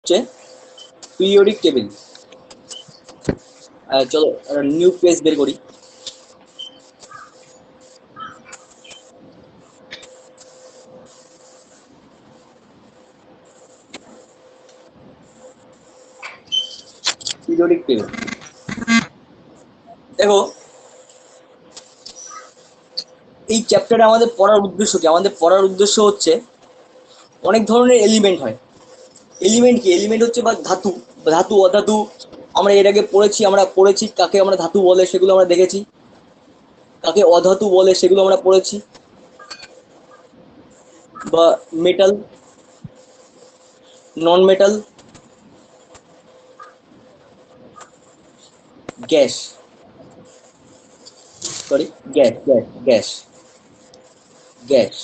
হচ্ছে periodic table. চলো new page বের করি। পিরিয়ডিক টেবিল দেখো, এই চ্যাপ্টারে আমাদের পড়ার উদ্দেশ্য কি? আমাদের পড়ার উদ্দেশ্য হচ্ছে অনেক ধরনের এলিমেন্ট হয়। এলিমেন্ট কি? এলিমেন্ট হচ্ছে বা ধাতু, ধাতু অধাতু। আমরা এর আগে পড়েছি কাকে আমরা ধাতু বলে সেগুলো আমরা দেখেছি, কাকে অধাতু বলে সেগুলো আমরা পড়েছি। বা মেটাল, নন metal, gas, sorry gas gas gas gas.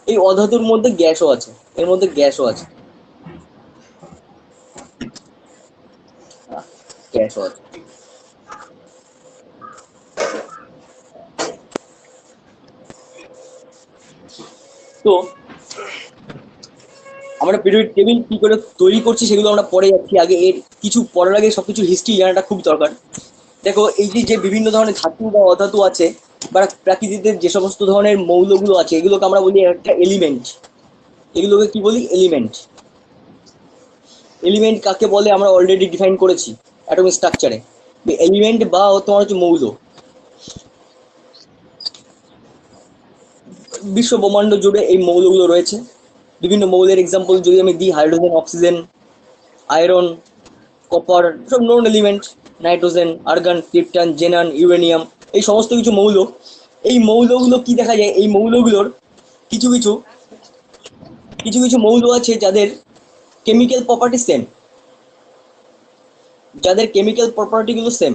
এই অধাতুর মধ্যে গ্যাসও আছে, এর মধ্যে গ্যাসও আছে, গ্যাসও আছে। তো আমরা পিরিয়ডিক টেবিল কি করে তৈরি করছি সেগুলো আমরা পরে যাচ্ছি। আগে এর কিছু পড়ার আগে সবকিছু হিস্ট্রি জানাটা খুব দরকার। দেখো, এই যে বিভিন্ন ধরনের ধাতু বা অধাতু আছে বা প্রাকৃতিক যে সমস্ত ধরনের মৌলগুলো আছে, এগুলোকে আমরা বলি একটা এলিমেন্ট। এগুলোকে কি বলি? এলিমেন্ট। এলিমেন্ট কাকে বলে আমরা অলরেডি ডিফাইন করেছি অ্যাটমিক স্ট্রাকচারে। এলিমেন্ট বা তোমার হচ্ছে মৌল। বিশ্ব ব্রহ্মাণ্ড জুড়ে এই মৌলগুলো রয়েছে। বিভিন্ন মৌলের এক্সাম্পল যদি আমি দিই, হাইড্রোজেন, অক্সিজেন, আয়রন, কপার, সব known element. Nitrogen, argon, krypton, xenon, uranium, এই সমস্ত কিছু মৌল। এই মৌলগুলো কি দেখা যায়? এই মৌলগুলোর কিছু কিছু কিছু কিছু মৌল আছে যাদের কেমিক্যাল প্রপার্টি সেম, যাদের কেমিক্যাল প্রপার্টিগুলো সেম,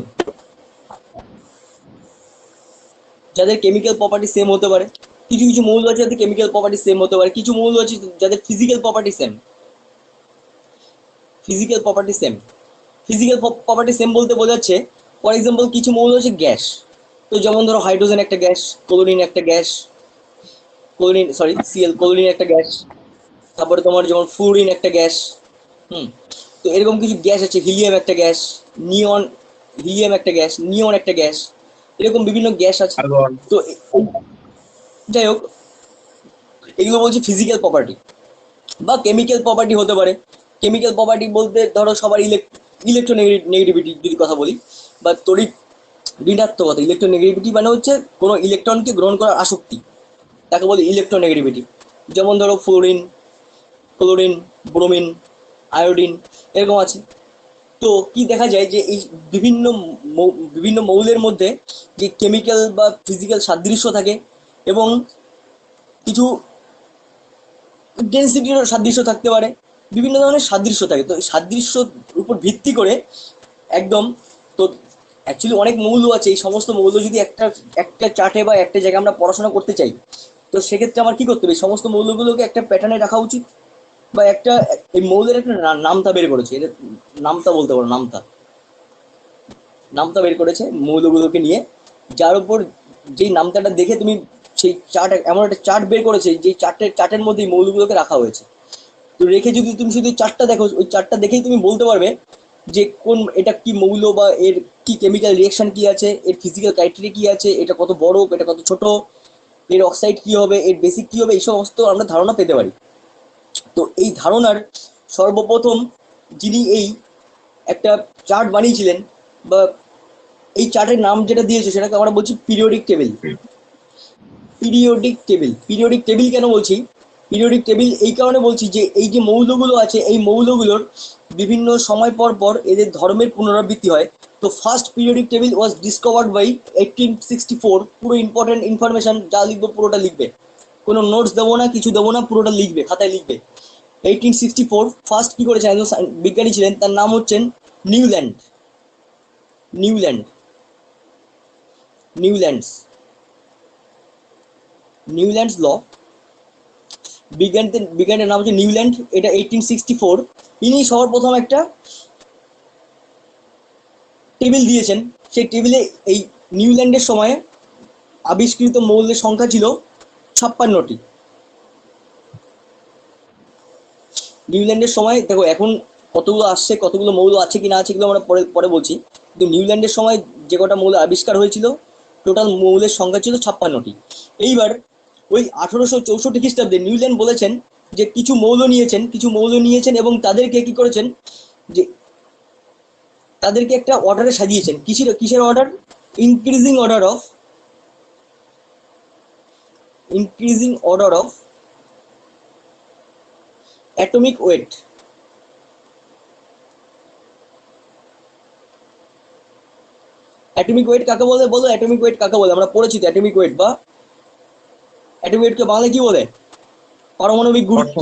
যাদের কেমিক্যাল প্রপার্টি সেম হতে পারে। কিছু কিছু মৌল আছে যাদের কেমিক্যাল প্রপার্টি সেম হতে পারে, কিছু মৌল আছে যাদের physical property same. Physical property same, physical property same বলতে বোঝাচ্ছে, ফর এক্সাম্পল কিছু মৌল হচ্ছে গ্যাস। তো যেমন ধরো হাইড্রোজেন একটা গ্যাস, ক্লোরিন একটা gas, chlorine sorry CL, chlorine একটা গ্যাস। তারপরে তোমার যেমন ফ্লুরিন একটা গ্যাস। হুম। তো এরকম কিছু গ্যাস আছে, হিলিয়াম একটা গ্যাস, নিয়ন, হিলিয়াম একটা গ্যাস, নিয়ন একটা গ্যাস, এরকম বিভিন্ন গ্যাস আছে। আর্গন। তো যাই হোক, এগুলো বলছি ফিজিক্যাল প্রপার্টি বা কেমিক্যাল প্রপার্টি হতে পারে। কেমিক্যাল প্রপার্টি বলতে ধরো সবার ইলেকট্রোনেগেটিভিটি যদি কথা বলি, বা তড়িৎ ঋণাত্মকতা। ইলেকট্রোনেগেটিভিটি মানে হচ্ছে কোনো ইলেকট্রনকে গ্রহণ করার আসক্তি, তাকে বলি ইলেকট্রোনেগেটিভিটি। যেমন ধরো ফ্লোরিন, ক্লোরিন, ব্রোমিন, আয়োডিন, এরকম আছে। তো কি দেখা যায় যে এই বিভিন্ন বিভিন্ন মৌলের মধ্যে যে কেমিক্যাল বা ফিজিক্যাল সাদৃশ্য থাকে এবং কিছু ডেন্সিটিরও সাদৃশ্য থাকতে পারে, বিভিন্ন ধরনের সাদৃশ্য থাকে। তো এই সাদৃশ্যর উপর ভিত্তি করে একদম, তো অ্যাকচুয়ালি অনেক মৌল আছে। এই সমস্ত মৌল যদি একটা একটা চার্টে বা একটা জায়গায় আমরা পড়াশোনা করতে চাই, তো সেক্ষেত্রে আমার কি করতে হবে? এই সমস্ত মৌলগুলোকে একটা প্যাটার্নে রাখা উচিত, বা একটা এই মৌলের একটা নামতা বের করেছে, এটা নামতা বলতে পারো, নামতা, নামতা বের করেছে মৌলগুলোকে নিয়ে, যার উপর যেই নামতাটা দেখে তুমি সেই চার্ট, এমন একটা চার্ট বের করেছে যেই চার্টের মধ্যে মৌলগুলোকে রাখা হয়েছে। তো রেখে যদি তুমি শুধু চার্টটা দেখো, ওই চার্টটা দেখেই তুমি বলতে পারবে যে কোন এটা কি মৌল, বা এর কি কেমিক্যাল রিয়েকশন কি আছে, এর ফিজিক্যাল ক্রাইটেরিয়া কি আছে, এটা কত বড়, এটা কত ছোট, এর অক্সাইড কি হবে, এর বেসিক কি হবে, এই সমস্ত আমরা ধারণা পেতে পারি। তো এই ধারণার সর্বপ্রথম যিনি এই একটা চার্ট বানিয়েছিলেন, বা এই চার্টের নাম যেটা দিয়েছে সেটাকে আমরা বলছি periodic table. Periodic table, periodic table কেন বলছি? পিরিয়ডিক টেবিল এই কারণে বলছি যে এই যে মৌলগুলো আছে, এই মৌলগুলোর বিভিন্ন সময় পর পর এদের ধর্মের পুনরাবৃত্তি হয়। তো first periodic table was discovered by 1864। পুরো ইম্পর্টেন্ট ইনফরমেশন যা লিখবো পুরোটা লিখবে, কোনো নোটস দেবো না, কিছু দেবো না, পুরোটা লিখবে, খাতায় লিখবে। 1864 ফার্স্ট কি করেছেন, একজন বিজ্ঞানী ছিলেন, তার নাম হচ্ছেন নিউল্যান্ড। নিউল্যান্ড, নিউল্যান্ডস, নিউল্যান্ডস ল। বিজ্ঞানের নাম হচ্ছে নিউল্যান্ড, এটা 1864। ইনি সর্বপ্রথম একটা টেবিল দিয়েছেন। সেই টেবিলে এই নিউল্যান্ডের সময় আবিষ্কৃত মৌলের সংখ্যা ছিল 56টি। নিউল্যান্ডের সময় দেখো এখন কতগুলো আসছে, কতগুলো মৌল আছে কি না আছে এগুলো আমরা পরে পরে বলছি, কিন্তু নিউল্যান্ডের সময় যে কটা মৌল আবিষ্কার হয়েছিল টোটাল মৌলের সংখ্যা ছিল 56টি। এইবার ওই 1864 খ্রিস্টাব্দে নিউল্যান্ড বলেছেন যে কিছু মৌল নিয়েছেন এবং তাদেরকে কি করেছেন যে তাদেরকে একটা অর্ডারে সাজিয়েছেন। কিসের order? Increasing order of atomic weight. Atomic weight কাকে বলে বলো? অ্যাটমিক ওয়েট কাকে বলে? আমরা পড়েছি তো অ্যাটমিক ওয়েট, বা অ্যাটমিক ওয়েটকে বাংলায় কি বলে? পারমাণবিক গুরুত্ব।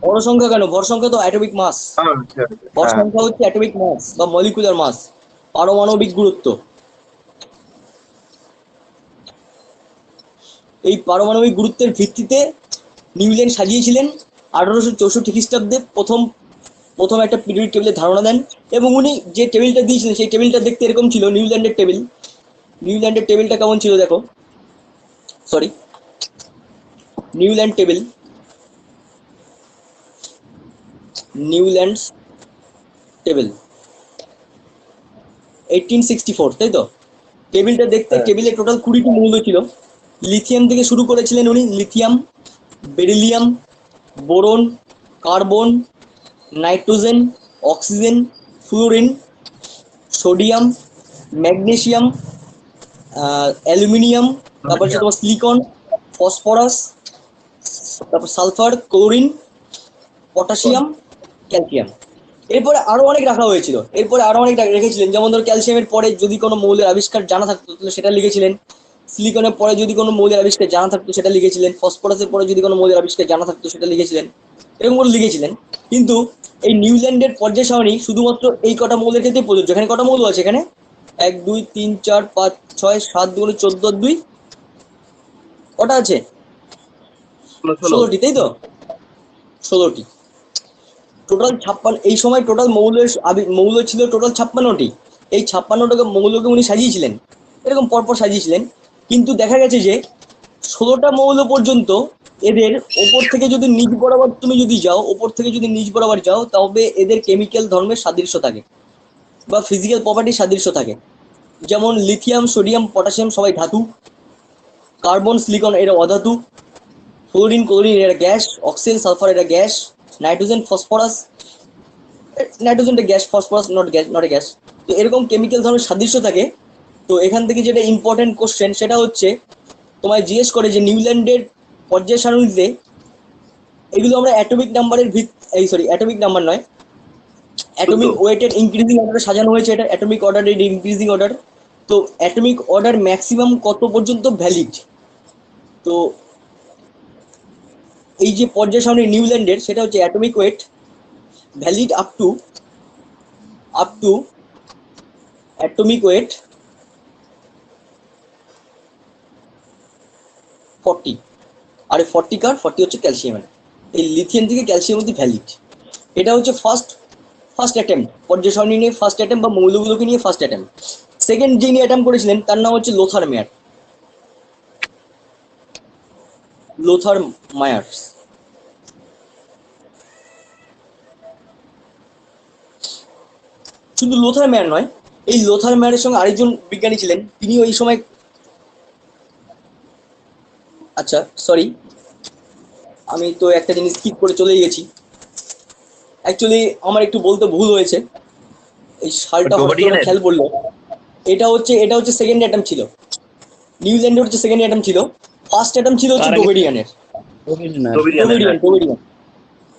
ভর সংখ্যা কেন? ভর সংখ্যা তো অ্যাটমিক মাস। ভর সংখ্যা হচ্ছে অ্যাটমিক মাস বা মলিকুলার মাস, পারমাণবিক গুরুত্ব। এই পারমাণবিক গুরুত্বের ভিত্তিতে নিউল্যান্ড সাজিয়েছিলেন 1864 খ্রিস্টাব্দে প্রথম একটা পিরিয়ডিক টেবিলের ধারণা দেন, এবং উনি যে টেবিলটা দিয়েছিলেন সেই টেবিলটা দেখতে এরকম ছিল। নিউল্যান্ডের টেবিলটা কেমন ছিল দেখো, নিউল্যান্ডস টেবিল 1864, তাই তো? টেবিলটা দেখতে, টেবিলে টোটাল 20টি মৌল ছিল। লিথিয়াম থেকে শুরু করেছিলেন উনি, lithium, beryllium, boron, carbon, nitrogen, oxygen, fluorine, sodium, magnesium, aluminium, তারপর হচ্ছে তোমার সিলিকন, ফসফরাস, তারপর সালফার, ক্লোরিন, পটাশিয়াম, ক্যালসিয়াম। এরপরে আরো অনেক রাখা হয়েছিল, রেখেছিলেন। যেমন ধরো ক্যালসিয়ামের পরে যদি কোনো মৌলের আবিষ্কার জানা থাকতো তাহলে সেটা লিখেছিলেন, সিলিকনের পরে যদি কোনো মৌলের আবিষ্কার জানা থাকতো সেটা লিখেছিলেন, ফসফরাসের পরে যদি কোনো মৌলের আবিষ্কার জানা থাকতো সেটা লিখেছিলেন, এরকম করে লিখেছিলেন। কিন্তু এই নিউল্যান্ডের পর্যায় সারণী শুধুমাত্র এই কটা মৌলের ক্ষেত্রে প্রযোজ্য। এখানে কটা মৌল আছে? এখানে 1 2 3 4 5 6 7 2 14 2 কটা আছে? 16টি, তাই তো? 16টি টোটাল 56। এই সময় টোটাল মৌল ছিল টোটাল 56টি। এই 56টা মৌলকে উনি সাজিয়েছিলেন, এরকম পরপর সাজিয়েছিলেন। কিন্তু দেখা গেছে যে 16টা মৌল পর্যন্ত এদের ওপর থেকে যদি নিচ বরাবর যাও তবে এদের কেমিক্যাল ধর্মের সাদৃশ্য থাকে বা ফিজিক্যাল প্রপার্টির সাদৃশ্য থাকে। যেমন লিথিয়াম, সোডিয়াম, পটাশিয়াম সবাই ধাতু, কার্বন, সিলিকন এরা অধাতু, ফ্লোরিন, ক্লোরিন এরা গ্যাস, অক্সিজেন, সালফার এরা গ্যাস, নাইট্রোজেন, ফসফরাস, নাইট্রোজেনটা gas, phosphorus not a gas. তো এরকম কেমিক্যাল ধর্মের সাদৃশ্য থাকে। তো এখান থেকে যেটা ইম্পর্টেন্ট কোশ্চেন সেটা হচ্ছে তোমায় জিজ্ঞেস করে যে নিউল্যান্ডের পর্যায় সারণীতে এগুলো আমরা অ্যাটমিক নাম্বার নয়, অ্যাটমিক ওয়েটের ইনক্রিজিং অর্ডারে সাজানো হয়েছে। এটা অ্যাটমিক অর্ডারের ইনক্রিজিং অর্ডার। তো অ্যাটমিক অর্ডার ম্যাক্সিমাম কত পর্যন্ত ভ্যালিড? তো এই যে পর্যায় সারণী নিউল্যান্ডের সেটা হচ্ছে atomic weight valid up to atomic weight 40। আর 40 হচ্ছে ক্যালসিয়ামের। এই লিথিয়াম থেকে ক্যালসিয়াম অব্দি ভ্যালিড। এটা হচ্ছে ফার্স্ট অ্যাটেম্প, পর্যায় সারণী নিয়ে ফার্স্ট অ্যাটেম্প বা মৌলগুলোকে নিয়ে ফার্স্ট অ্যাটেম্প। সেকেন্ড যিনি অ্যাটেম্প করেছিলেন তার নাম হচ্ছে লোথার মায়ার্স। শুধু লোথার মেয়ার নয়, এই লোথার মেয়ারের সঙ্গে আরেকজন বিজ্ঞানী ছিলেন, তিনি ওই সময়, আচ্ছা সরি আমি তো একটা জিনিস স্কিপ করে চলে গেছি। অ্যাকচুয়ালি আমার একটু বলতে ভুল হয়েছে। এই সালটা খেয়াল বললো, এটা হচ্ছে সেকেন্ড অ্যাটেম্প ছিল। নিউল্যান্ডের হচ্ছে সেকেন্ড অ্যাটেম্প ছিল। ফার্স্ট অ্যাটেম্প ছিল হচ্ছে ডোবেরিয়ানের।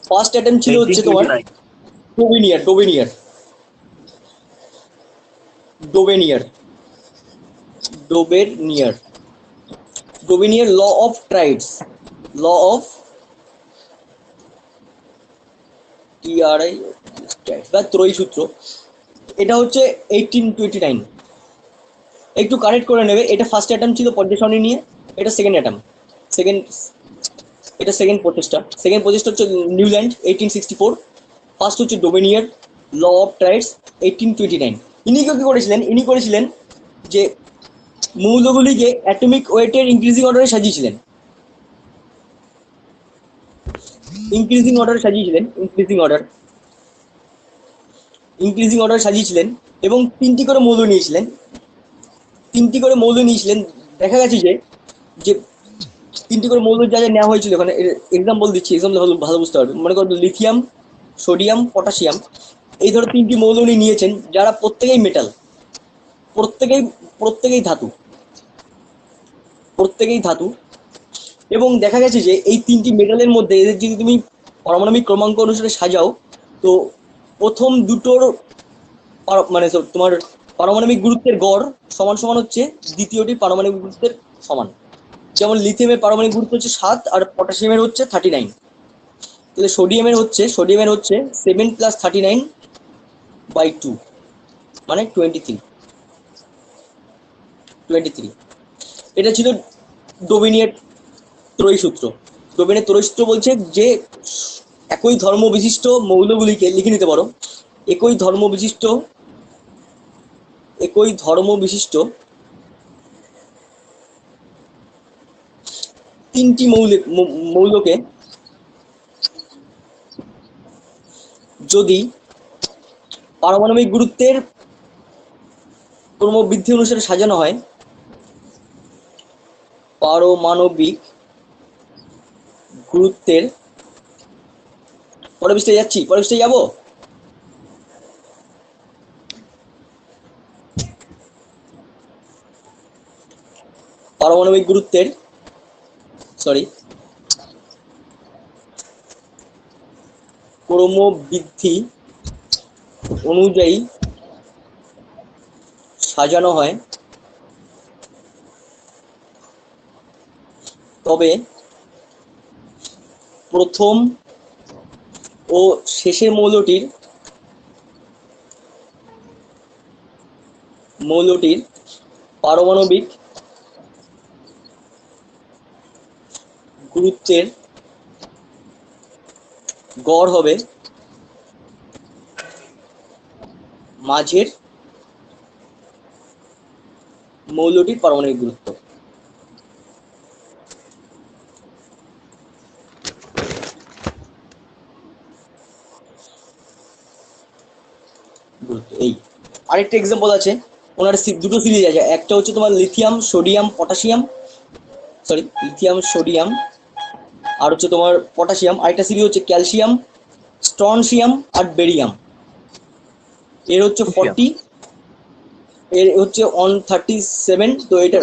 ফার্স্ট অ্যাটেম্প ছিল হচ্ছে তোমার ডোবেনিয়ার ল অফ ট্রাইডস, বা ত্রয়ী সূত্র। এটা হচ্ছে 1829। একটু কারেক্ট করে নেবে, এটা ফার্স্ট অ্যাটেম্প ছিল পর্যায় সারণী নিয়ে, এটা সেকেন্ড অ্যাটেম্প। এটা সেকেন্ড প্রচেষ্টা হচ্ছে নিউল্যান্ড 1864। ফার্স্ট হচ্ছে ডোবেনিয়ার ল অফ ট্রাইডস 1829। ইনি কি করেছিলেন যে মৌলগুলিকে অ্যাটমিক ওয়েটের ইনক্রিজিং অর্ডারে সাজিয়েছিলেন। ইনক্রিজিং অর্ডার সাজিয়েছিলেন, ইনক্রিজিং অর্ডার সাজিয়েছিলেন এবং তিনটি করে মৌল নিয়েছিলেন, দেখা গেছে যে যে তিনটি করে মৌল যা যা নেওয়া হয়েছিল, এখানে এক্সাম্পল দিচ্ছি, এক্সাম্পল ভালো বুঝতে পারবে। মনে করো লিথিয়াম, সোডিয়াম, পটাশিয়াম, এই ধরো তিনটি মৌল উনি নিয়েছেন, যারা প্রত্যেকেই মেটাল, প্রত্যেকেই প্রত্যেকেই ধাতু, প্রত্যেকেই ধাতু। এবং দেখা গেছে যে এই তিনটি মেটালের মধ্যে এদের যদি তুমি পারমাণবিক ক্রমাঙ্ক অনুসারে সাজাও, তো প্রথম দুটোর মানে তোমার পারমাণবিক গুরুত্বের গড় সমান সমান হচ্ছে দ্বিতীয়টি পারমাণবিক গুরুত্বের সমান। যেমন লিথিয়ামের পারমাণবিক গুরুত্ব হচ্ছে 7 আর পটাশিয়ামের হচ্ছে 39। তাহলে সোডিয়ামের হচ্ছে 7 + 39/2 মানে 23। এটা ছিল ডোবেনিয়ার ত্রয়ী সূত্র। ডোবেনের ত্রয়ী সূত্র বলছে যে একই ধর্ম বিশিষ্ট মৌলগুলিকে লিখে নিতে পারো, একই ধর্ম বিশিষ্ট তিনটি মৌলকে যদি পারমাণবিক গুরুত্বের ক্রমবৃদ্ধি অনুসারে সাজানো হয়, পারমাণবিক গুরুত্বের পরের পৃষ্ঠায় যাবো। পারমাণবিক গুরুত্বের ক্রমবৃদ্ধি অনুযায়ী সাজানো হয়, তবে প্রথম ও শেষের মৌলটির পারমাণবিক গুরুত্বের গড় হবে মাঝের মৌলটির পারমাণবিক গুরুত্ব। এই আরেকটা এক্সাম্পল আছে, ওনার দুটো সিরিজ আছে, একটা হচ্ছে তোমার লিথিয়াম সোডিয়াম আর হচ্ছে তোমার পটাশিয়াম, আরেকটা সিরিজ হচ্ছে ক্যালসিয়াম, স্ট্রনসিয়াম আর বেরিয়াম। এর হচ্ছে 40, এর হচ্ছে 137। তো এটা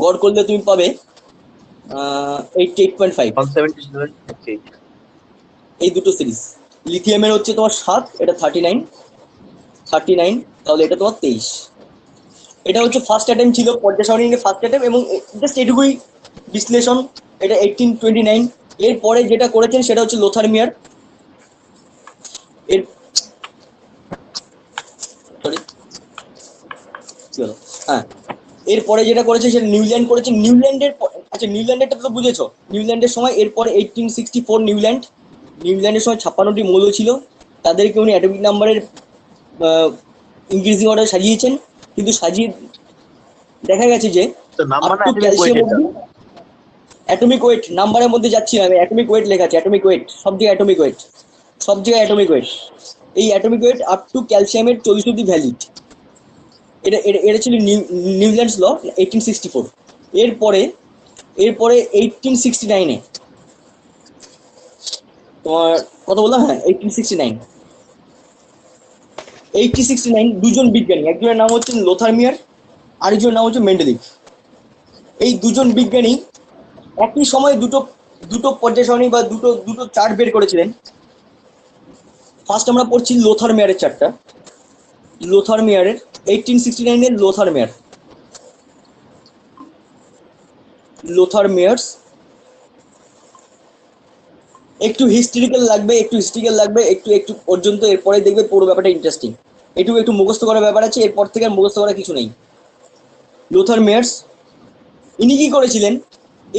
গড় করলে তুমি পাবে 88.5। এই দুটো সিরিজ। লিথিয়ামের হচ্ছে তোমার 7, এটা 39, তাহলে এটা তোমার 23। এটা হচ্ছে ফার্স্ট অ্যাটেম্প ছিল, পর্যায় সারণীর ফার্স্ট অ্যাটেম্প, এবং জাস্ট এটুকুই বিশ্লেষণ। এটা 1829। এরপরে যেটা করেছেন সেটা হচ্ছে লোথারমিয়ার। এর এরপরে যেটা করেছে সেটা নিউল্যান্ড করেছে। নিউল্যান্ডেরটা তো বুঝেছো, নিউল্যান্ডের সময় এরপরে 1864 নিউল্যান্ডের সময় 56টি মৌল ছিল, তাদেরকে উনি অ্যাটমিক নাম্বারের ইনক্রিজিং অর্ডার সাজিয়েছেন, কিন্তু সাজিয়ে দেখা গেছে যে অ্যাটমিক ওয়েট নাম্বারের মধ্যে যাচ্ছি না আমি, অ্যাটমিক ওয়েট লেখা আছে, অ্যাটমিক ওয়েট সব জায়গায় অ্যাটমিক ওয়েট। এই অ্যাটমিক ওয়েট আপ টু ক্যালসিয়ামের 40 অব্দি ভ্যালিড। এটা ছিল নিউল্যান্ডস ল 1864। এরপরে 1869-এ তোমার কথা বললাম, 1869 দুজন বিজ্ঞানী, একজনের নাম হচ্ছে লোথারমিয়ার, আরেকজনের নাম হচ্ছে মেন্ডেলিভ। এই দুজন বিজ্ঞানী একই সময় দুটো পর্যায় সারণী বা দুটো চার্ট বের করেছিলেন। ফার্স্ট আমরা পড়ছি লোথারমিয়ারের চার্টটা। 1869-এর লোথারমিয়ার্স। একটু হিস্ট্রিক্যাল লাগবে, একটু পর্যন্ত, এরপরে দেখবে পুরো ব্যাপারটা ইন্টারেস্টিং। একটু মুখস্থ করার ব্যাপার আছে, এরপর থেকে আর মুখস্থ করার কিছু নেই। লোথারমিয়ার্স ইনি কি করেছিলেন,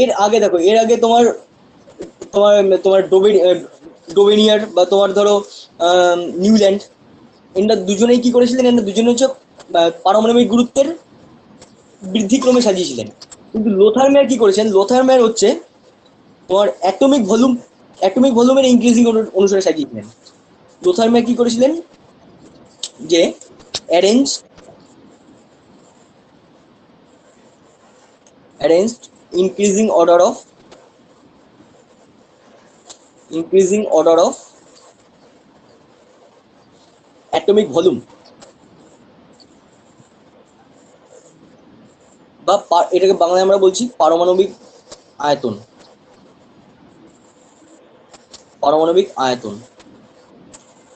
এর আগে তোমার ডোবেনিয়ার বা তোমার ধরো নিউল্যান্ড, এরা দুজনেই কি করেছিলেন, এরা দুজনে হচ্ছে পারমাণবিক গুরুত্বের বৃদ্ধিক্রমে সাজিয়েছিলেন। কিন্তু লোথারমিয়ার কি করেছেন, লোথারমিয়ার হচ্ছে তোমার অ্যাটমিক ভলিউম অ্যাটমিক ভলিউমের ইনক্রিজিং অনুসারে সাজিয়েছিলেন। লোথারম্যার কি করেছিলেন যে arranged increasing order of atomic volume, বা এটাকে বাংলায় আমরা বলছি পারমাণবিক আয়তন। পারমাণবিক আয়তন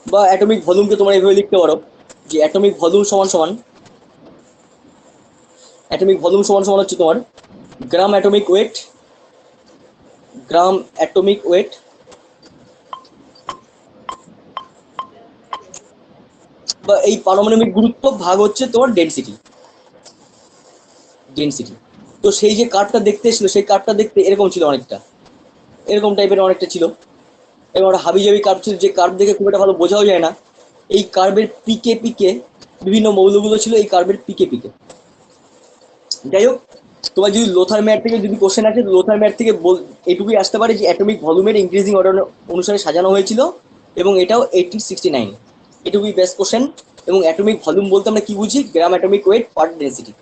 বা অ্যাটমিক ভলিউমকে তোমরা এইভাবে লিখতে পারো যে অ্যাটমিক ভলিউম সমান সমান হচ্ছে তোমার গ্রাম অ্যাটমিক ওয়েট বা এই পারমাণবিক গুরুত্ব ভাগ হচ্ছে তোমার ডেনসিটি। তো সেই যে কার্ভটা দেখতে ছিল, সেই কার্ভটা দেখতে এরকম ছিল, অনেকটা এরকম টাইপের অনেকটা ছিল, এবং একটা হাবিজাবি কার্ভ ছিল, যে কার্ভ দেখে খুব একটা ভালো বোঝাও যায় না। এই কার্ভের পিকে বিভিন্ন মৌলগুলো ছিল, এই কার্ভের পিকে। যাই হোক, তোমার যদি লোথার ম্যাট থেকে যদি কোশ্চেন আছে, লোথার ম্যাট থেকে এইটুকুই আসতে পারে যে অ্যাটমিক ভলিউমের ইনক্রিজিং অর্ডার অনুসারে সাজানো হয়েছিল, এবং এটাও 1869, এটুকুই বেস্ট কোশ্চেন। এবং অ্যাটমিক ভলিউম বলতে আমরা কি বুঝি? Gram atomic weight per density.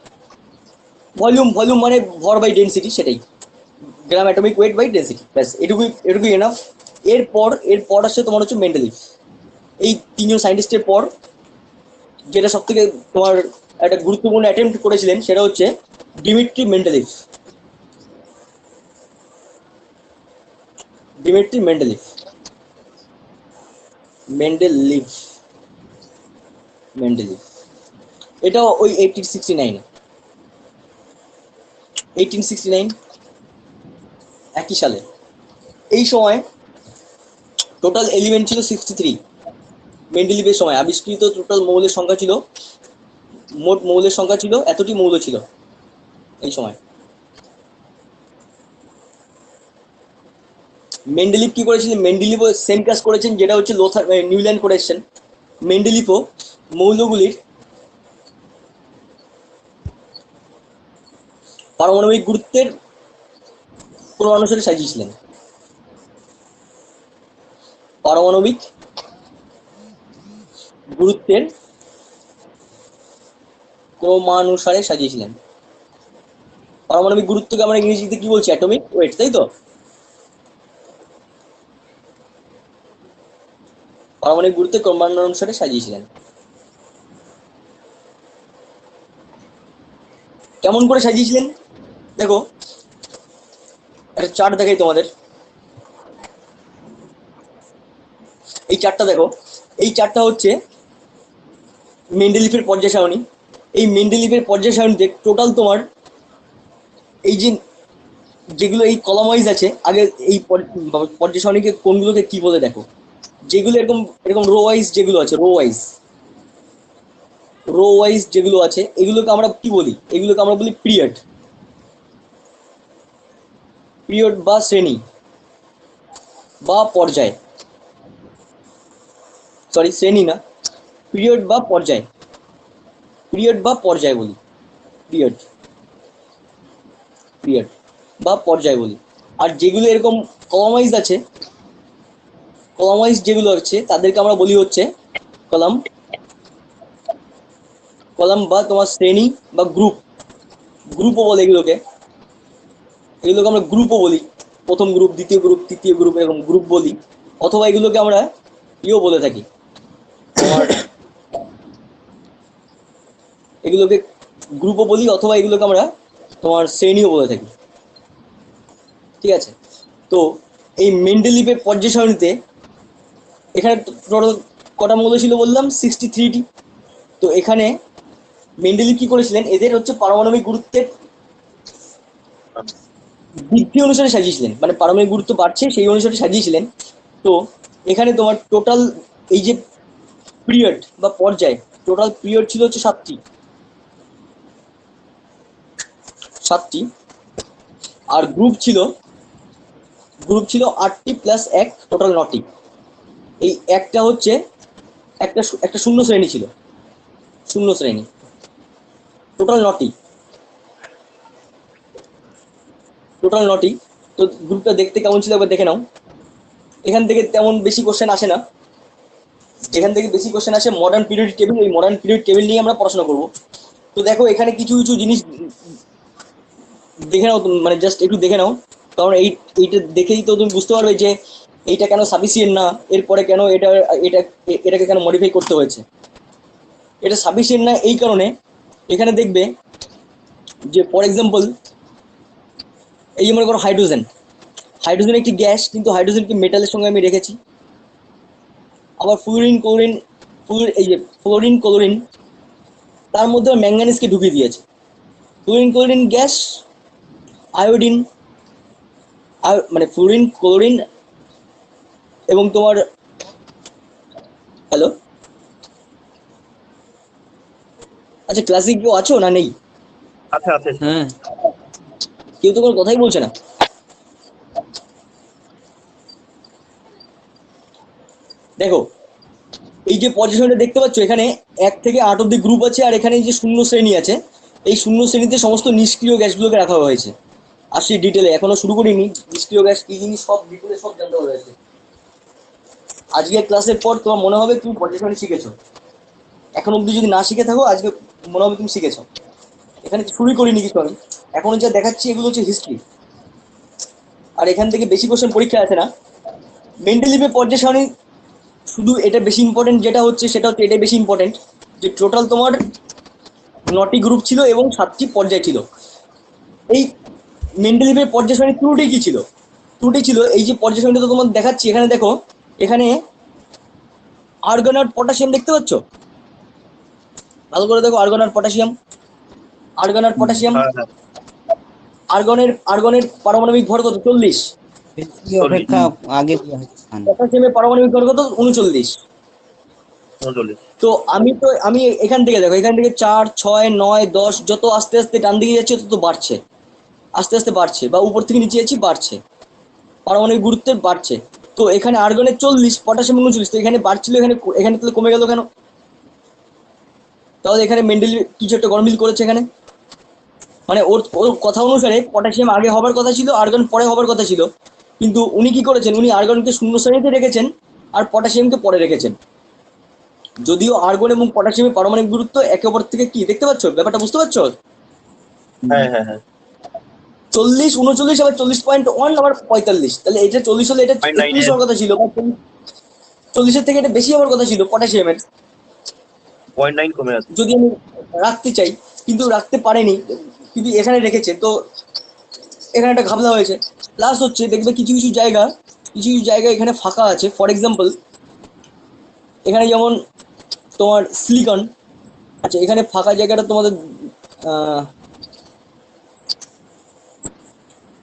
Volume মানে ভর বাই ডেন্সিটি, সেটাই gram atomic weight by density, ব্যাস এটুকুই এনাফ। এরপর আসছে তোমার হচ্ছে মেন্ডেলিভ। এই তিনজন সায়েন্টিস্টের পর যেটা সব থেকে তোমার একটা গুরুত্বপূর্ণ অ্যাটেম্প্ট করেছিলেন, সেটা হচ্ছে ডিমিট্রি মেন্ডেলিভ। মেন্ডেলিভ এটাও ওই 1869 একই সালে। এই সময় টোটাল এলিমেন্ট ছিল 63। মেন্ডেলিভের সময় আবিষ্কৃত টোটাল মৌলের সংখ্যা ছিল, মোট মৌলের সংখ্যা ছিল, এতটি মৌল ছিল এই সময়। মেন্ডেলিভ কি করেছিলেন? মেন্ডেলিভও সেম কাজ করেছেন, যেটা হচ্ছে নিউল্যান্ড করেছেন। মেন্ডেলিভও মৌলগুলির পারমাণবিক গুরুত্বের ক্রমানুসারে সাজিয়েছিলেন। পারমাণবিক গুরুত্বের ক্রমানুসারে সাজিয়েছিলেন। পারমাণবিক গুরুত্বকে আমরা ইংরেজিতে কি বলছি? অ্যাটমিক ওয়েট, তাই তো? পারমাণবিক গুরুত্বের ক্রমানুসারে সাজিয়েছিলেন। কেমন করে সাজিয়েছিলেন? দেখো, একটা চার্ট দেখাই তোমাদের। এই চার্টটা দেখো, এই চার্টটা হচ্ছে মেন্ডেলিভের পর্যায় সারণী। এই মেন্ডেলিভের পর্যায় সারণীতে টোটাল তোমার এই যে যেগুলো এই কলাম ওয়াইজ আছে, আগে এই পর্যায় সারণীকে কোনগুলোকে কি বলে দেখো, যেগুলো এরকম এরকম রো ওয়াইজ যেগুলো আছে, রো ওয়াইজ যেগুলো আছে, এগুলোকে আমরা কি বলি? এগুলোকে আমরা বলি পিরিয়ড বা শ্রেণী বা পর্যায়। সরি, শ্রেণী না, পিরিয়ড বা পর্যায় বলি। পিরিয়ড বা পর্যায় বলি। আর যেগুলো এরকম কলাম ওয়াইজ যেগুলো আছে, তাদেরকে আমরা বলি হচ্ছে কলাম বা তোমার শ্রেণী বা গ্রুপও বলে এগুলোকে আমরা গ্রুপও বলি। প্রথম গ্রুপ, দ্বিতীয় গ্রুপ, তৃতীয় গ্রুপ, এরকম গ্রুপ বলি। অথবা এগুলোকে আমরা বলে থাকি, এগুলোকে গ্রুপও বলি, অথবা এগুলোকে আমরা তোমার শ্রেণীও বলে থাকি। ঠিক আছে? তো এই মেন্ডেলিভের পর্যায় সারণীতে এখানে কটা মৌল ছিল বললাম? 63টি। তো এখানে মেন্ডেলিভ কি করেছিলেন? এদের হচ্ছে পারমাণবিক গুরুত্বের বৃদ্ধি অনুসারে সাজিয়েছিলেন, মানে পারমাণবিক গুরুত্ব বাড়ছে সেই অনুসারে সাজিয়েছিলেন। তো এখানে তোমার টোটাল এই যে পিরিয়ড বা পর্যায়, টোটাল পিরিয়ড ছিল হচ্ছে 7টি, আর গ্রুপ ছিল 8টি প্লাস 1, টোটাল 9টি। এই একটা হচ্ছে একটা শূন্য শ্রেণী ছিল, টোটাল 9টি। তো গ্রুপটা দেখতে কেমন ছিল একবার দেখে নাও। এখান থেকে তেমন বেশি কোশ্চেন আসে না। যেখান থেকে বেশি কোশ্চেন আসে মডার্ন পিরিয়ড টেবিল, এই মডার্ন পিরিয়ড টেবিল নিয়ে আমরা পড়াশোনা করব। তো দেখো এখানে কিছু কিছু জিনিস দেখে নাও, মানে জাস্ট একটু দেখে নাও, কারণ এইটা দেখেই তো তুমি বুঝতে পারবে যে এইটা কেন সাফিসিয়েন্ট না, এরপরে কেন এটা এটা এটাকে কেন মডিফাই করতে হয়েছে। এটা সাফিসিয়েন্ট না এই কারণে, এখানে দেখবে যে ফর এক্সাম্পল এই যে মনে করো হাইড্রোজেন, হাইড্রোজেন একটি গ্যাস, কিন্তু হাইড্রোজেনকে মেটালের সঙ্গে আমি রেখেছি। আবার ফ্লুরিন ক্লোরিন, এই যে ফ্লোরিন ক্লোরিন, তার মধ্যে ম্যাঙ্গানিজকে ঢুকিয়ে দিয়েছে। ফ্লুরিন ক্লোরিন গ্যাস, আয়োডিন, মানে ফ্লুরিন ক্লোরিন এবং তোমার, হ্যালো আচ্ছা ক্লাসে কেউ আছো না নেই? আচ্ছা আছে। হ্যাঁ কেউ তো কোনো কথাই বলছে না। দেখো এই যে পজিশনটা দেখতে পাচ্ছ, এখানে 1 থেকে 8 অব্দি গ্রুপ আছে, আর এখানে এই যে শূন্য শ্রেণী আছে, এই শূন্য শ্রেণীতে সমস্ত নিষ্ক্রিয় গ্যাসগুলোকে রাখা হয়েছে। আর সেই ডিটেলে এখনো শুরু করিনি, নিষ্ক্রিয় গ্যাস কি জিনিস সব ডিটেলে সব জানতে হয়েছে। আজকের ক্লাসের পর তোমার মনে হবে তুমি পজিশন শিখেছো, এখন অব্দি যদি না শিখে থাকো আজকে মনে হবে তুমি শিখেছো। এখানে শুরুই করিনি কিছু আমি, এখন যা দেখাচ্ছি এগুলো হচ্ছে হিস্ট্রি। আর এখান থেকে বেশি কোশ্চেন পরীক্ষা আছে না। মেন্ডেলিভের পর্যায় সারণী শুধু এটা বেশি ইম্পর্টেন্ট, যেটা হচ্ছে সেটা হচ্ছে এটাই বেশি ইম্পর্টেন্ট, যে টোটাল তোমার 9টি গ্রুপ ছিল এবং 7টি পর্যায় ছিল। এই মেন্ডেলিভের পর্যায় সারণীর ত্রুটি কি ছিল? ত্রুটি ছিল এই যে পর্যায় সারণীটা তো তোমার দেখাচ্ছি, এখানে দেখো এখানে আর্গন আর পটাশিয়াম দেখতে পাচ্ছ, ভালো করে দেখো, আর্গন আর পটাশিয়াম, আর্গন আর পটাশিয়াম, হ্যাঁ হ্যাঁ আর্গনের পারমাণবিক ভর কত? 40। অপেক্ষা আগে দেওয়া হয়েছে স্থান। পটাশিয়ামের পারমাণবিক ভর কত? 39। 39। তো আমি এখান থেকে দেখো, এখান থেকে 4, 6, 9, 10 যত আস্তে আস্তে ডান দিকে যাচ্ছে তত বাড়ছে, আস্তে আস্তে বাড়ছে, বা উপর থেকে নিচে যাচ্ছি বাড়ছে, পারমাণবিক গুরুত্বের বাড়ছে। তো এখানে আর্গনের 40, পটাশিয়াম 39, তো এখানে বাড়ছিল, এখানে এখানে তাহলে কমে গেল কেন? তাহলে এখানে মেন্ডেল কিছু একটা গরমিল করেছে এখানে, মানে ওর ওর কথা অনুসারে পটাশিয়াম আগে হবার কথা ছিল, আর্গন পরে হবার কথা ছিল, কিন্তু উনি কি করেছেন, উনি আর্গনকে শূন্য শ্রেণীতে রেখেছেন আর পটাশিয়ামকে পরে রেখেছেন। যদিও আর্গন এবং পটাশিয়ামের পারমাণবিক গুরুত্ব একে অপর থেকে কি দেখতে পাচ্ছ, ব্যাপারটা বুঝতে পারছো? হ্যাঁ হ্যাঁ হ্যাঁ 40, 39, আবার 40.1, আবার 45, তাহলে এটা 40 হলে এটা 41 হওয়ার কথা ছিল, 40-এর থেকে এটা বেশি হওয়ার কথা ছিল পটাশিয়ামের, 0.9 কমে আছে। যদি আমি রাখতে চাই, কিন্তু রাখতে পারেনি, কিন্তু এখানে রেখেছে, তো এখানে একটা ঘাবলা হয়েছে। প্লাস হচ্ছে দেখবে কিছু কিছু জায়গা এখানে ফাঁকা আছে। ফর এক্সাম্পল এখানে যেমন তোমার সিলিকন, আচ্ছা এখানে ফাঁকা জায়গাটা তোমাদের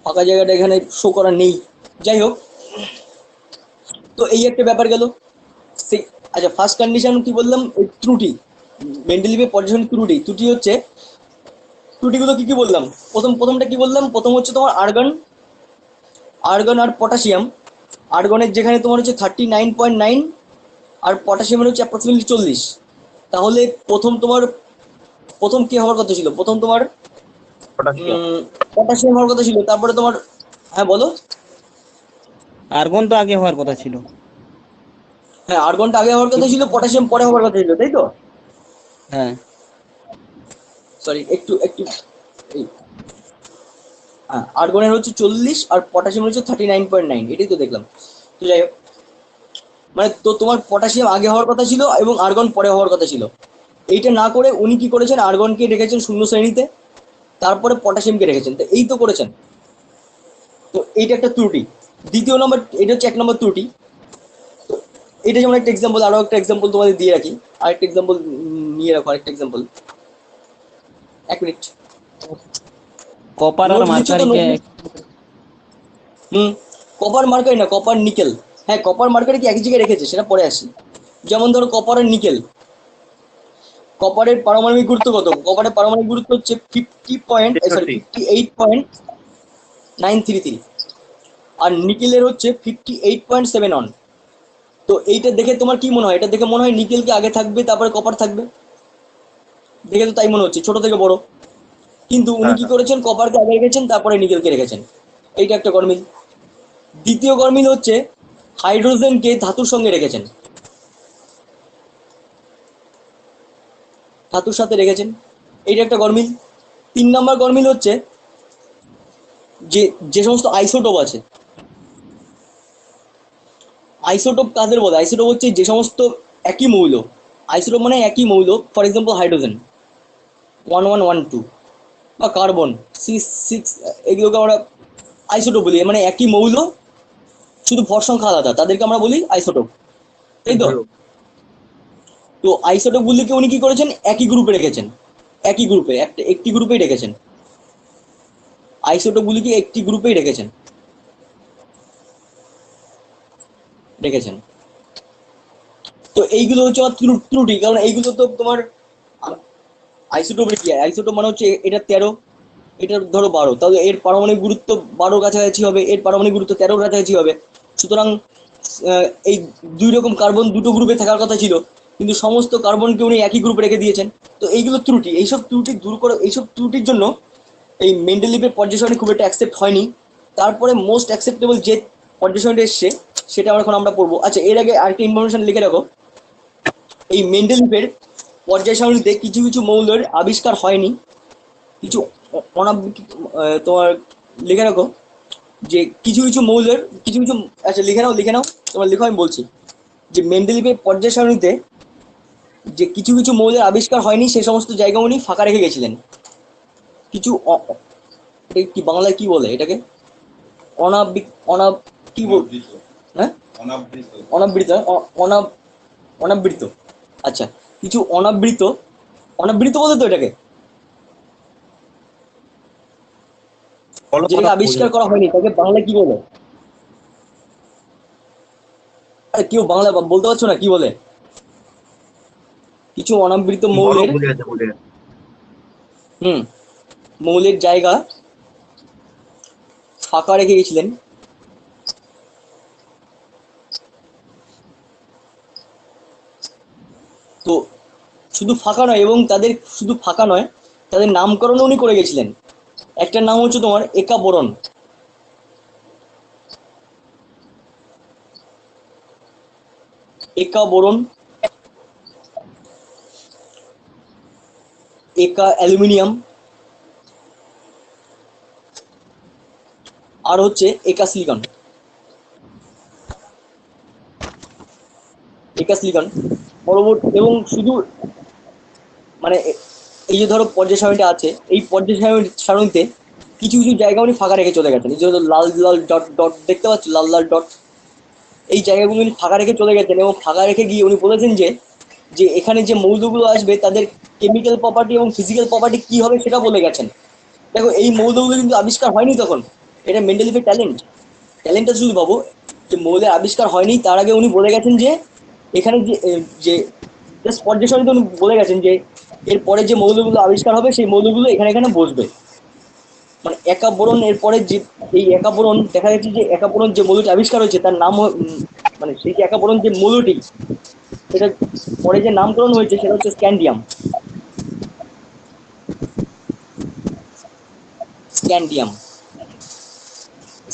ফাঁকা জায়গাটা এখানে শো করা নেই, যাই হোক। তো এই একটা ব্যাপার গেল। আচ্ছা ফার্স্ট কন্ডিশন কি বললাম, ওই ত্রুটি, মেন্ডেলিভের পর্যায় ত্রুটি হচ্ছে, ত্রুটিগুলো কি কি বললাম, প্রথমটা কি বললাম, প্রথম হচ্ছে তোমার আর্গন আর পটাশিয়াম। আর্গনের যেখানে তোমার হচ্ছে 39.9 আর পটাশিয়ামের হচ্ছে অ্যাপ্রক্সিমেটলি 40। তাহলে প্রথম কি হওয়ার কথা ছিল, প্রথম তোমার পটাশিয়াম হওয়ার কথা ছিল, তারপরে তোমার, হ্যাঁ বলো। আর্গন তো আগে হওয়ার কথা ছিল। হ্যাঁ আর্গনটা আগে হওয়ার কথা ছিল, পটাশিয়াম পরে হওয়ার কথা ছিল, তাই তো? হ্যাঁ সরি একটু আর্গনের হচ্ছে 40 আর পটাশিয়াম হচ্ছে 39.9, এটাই তো দেখলাম। তো যাই হোক, মানে তো তোমার পটাশিয়াম আগে হওয়ার কথা ছিল এবং আর্গন পরে হওয়ার কথা ছিল। এইটা না করে উনি কি করেছেন, আর্গনকে রেখেছেন শূন্য শ্রেণীতে, তারপরে পটাশিয়ামকে রেখেছেন, তো এই তো করেছেন। তো এইটা একটা ত্রুটি। দ্বিতীয় নম্বর, এটা হচ্ছে 1 নম্বর ত্রুটি। তো এটা যেমন একটা এক্সাম্পল, আরো একটা এক্সাম্পল তোমাদের দিয়ে রাখি, আরেকটা এক্সাম্পল নিয়ে রাখো, আরেকটা এক্সাম্পল, 1 মিনিট। কপার আর মার্কারিকে কপার মার্কারি না, কপার নিকেল। হ্যাঁ কপার মার্কারি কি এক জায়গায় রেখেছে, সেটা পরে আসি। যেমন ধরো কপার আর নিকেল, কপারের পারমাণবিক গুরুত্ব কত? কপারের পারমাণবিক গুরুত্ব হচ্ছে 58.933, আর নিকেলের হচ্ছে 58.71। তো এইটা দেখে তোমার কি মনে হয়? এটা দেখে মনে হয় নিকেলকে আগে থাকবে, তারপরে কপার থাকবে, দেখে তো তাই মনে হচ্ছে ছোট থেকে বড়। কিন্তু উনি কি করেছেন, কপারকে আগে রেখেছেন, তারপরে নিকেলকে রেখেছেন। এইটা একটা গরমিল। দ্বিতীয় গরমিল হচ্ছে হাইড্রোজেনকে ধাতুর সঙ্গে রেখেছেন, ধাতুর সাথে রেখেছেন, এইটা একটা গরমিল। 3 নম্বর গরমিল হচ্ছে যে যে সমস্ত আইসোটোপ আছে, আইসোটোপ কাদের বলে? আইসোটোপ হচ্ছে যে সমস্ত একই মৌল, আইসোটোপ মানে একই মৌল, ফর এক্সাম্পল হাইড্রোজেন 1112 বা কার্বন 6, এগুলোকে আমরা আইসোটোপ বলি, মানে একই মৌল শুধু ভর সংখ্যা আলাদা, তাদেরকে আমরা বলি আইসোটোপ, তাই তো? তো আইসোটোপ গুলিকে উনি কি করেছেন, একই গ্রুপে রেখেছেন, একই গ্রুপে একটি গ্রুপেই রেখেছেন, আইসোটোপ গুলিকে একটি গ্রুপেই রেখেছেন রেখেছেন তো এইগুলো হচ্ছে আমার ত্রুটি, কারণ এইগুলো তো তোমার আইসোটোপের কি, আইসোটোপ মানে হচ্ছে এটা 13, এটা ধরো 12, তাহলে এর পারমাণবিক গুরুত্ব 12 কাছাকাছি হবে, এর পারমাণবিক গুরুত্ব 13 কাছাকাছি হবে। সুতরাং এই দুই রকম কার্বন দুটো গ্রুপে থাকার কথা ছিল, কিন্তু সমস্ত কার্বনকে উনি একই গ্রুপে রেখে দিয়েছেন। তো এইগুলো ত্রুটি, এইসব ত্রুটি দূর করে, এইসব ত্রুটির জন্য এই মেন্ডেলিভের পর্যায় সারণী খুব একটা অ্যাকসেপ্ট হয়নি। তারপরে মোস্ট অ্যাকসেপ্টেবল যে পর্যায় সারণীটা এসছে সেটা এখন আমরা পড়বো। আচ্ছা, এর আগে আরেকটা ইনফরমেশন লিখে রাখো, এই মেন্ডেলিভের পর্যায় সারণীতে কিছু কিছু মৌলের আবিষ্কার হয়নি, কিছু তোমার লিখে রাখো যে কিছু কিছু মৌলের কিছু কিছু, আচ্ছা লিখে নাও, তোমার লিখো, আমি বলছি যে মেন্ডেলিভের পর্যায় সারণীতে যে কিছু কিছু মৌলের আবিষ্কার হয়নি সেই সমস্ত জায়গা উনি ফাঁকা রেখে গেছিলেন। কিছু এটা কি বাংলায় কি বলে এটাকে? অনাবৃত, কি বল, হ্যাঁ অনাবৃত, অনাবৃত, আচ্ছা কিছু অনাবৃত, অনাবৃত বলে তো এটাকে, যেটাকে আবিষ্কার করা হয়নি তাকে বাংলায় কি বলে? আরে কেউ বাংলা বলতে পারছো না কি বলে? কিছু অনাবৃত মৌলের, মৌলের জায়গা ফাঁকা রেখে গেছিলেন। তো শুধু ফাঁকা নয়, এবং তাদের শুধু ফাঁকা নয়, তাদের নামকরণও উনি করে গেছিলেন। একটা নাম হচ্ছে তোমার একা বোরন, একা বোরন, একা অ্যালুমিনিয়াম, আর হচ্ছে একা সিলিকন। একা সিলিকন পরবর্তী, এবং শুধু মানে এই যে ধরো পর্যায় সারণীটা আছে, এই পর্যায় সারণীতে কিছু কিছু জায়গা উনি ফাঁকা রেখে চলে গেছেন। এই যে লাল লাল ডট ডট দেখতে পাচ্ছ, লাল লাল ডট, এই জায়গাগুলো উনি ফাঁকা রেখে চলে গেছেন, এবং ফাঁকা রেখে গিয়ে উনি বলেছেন যে যে এখানে যে মৌলগুলো আসবে তাদের কেমিক্যাল প্রপার্টি এবং ফিজিক্যাল প্রপার্টি কি হবে সেটা বলে গেছেন। দেখো এই মৌলগুলো কিন্তু আবিষ্কার হয়নি তখন, এটা মেন্ডেলিভের ট্যালেন্টটা শুধু পাবো যে মৌলের আবিষ্কার হয়নি, তার আগে উনি বলে গেছেন যে এখানে যে জাস্ট পর্যায় সারণীতে উনি বলে গেছেন যে এরপরে যে মৌলগুলো আবিষ্কার হবে সেই মৌলগুলো এখানে এখানে বসবে। মানে একা বোরন, এরপরে যে এই একা বোরন দেখা যাচ্ছে যে একা বোরন যে মৌলটি আবিষ্কার হয়েছে তার নাম মানে সেই যে একা বোরন যে মৌলটি, সেটা পরে যে নামকরণ হয়েছে সেটা হচ্ছে স্ক্যান্ডিয়াম। Scandium,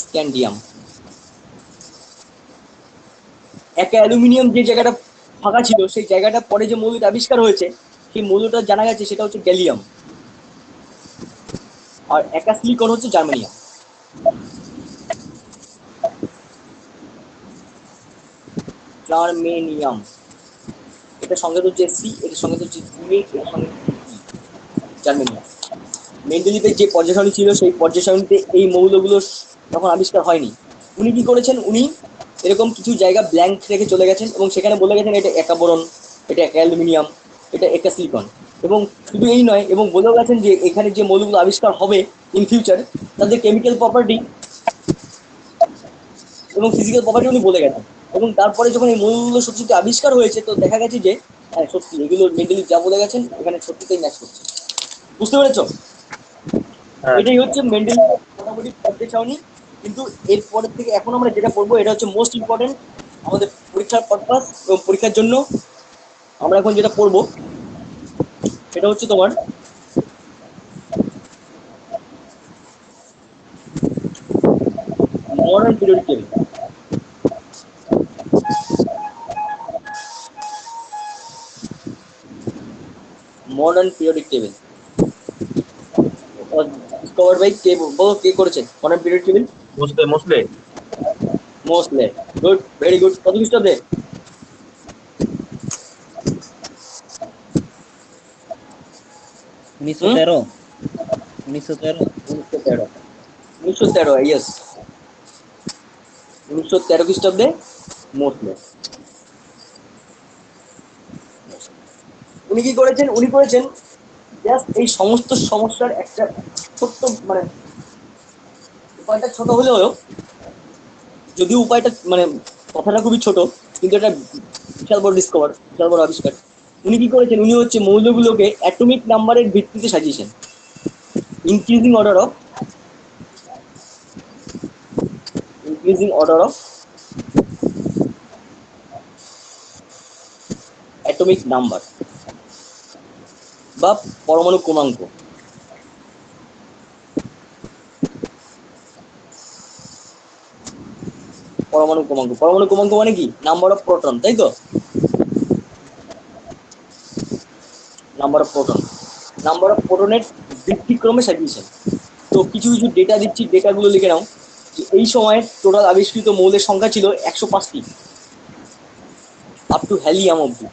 scandium. একা অ্যালুমিনিয়াম যে জায়গাটা ফাঁকা ছিল সেই জায়গাটা পরে যে মৌলটা আবিষ্কার হয়েছে সেই মৌলটা জানা গেছে সেটা হচ্ছে গ্যালিয়াম। আর একা সিলিকন হচ্ছে জার্মানিয়াম। জার্মেনিয়াম, এটা সংকেত হচ্ছে সি, এটার সংকেত হচ্ছে সিএ, এটার সংকেত জার্মেনিয়াম। মেন্ডেলিভের যে পর্যায় সারণী ছিল সেই পর্যায় সারণীতে এই মৌলগুলো তখন আবিষ্কার হয়নি। উনি কি করেছেন, উনি এরকম কিছু জায়গা ব্ল্যাঙ্ক রেখে চলে গেছেন এবং সেখানে বলে গেছেন এটা একা বোরন, এটা একা অ্যালুমিনিয়াম, এটা একা সিলিকন। এবং শুধু এই নয়, এবং বলেও গেছেন যে এখানে যে মৌলগুলো আবিষ্কার হবে ইন ফিউচার তাদের কেমিক্যাল প্রপার্টি এবং ফিজিক্যাল প্রপার্টি উনি বলে গেছেন। এবং তারপরে যখন এই মৌলগুলো সত্যি সত্যি আবিষ্কার হয়েছে তো দেখা গেছে যে হ্যাঁ সত্যি এগুলো মেন্ডেলিভ যা বলে গেছেন এখানে সত্যিটাই ম্যাচ করছে। বুঝতে পেরেছো? এটাই হচ্ছে মেন্ডেলিভের মোটামুটি পর্যায় সারণী। কিন্তু এরপরের থেকে এখন আমরা যেটা পড়বো এটা হচ্ছে মোস্ট ইম্পর্টেন্ট আমাদের পরীক্ষার পারপাস এবং পরীক্ষার জন্য। আমরা এখন যেটা পড়বো সেটা হচ্ছে তোমার modern periodic table. Modern periodic table discovered by কে, বলো কে করেছে modern periodic table? Moseley Moseley. Moseley. Good, very good. কত খ্রিস্টাব্দে? 1913। 1913। 1913। 1913, ইয়েস। 1913 খ্রিস্টাব্দে মোস্টলে। উনি কি করেছেন? উনি করেছেন জাস্ট এই সমস্ত সমস্যার একটা ছোট্ট মানে উপায়টা ছোট হলেও, যদিও উপায়টা মানে কথাটা খুবই ছোট, কিন্তু এটা বিশাল বড় ডিসকভার, বিশাল বড় আবিষ্কার। উনি কি করেছেন? উনি হচ্ছে মৌলগুলোকে অ্যাটমিক নাম্বারের ভিত্তিতে সাজিয়েছেন, increasing order of atomic number বা পরমাণু ক্রমাঙ্ক। পরমাণু ক্রমাঙ্ক মানে কি? নাম্বার অফ প্রোটন, তাই তো? নাম্বার অফ প্রোটনের ভিত্তিক্রমে সাজিয়েছেন। তো কিছু কিছু ডেটা দিচ্ছি, ডেটাগুলো লিখে নাও। যে এই সময় টোটাল আবিষ্কৃত মৌলের সংখ্যা ছিল 105টি, আপ টু হ্যালিয়াম অব্দি।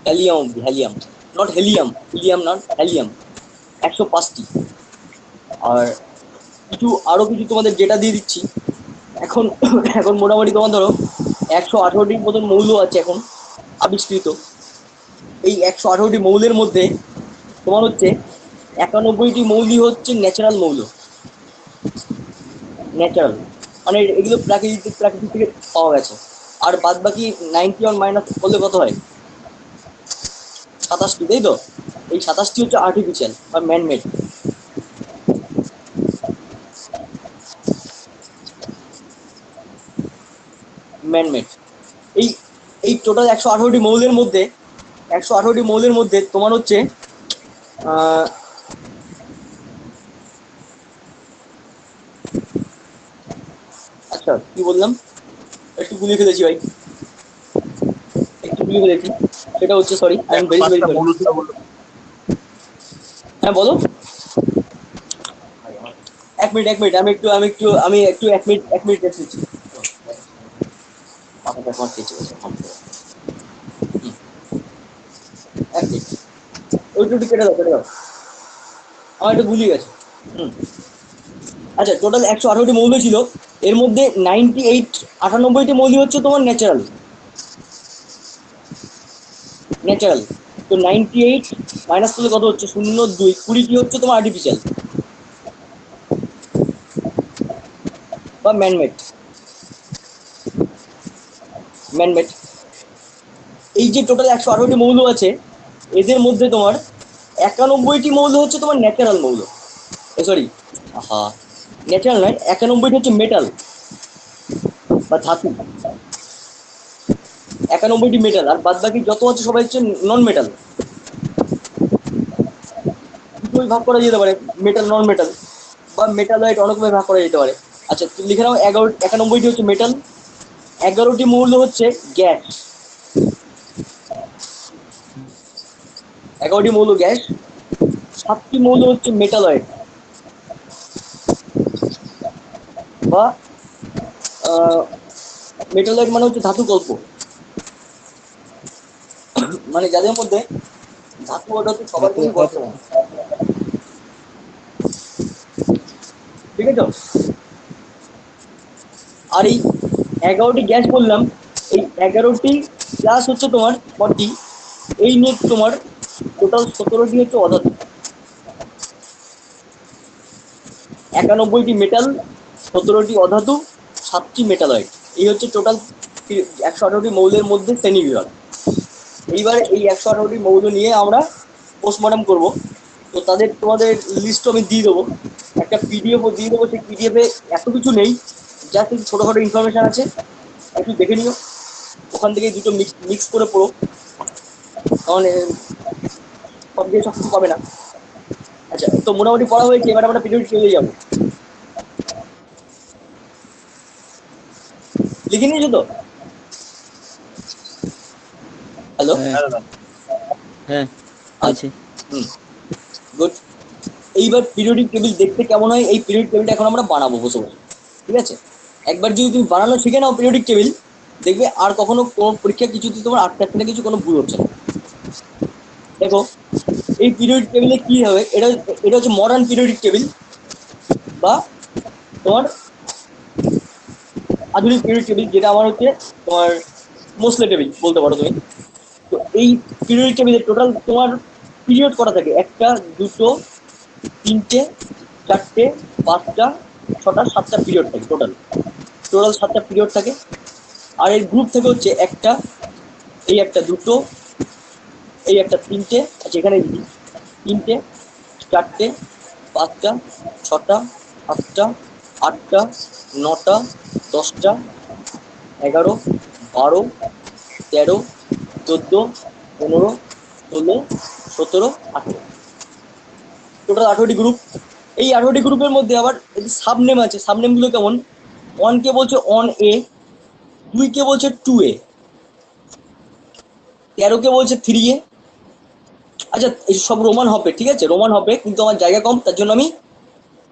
হ্যালিয়াম, নট হেলিয়াম, নট হ্যালিয়াম। 105টি। আর আরো কিছু তোমাদের ডেটা দিয়ে দিচ্ছি। এখন এখন মোটামুটি তোমার ধরো 118টির মতন মৌল আছে এখন আবিষ্কৃত। এই 118টি মৌলের মধ্যে তোমার হচ্ছে 91টি মৌলই হচ্ছে ন্যাচারাল মৌল। ন্যাচারাল মানে এগুলো প্রাকৃতিক থেকে পাওয়া গেছে। আর বাদ বাকি 91 মাইনাস করলে কত হয়? 27টি, তাই তো? এই 27টি হচ্ছে আর্টিফিশিয়াল বা ম্যানমেড। ম্যানমেড এই এই টোটাল 118টি মৌলের মধ্যে তোমার হচ্ছে আচ্ছা কি বললাম, একটু গুলিয়ে ফেলেছি ভাই, একটু গুলিয়ে ফেলেছি। সেটা হচ্ছে, sorry, I am very very 105টা সরি। মৌল ছিল বললো। হ্যাঁ বলো। এক মিনিট, আমি একটু 1 মিনিট রেস্ট নিচ্ছি। মাথাটা আমার খেয়েছে গেছে। এক মিনিট, ওইটু কেটে দাও। আমার একটু গুলিয়ে গেছে। হুম। আচ্ছা, টোটাল 118টি মৌল ছিল। এর মধ্যে 98 মৌলই হচ্ছে তোমার ন্যাচারাল। তো 98 মাইনাস করলে কত হচ্ছে? 0.2। 20টি হচ্ছে তোমার আর্টিফিশিয়াল বা ম্যানমেড। এই যে টোটাল 118টি মৌল আছে, এদের মধ্যে তোমার 91টি মৌল হচ্ছে তোমার ন্যাচারাল মৌল। সরি, হ্যাঁ, ন্যাচারাল নয়, 91টি হচ্ছে মেটাল বা ধাতু। 91টি মেটাল, আর বাদ বাকি যত আছে সবাই হচ্ছে নন মেটাল। দুটোই ভাগ করা যেতে পারে, মেটাল নন মেটাল বা মেটালয়েড, অনেকভাবে ভাগ করা যেতে পারে। আচ্ছা, লিখে নাও 91টি হচ্ছে মেটাল, 11টি মৌল হচ্ছে গ্যাস, 11টি মৌল গ্যাস, 7টি মৌল হচ্ছে মেটালয়েড বা মেটালয়েড মানে হচ্ছে ধাতু কল্প, মানে যাদের মধ্যে ধাতু অধাতু সবার কিছু বর্তমান। ঠিক আছে। আর এই 11টি গ্যাস বললাম, এই 11টি প্লাস হচ্ছে তোমার 40, এই নিয়ে তোমার টোটাল 17টি হচ্ছে অধাতু। 91টি মেটাল, 17টি অধাতু, 7টি মেটালয়েড। এই হচ্ছে টোটাল 118টি মৌলের মধ্যে শ্রেণী বিভাগ। এইবার এই 118টি মৌল নিয়ে আমরা পোস্টমর্টম করব। তো তোমাদের লিস্ট আমি দিয়ে দেবো, একটা পিডিএফও দিয়ে দেবো। সেই পিডিএফে এত কিছু নেই, যা কিছু ছোটোখাটো ইনফরমেশান আছে, একটু দেখে নিও। ওখান থেকে দুটো মিক্স করে পড়ো, কারণ সব দিয়ে সব কিছু পাবে না। আচ্ছা, তো মোটামুটি পড়া হয়েছে, এবার আমরা পিরিয়ড চলে যাবো। লিখে নিয়েছো তো? হ্যালো। হ্যালো, হ্যাঁ হ্যাঁ দাদা। হ্যাঁ আছে। গুড। এইবার পিরিয়ডিক টেবিল দেখতে কেমন হয়, এই পিরিয়ডিক টেবিলটা এখন আমরা বানাবো বসে বসে, ঠিক আছে? একবার যদি তুমি বানানো শিখে নাও পিরিয়ডিক টেবিল, দেখবে আর কখনো কোনো পরীক্ষা কিছুতে তোমার আটকে আটকে কিছু কোনো ভুল হচ্ছে না। দেখো এই পিরিয়ডিক টেবিলে কি হবে, এটা এটা হচ্ছে মডার্ন পিরিয়ডিক টেবিল বা তোমার আধুনিক পিরিয়ডিক টেবিল, যেটা আমার হচ্ছে তোমার মোসলে টেবিল বলতে পারো তুমি। তো এই পিরিয়ডিক টেবিলে টোটাল তোমার পিরিয়ড করা থাকে, একটা, দুটো, তিনটে, চারটে, পাঁচটা, ছটা, সাতটা পিরিয়ড থাকে টোটাল। টোটাল সাতটা পিরিয়ড থাকে। আর এর গ্রুপ থেকে হচ্ছে একটা, এই একটা, দুটো, এই একটা, তিনটে, আচ্ছা এখানে দিই, তিনটে, চারটে, পাঁচটা, ছটা, সাতটা, আটটা, নটা, 10টা, 11, 12, 13, 14, 15, 16, 17, 18, টোটাল 18টি গ্রুপ। এই 18টি গ্রুপের মধ্যে আবার সাবনেম আছে। সাবনেমগুলো কেমন, 1 কে বলছে 1A, 2 কে বলছে 2A, 13 কে বলছে 3A। আচ্ছা এই সব রোমান হবে, ঠিক আছে, রোমান হবে, কিন্তু আমার জায়গা কম, তার জন্য আমি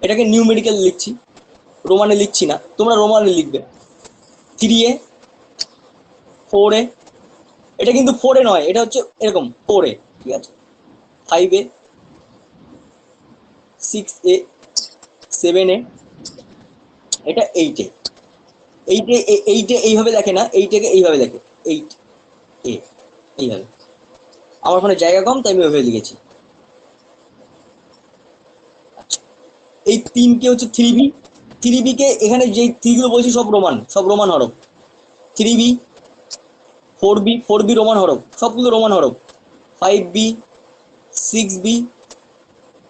এটাকে নিউমেরিক্যাল লিখছি, রোমানে লিখছি না, তোমরা রোমানে লিখবে। 3A, 4A, এটা কিন্তু 4A নয়, এটা হচ্ছে এরকম 4A, ঠিক আছে, 5A, 6A, 7A, এটা 8A। এইটে এইভাবে দেখে না, এইটাকে এইভাবে দেখে, 8A এইভাবে। আমার ওখানে জায়গা কম তাই আমি ওইভাবে লিখেছি। আচ্ছা, এই 3 কে হচ্ছে 3B। 3B কে এখানে যে 3 গুলো বলছি সব রোমান, সব রোমান হরফ। 3B, 4B, 4B রোমান হরফ, সবগুলো রোমান হরফ। 5B, 6B,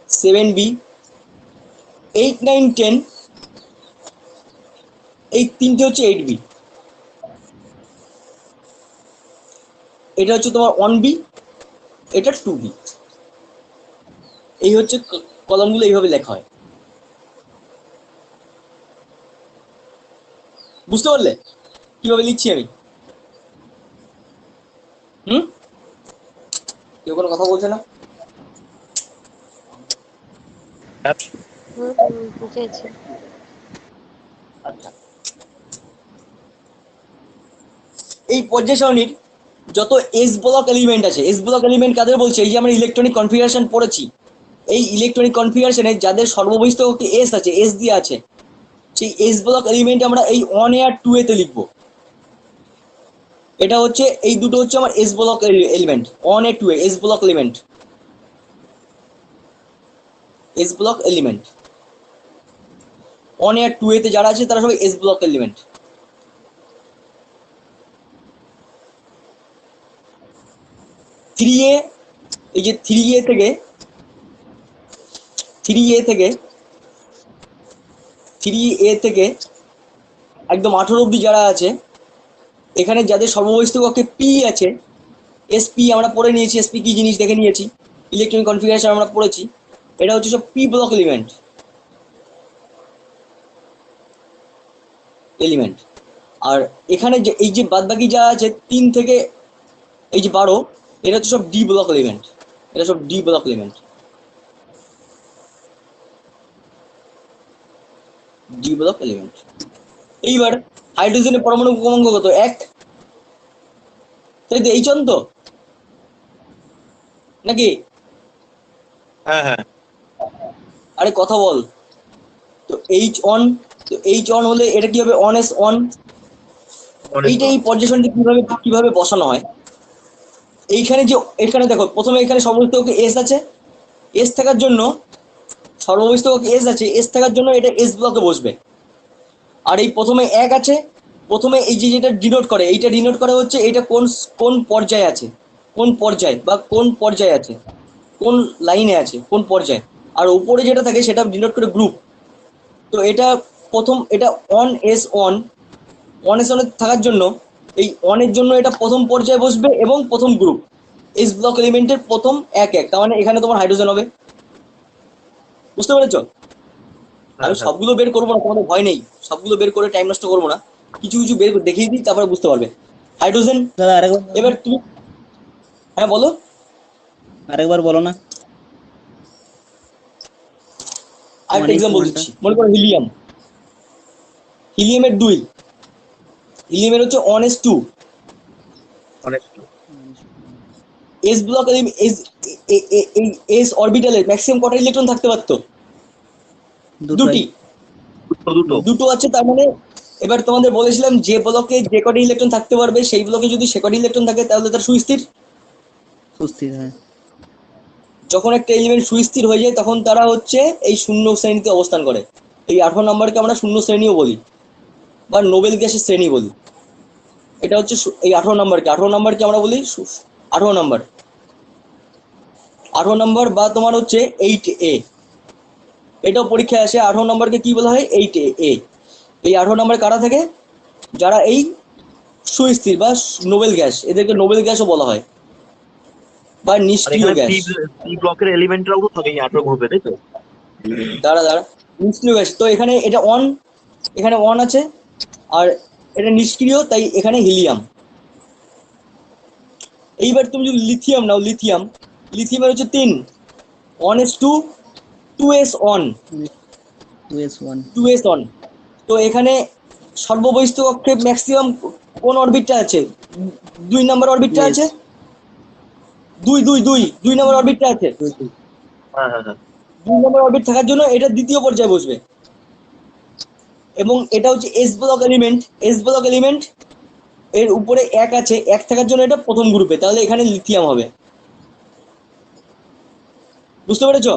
7B, 8, 9, 10, এই তিনটে হচ্ছে 8B। এটা হচ্ছে তোমার 1B, এটা 2B। এই হচ্ছে কলমগুলো, এইভাবে লেখা হয়। বুঝতে পারলে কিভাবে লিখছি আমি? হুম, কেউ কোনো কথা বলছে না? হ্যাঁ বুঝেছি। আচ্ছা, এই পর্যায় সারণীর যত এস ব্লক এলিমেন্ট আছে, এস ব্লক এলিমেন্ট কাদের বলছে, এই যে আমরা ইলেকট্রনিক কনফিগারেশন পড়েছি, এই ইলেকট্রনিক কনফিগারেশনে যাদের সর্ববহিষ্ঠ এস আছে, এস দিয়ে আছে, সেই এস ব্লক এলিমেন্ট আমরা এই 1A আর 2A তে লিখবো। এটা হচ্ছে, এই দুটো হচ্ছে আমার S block element, 1A 2A, S block element, S block element 1A আর 2A তে যারা আছে তারা সবাই এস ব্লক এলিমেন্ট। থ্রি এ, এই যে 3A থেকে 3A থেকে 3A থেকে একদম 18 অব্দি যারা আছে, এখানে যাদের সর্ববহিষ্ঠ কক্ষে পি আছে, এসপি আমরা পড়ে নিয়েছি, এসপি কি জিনিস দেখে নিয়েছি, ইলেকট্রনিক কনফিগারেশন আমরা পড়েছি। এটা হচ্ছে সব পি ব্লক এলিমেন্ট এলিমেন্ট। আর এখানে যে এই যে বাদবাকি যা আছে 3 থেকে এই যে 12, এটা হচ্ছে সব ডি ব্লক এলিমেন্ট, এটা সব D block element, D block element. এইবার হাইড্রোজেনের পরমাণু ক্রমাঙ্ক কত, 1, তাই তো, এই চন তো নাকি? হ্যাঁ হ্যাঁ। আরে কথা বল। তো H1, তো H1 হলে এটা কি হবে, 1s1। এইটা এই পর্যায় সারণীতে কিভাবে কিভাবে বসানো হয়, এইখানে যে এখানে দেখো প্রথমে এখানে সর্ববহিষ্ঠ কক্ষে এস আছে, এস থাকার জন্য সর্ববহিষ্ঠ কক্ষে এস আছে, এস থাকার জন্য এটা এস ব্লকে বসবে। আর এই প্রথমে 1 আছে, প্রথমে এই যে যেটা ডিনোট করে, এইটা ডিনোট করে হচ্ছে এটা কোন কোন পর্যায়ে আছে, কোন পর্যায় বা কোন পর্যায়ে আছে, কোন লাইনে আছে, কোন পর্যায়ে। আর উপরে যেটা থাকে সেটা ডিনোট করে গ্রুপ। তো এটা প্রথম, এটা 1s1, 1s1 থাকার জন্য এই 1 এর জন্য এটা প্রথম পর্যায়ে বসবে এবং প্রথম গ্রুপ, এস ব্লক এলিমেন্টের প্রথম 1 1, তার মানে এখানে তোমার হাইড্রোজেন হবে। বুঝতে পেরেছো? হ্যাঁ আমি হ্যাঁ। সবগুলো বের করবো না, তোমাদের ভয় নেই, সবগুলো বের করে টাইম নষ্ট করবো না, কিছু কিছু বের দেখিয়ে দিই, তারপরে বুঝতে পারবে। হাইড্রোজেন, দাদা আরেকবার এবার তুমি হ্যাঁ বলো। আরেকবার বলো না। আরেকটা এক্সাম্পল ওয়ানটা। দিচ্ছি, মনে করো হিলিয়াম। হিলিয়ামের 2, হিলিয়ামের হচ্ছে 1s2। অনেক। এস ব্লক এস, এই এস অরবিটালে ম্যাক্সিমাম কটা ইলেকট্রন থাকতে পারতো? দুটোই। দুটি। দুটো দুটো। দুটো আছে, তার মানে এবার তোমাদের বলেছিলাম যে ব্লকে যে কটা ইলেকট্রন থাকতে পারবে সেই ব্লকে যদি সে কটা ইলেকট্রন থাকে তাহলে তার সুস্থির। সুস্থির, হ্যাঁ। যখন একটা এলিমেন্ট সুস্থির হয়ে যায় তখন তারা হচ্ছে এই শূন্য শ্রেণীতে অবস্থান করে। এই 18 নম্বরকে আমরা শূন্য শ্রেণীও বলি বা নোবেল গ্যাসের শ্রেণী বলি। এটা হচ্ছে এই 18 নম্বরকে আমরা বলি 18 নম্বর। 18 নম্বর বা তোমার হচ্ছে 8A। এটাও পরীক্ষায় আসে, 18 নম্বরকে কি বলা হয়? 8A। এই 18 নম্বর কারা থাকে? যারা এই সুস্থির বা নোবেল গ্যাস, এদেরকে নোবেল গ্যাসও বলা হয় বা আর নিষ্ক্রিয় এখানে গ্যাস। পি ব্লকের এলিমেন্টরাও তো থাকে এই 18 গ্রুপে, তাই তো? দাঁড়া দাঁড়া, নিষ্ক্রিয় গ্যাস তো এখানে এটা অন, এখানে অন আছে, আর এটা নিষ্ক্রিয়, তাই এখানে হিলিয়াম। এইবার তুমি যদি লিথিয়াম নাও, লিথিয়ামের হচ্ছে 3, 1s2, 2s on, 2s1। 2s on. তো এখানে সর্ববহিষ্ঠ কক্ষে ম্যাক্সিমাম কোন অরবিটটা আছে? 2 নম্বর অরবিটটা 2s। আছে। 2 নম্বর অরবিটটা আছে। হ্যাঁ হ্যাঁ হ্যাঁ। 2 নম্বর অরবিট থাকার জন্য এটা দ্বিতীয় পর্যায়ে বসবে, এবং এটা হচ্ছে S block element. S block element এর উপরে 1 আছে, 1 থাকার জন্য এটা প্রথম গ্রুপে, তাহলে এখানে লিথিয়াম হবে। বুঝতে পেরেছো?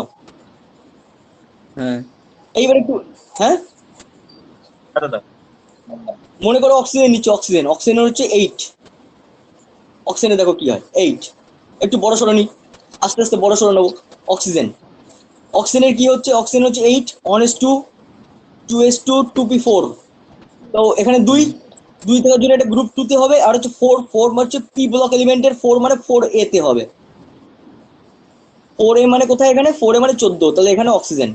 হ্যাঁ। এইবার একটু, হ্যাঁ, দাদা। মনে করো অক্সিজেন নিচ্ছে, অক্সিজেনের হচ্ছে 8। অক্সিজেনে দেখো কি হয়, 8। একটু বড় সরো নি, আস্তে আস্তে বড় সরো নেবো। অক্সিজেন, অক্সিজেনের কি হচ্ছে? অক্সিজেন হচ্ছে 8, 1s2, 2s2, 2p4। তো এখানে 2 থাকার জন্য এটা গ্রুপ 2 তে হবে, আর হচ্ছে 4 হচ্ছে পি ব্লক এলিমেন্টের 4 মানে 4a তে হবে। 4a মানে কোথায়? এখানে 4a মানে 14, তাহলে এখানে অক্সিজেন।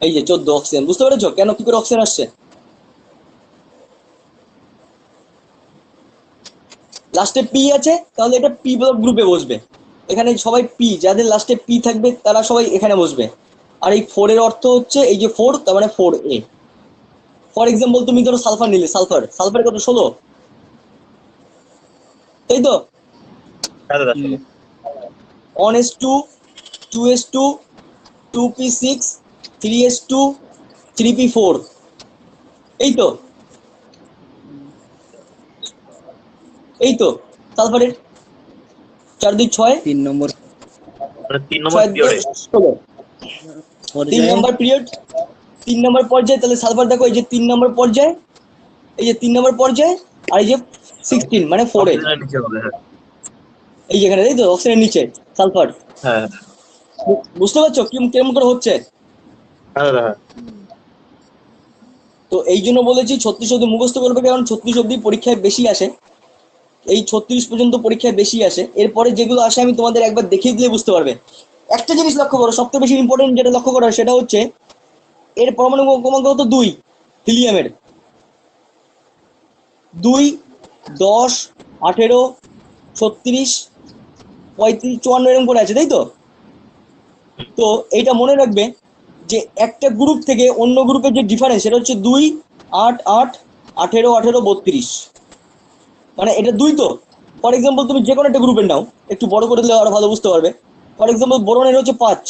এই যে 14 অক্সিজেন। বুঝতে পেরেছো কেন কি করে অক্সিজেন আসছে? লাস্টে পি আছে, তাহলে এটা পি ব্লক গ্রুপে বসবে। এখানে সবাই পি, যাদের লাস্টে পি থাকবে তারা সবাই এখানে বসবে। আর এই 4 এর অর্থ হচ্ছে এই যে 4, তার মানে 4a। ফর এক্সাম্পল তুমি ধরো সালফার নিলে, সালফার কত? 16, তাই তো? হ্যাঁ দাদা, হুম। চলো। 1s2, 2s2, 2p6, 3s2, 3p4, এই তো, এই তো সালফারের 4 2 6, 3 নম্বর 3 নম্বর 6 পিরিয়ডে। 16, 3 পর্যায়ে। নম্বর পিরিয়ড, 3 নম্বর পর্যায়ে। তাহলে সালফার দেখো এই যে 3 নম্বর পর্যায়ে, এই যে 3 নম্বর পর্যায়ে, আর এই যে 16 মানে 4 এ, অক্সিজেনের নিচে হবে, হ্যাঁ। এই যেখানে, তাই তো? অক্সিজেনের নিচে সালফার। হ্যাঁ বুঝতে পারছো কি কেমন করে হচ্ছে? হ্যাঁ দাদা, হ্যাঁ। তো এই জন্য বলেছি 36 অব্দি মুখস্থ করবে, কারণ 36 অব্দি পরীক্ষায় বেশি আসে। এই 36 পর্যন্ত পরীক্ষায় বেশি আসে, এরপরে যেগুলো আসে আমি তোমাদের একবার দেখিয়ে দিলে বুঝতে পারবে। একটা জিনিস লক্ষ্য করো, সবথেকে বেশি ইম্পর্টেন্ট যেটা লক্ষ্য করার সেটা হচ্ছে এর পরমাণু ক্রমাঙ্ক হতো 2, হিলিয়ামের 2, 10, 18, 36, 35, 54 এরকম করে আছে, তাই তো? তো এইটা মনে রাখবে যে একটা গ্রুপ থেকে অন্য গ্রুপের যে ডিফারেন্স সেটা হচ্ছে 2, 8, 8, 18, 18, 32, মানে এটা 2 তো। ফর এক্সাম্পল তুমি যে কোনো একটা গ্রুপের নাও, একটু বড় করে দিলে আরো ভালো বুঝতে পারবে। ফর এক্সাম্পল বোরনের হচ্ছে 5,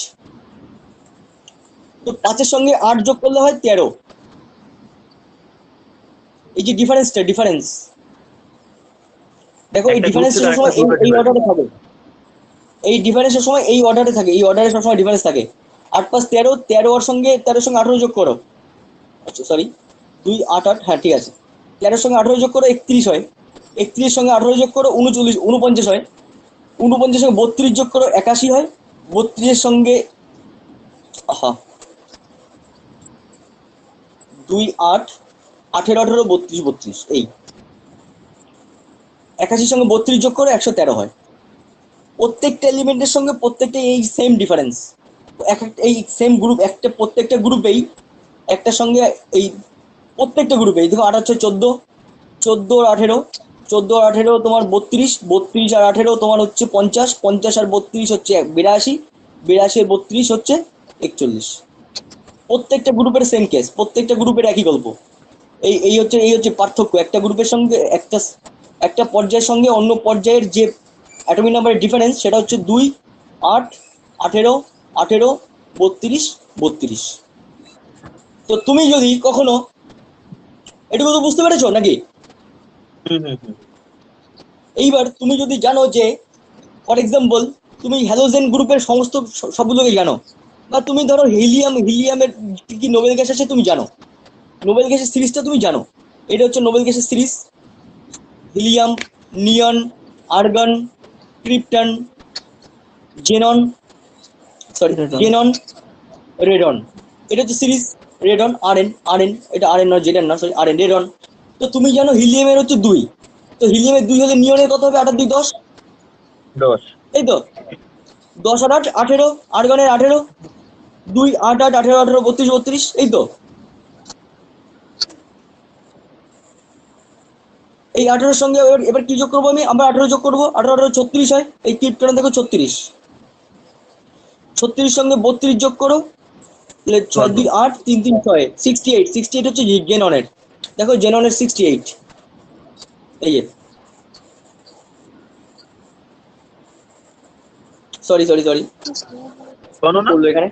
তো 5-এর সঙ্গে 8 যোগ করলে হয় 13। এই যে ডিফারেন্স দেখো, এই একটা গ্রুপ ডিফারেন্সটা থেকে আরেকটা সবসময় এই গ্রুপে এই ডিফারেন্স। অর্ডারে থাকে। এই ডিফারেন্সের সময় এই অর্ডারে থাকে, এই অর্ডারে সবসময় ডিফারেন্স থাকে। 8 5 13, 13 এর সঙ্গে 13 সঙ্গে 18 যোগ করো, আচ্ছা সরি, 2 8 8, হ্যাঁ ঠিক আছে। 13 সঙ্গে 18 যোগ করো 31 হয়, 31 সঙ্গে 18 যোগ করো 39, 49 হয়, 49 সঙ্গে 32 যোগ করো 81 হয়, 32 সঙ্গে, আহা, 2 8, 18 18, 32 32, এই 81 সঙ্গে 32 যোগ করো 113 হয়। প্রত্যেকটা এলিমেন্টের সঙ্গে প্রত্যেকটা এই সেম ডিফারেন্স, এই সেম গ্রুপ, একটা প্রত্যেকটা গ্রুপেই একটার সঙ্গে এই প্রত্যেকটা গ্রুপে দেখো 8 হচ্ছে 14, 14 আর 18, 14 আর 18 তোমার 32, 32 আর 18 তোমার হচ্ছে 50, 50 আর 32 হচ্ছে 82, 82 আর 32 হচ্ছে 41। প্রত্যেকটা গ্রুপের সেম কেস, প্রত্যেকটা গ্রুপের একই গল্প। এই হচ্ছে পার্থক্য একটা গ্রুপের সঙ্গে একটা পর্যায়ের সঙ্গে অন্য পর্যায়ের যে অ্যাটমিক নাম্বারের ডিফারেন্স সেটা হচ্ছে 2, 8, 18, 18, 32, 32। তো তুমি যদি কখনো, এটুকু তো বুঝতে পেরেছো নাকি? হুম হুম হুম এইবার তুমি যদি জানো যে ফর এক্সাম্পল তুমি হ্যালোজেন গ্রুপের সমস্ত সবগুলোকে জানো, বা তুমি ধরো হিলিয়ামের কি কি নোবেল গ্যাস আছে তুমি জানো, নোবেল গ্যাসের সিরিজটা তুমি জানো। এটা হচ্ছে নোবেল গ্যাসের series: helium, neon, argon, krypton, xenon, Radon. Xenon, radon. এটা হচ্ছে সিরিজ রেডন, আরএন, এটা আরএন নয়, জেডন না, সরি আরএন, রেডন। তো তুমি জানো হিলিয়ামের হচ্ছে 2, তো হিলিয়ামের 2 হলে নিয়নের কত হবে? 8 আর 2 10, 10 এই তো 10 আর 8 18, আর্গনের 18, 2 8 8 18 18 32 32, এই তো এই 18 সঙ্গে এবার কি যোগ করবো? আমরা 18 যোগ করবো, 18 18 36 হয়। এই ক্রিপ্টন দেখো 36, 36 সঙ্গে 32 যোগ করো, তাহলে 6 2 8 3 3 6 68, 68 হচ্ছে জেননের। দেখো জেননের 68, এই যে সরি সরি সরি শোনো না, বললো এখানে,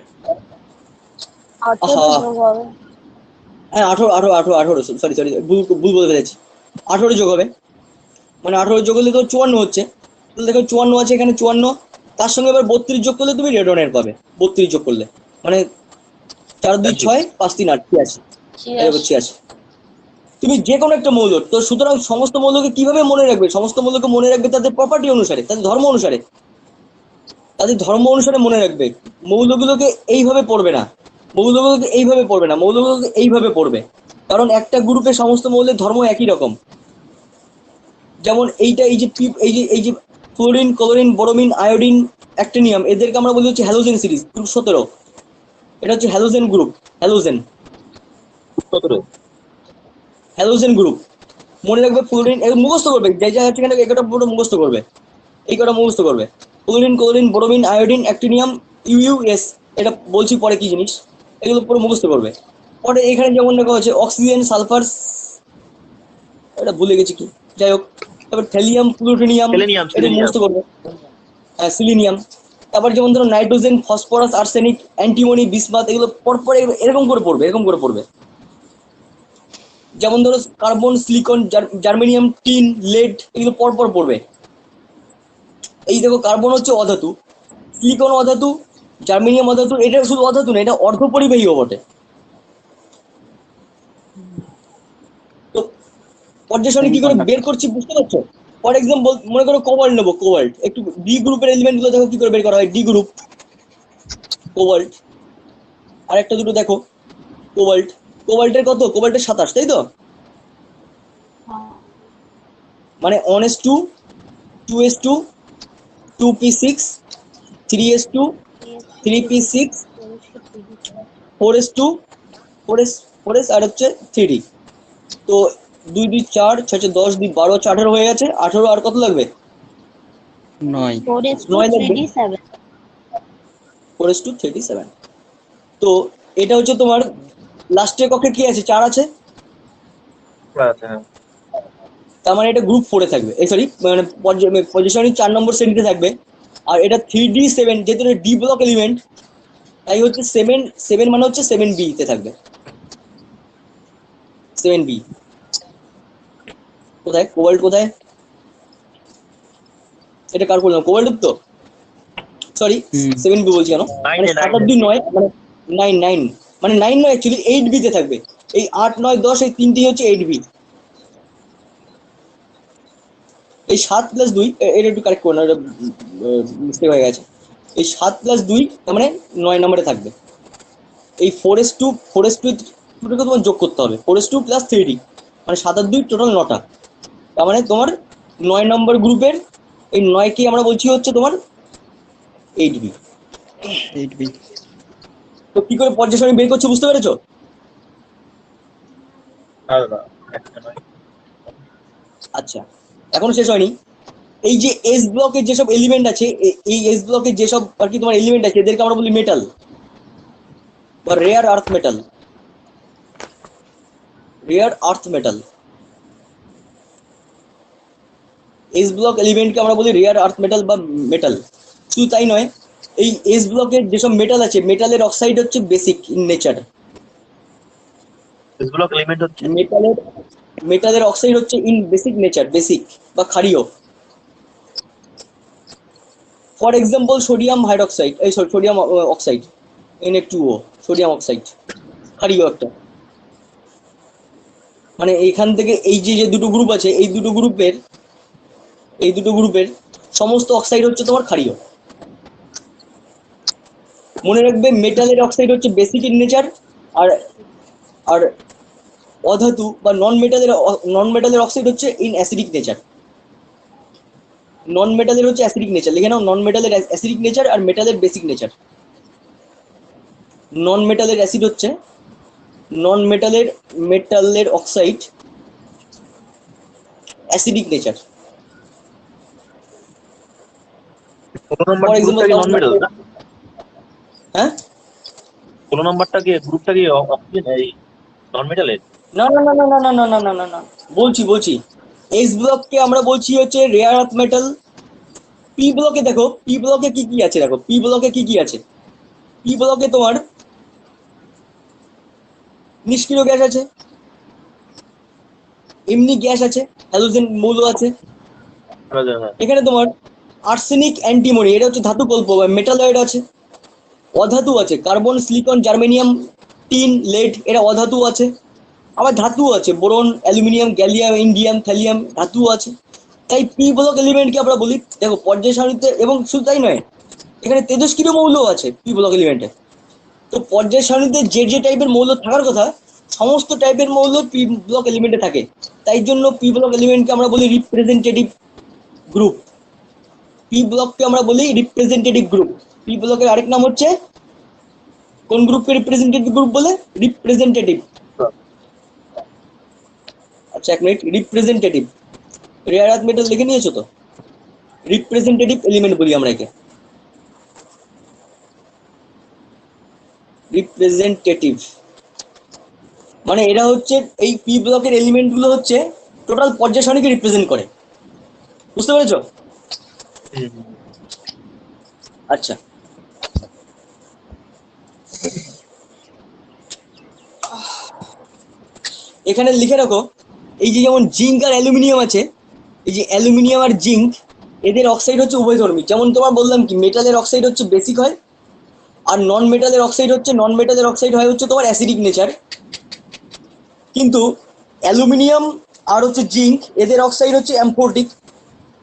18 আহা যোগ হবে। হ্যাঁ 18 18 18 18, সরি সরি ভুল ভুল বলে ফেলেছি। 18 যোগ হবে, মানে 18 যোগ করলে তো 54 হচ্ছে। তাহলে দেখো 54 আছে এখানে, 54, তার সঙ্গে এবার 32 যোগ করলে তুমি রেডনের পাবে। 32 যোগ করলে মানে 4 2 6 5 3 8 86, এই দেখো 86। তুমি যে কোনো একটা মৌল, তো সুতরাং সমস্ত মৌলকে কিভাবে মনে রাখবে? সমস্ত মৌলকে মনে রাখবে তাদের প্রপার্টি অনুসারে, তাদের ধর্ম অনুসারে, তাদের ধর্ম অনুসারে মনে রাখবে। মৌলগুলোকে এইভাবে পড়বে না, মৌলগুলোকে এইভাবে পড়বে না, মৌলগুলোকে এইভাবে পড়বে। কারণ একটা গ্রুপে সমস্ত মৌলের ধর্ম একই রকম। যেমন এইটা, এই যে ফ্লোরিন, ক্লোরিন, বোরোমিন, আয়োডিন, অ্যাক্টিনিয়াম, এদেরকে আমরা বলি হচ্ছে হ্যালোজেন সিরিজ, গ্রুপ 17। এটা হচ্ছে halogen group, halogen, 17। Halogen group. মনে রাখবে ফ্লোরিন, এগুলো মুখস্থ করবে, যে যা আছে এখানে একটা পুরো মুখস্থ করবে, এই কটা মুখস্থ করবে: ফ্লোরিন, ক্লোরিন, বোরোমিন, আয়োডিন, অ্যাক্টিনিয়াম, ইউইউএস। এটা বলছি পরে কি জিনিস, এগুলো পুরো মুখস্থ করবে। পরে এখানে যেমন দেখা হচ্ছে অক্সিজেন, সালফার, এটা ভুলে গেছি কি, যাই হোক। তারপর থ্যালিয়াম, প্লুটোনিয়াম, সেলেনিয়াম এটা সেলেনিয়াম মুখস্থ করবে। হ্যাঁ, সিলিনিয়াম। তারপর যেমন ধরো nitrogen, phosphorus, arsenic, antimony, bismuth, এগুলো পরপর এরকম করে পড়বে, এরকম করে পড়বে। যেমন ধরো carbon, silicon, germanium, tin, lead, এগুলো পরপর পড়বে। এই দেখো কার্বন হচ্ছে অধাতু, সিলিকন অধাতু, জার্মেনিয়াম অধাতু। এটা শুধু অধাতু না, এটা অর্ধপরিবাহীও বটে। তো পর্যায় সারণী কি করে বের করছি বুঝতে পারছো? ফর এক্সাম্পল মনে করো কোবাল্ট নেবো, কোবাল্ট, একটু ডি গ্রুপের এলিমেন্ট গুলো দেখো কি করে বের করা হয়। D group, cobalt. আর একটা দুটো দেখো, কোবাল্ট, কোবাল্টের কত? কোবাল্টের 27, তাই তো? মানে 1s2, 2s2, 2p6, 3s2, 3p6, 4s2, 4s, 4s আর হচ্ছে 3d। তো 2 2 4 6 6 10 2 12 হচ্ছে 18 হয়ে গেছে। 18 আর কত লাগবে? 9. 9 লাগবে। 4s2 37। তো এটা হচ্ছে তোমার লাস্টের কক্ষে কি আছে? 4 আছে। আচ্ছা হ্যাঁ। তার মানে এটা গ্রুপ 4 এ থাকবে, এই সরি মানে পজিশনে 4 নম্বর সেন্টিতে থাকবে। আর এটা 3d7, যেহেতু এটা ডি ব্লক এলিমেন্ট, তাই হচ্ছে 7 7 মানে হচ্ছে 7b তে থাকবে। 7b কোথায়? কোবাল্ট কোথায়? এটা কার করলাম? কোবাল্ট তো, সরি হুম 7b বলছি কেন, মানে 7 আর 2 9, মানে 9 9, মানে 9 নয় অ্যাকচুয়ালি 8b তে থাকবে। এই 8 9 10 এই তিনটি হচ্ছে 8b। এই 7 প্লাস 2, এটা একটু কারেক্ট করো না, এটা মিস্টেক হয়ে গেছে। এই 7 প্লাস 2 তার মানে 9 নম্বরে থাকবে। এই 4s2, 4s2 দুটোকে তোমার যোগ করতে হবে, 4s2 প্লাস 3d, মানে 7 আর 2 টোটাল 9টা। তার মানে তোমার 9 নম্বর গ্রুপের এই 9 কে আমরা বলছি হচ্ছে তোমার 8b। 8b. তো কি করে পর্যায় সারণী বের করছো বুঝতে পেরেছো? আলাদা একটা নয়। আচ্ছা, এখনো শেষ হয়নি। এই যে এস ব্লকের যেসব এলিমেন্ট আছে, এই এস ব্লকের যেসব আর কি তোমার এলিমেন্ট আছে, এদেরকে আমরা বলি মেটাল বা rare earth metal. Rare earth metal, S block এলিমেন্টকে আমরা বলি রেয়ার আর্থ মেটাল বা মেটাল। শুধু তাই নয়, এই এস ব্লকের যেসব মেটাল আছে, মেটালের অক্সাইড হচ্ছে basic in nature. S block element হচ্ছে মেটালের মেটালের অক্সাইড হচ্ছে ইন বেসিক নেচার, বেসিক বা ক্ষারীয়। ফর এক্সাম্পল সোডিয়াম হাইড্রোক্সাইড, এই sodium oxide, Na2O, sodium oxide ক্ষারীয় একটা। মানে এইখান থেকে এই যে যে দুটো গ্রুপ আছে, এই দুটো গ্রুপের সমস্ত অক্সাইড হচ্ছে তোমার ক্ষারীয়। মনে রাখবে মেটালের অক্সাইড হচ্ছে বেসিক ইন নেচার, আর আর অধাতু বা নন মেটালের অক্সাইড হচ্ছে ইন অ্যাসিডিক নেচার। নন মেটালের হচ্ছে অ্যাসিডিক নেচার, লিখে নাও, নন মেটালের অ্যাসিডিক নেচার আর মেটালের বেসিক নেচার। নন মেটালের অ্যাসিড হচ্ছে মেটালের অক্সাইড অ্যাসিডিক নেচার। 16 নম্বর ফর গ্রুপটা এক্সাম্পল, কি নন মেটাল না? হ্যাঁ 16 নম্বরটা কি গ্রুপটা কি অক্সিজেন এই নন মেটালের? না না না না না না না না না না না, বলছি এস ব্লককে আমরা বলছি হচ্ছে রেয়ার আর্থ মেটাল। পি ব্লকে দেখো, পি ব্লকে কি কি আছে, দেখো পি ব্লকে কি কি আছে। পি ব্লকে তোমার নিষ্ক্রিয় গ্যাস আছে, এমনি গ্যাস আছে, হ্যালোজেন মৌল আছে। হ্যাঁ এখানে তোমার আর্সেনিক অ্যান্টিমনি, এটা হচ্ছে ধাতু কল্প বা মেটালয়েড আছে। অধাতু আছে, carbon silicon germanium tin lead, এরা অধাতু আছে। আবার ধাতু আছে, boron aluminium gallium indium thallium, ধাতু আছে। তাই পি ব্লক এলিমেন্টকে আমরা বলি, দেখো পর্যায় সারণীতে, এবং শুধু তাই নয়, এখানে তেজস্ক্রিয় মৌল আছে পি ব্লক এলিমেন্টে। তো পর্যায় সারণীতে যে যে টাইপের মৌল থাকার কথা, সমস্ত টাইপের মৌল পি ব্লক এলিমেন্টে থাকে। তাই জন্য পি ব্লক এলিমেন্টকে আমরা বলি রিপ্রেজেন্টেটিভ গ্রুপ। পি ব্লককে আমরা বলি রিপ্রেজেন্টেটিভ গ্রুপ। পি ব্লকের আরেক নাম হচ্ছে, কোন গ্রুপকে রিপ্রেজেন্টেটিভ গ্রুপ বলে? রিপ্রেজেন্টেটিভ। আচ্ছা এক minute, representative rare earth metal লিখে নিয়েছো তো? রিপ্রেজেন্টেটিভ এলিমেন্ট বলি আমরা একে, রিপ্রেজেন্টেটিভ। মানে এরা হচ্ছে, এই পি ব্লকের এলিমেন্ট গুলো হচ্ছে টোটাল পর্যায় সারণীকে রিপ্রেজেন্ট করে। বুঝতে পেরেছো? আচ্ছা, এখানে লিখে রাখো, এই যে যেমন জিঙ্ক আর অ্যালুমিনিয়াম আছে, এই যে অ্যালুমিনিয়াম আর জিঙ্ক, এদের অক্সাইড হচ্ছে উভয়ধর্মী। যেমন তোমার বললাম কি, মেটালের অক্সাইড হচ্ছে বেসিক হয়, আর নন মেটালের অক্সাইড হয় হচ্ছে তোমার অ্যাসিডিক নেচার। কিন্তু অ্যালুমিনিয়াম আর হচ্ছে জিঙ্ক, এদের অক্সাইড হচ্ছে অ্যামফোরটিক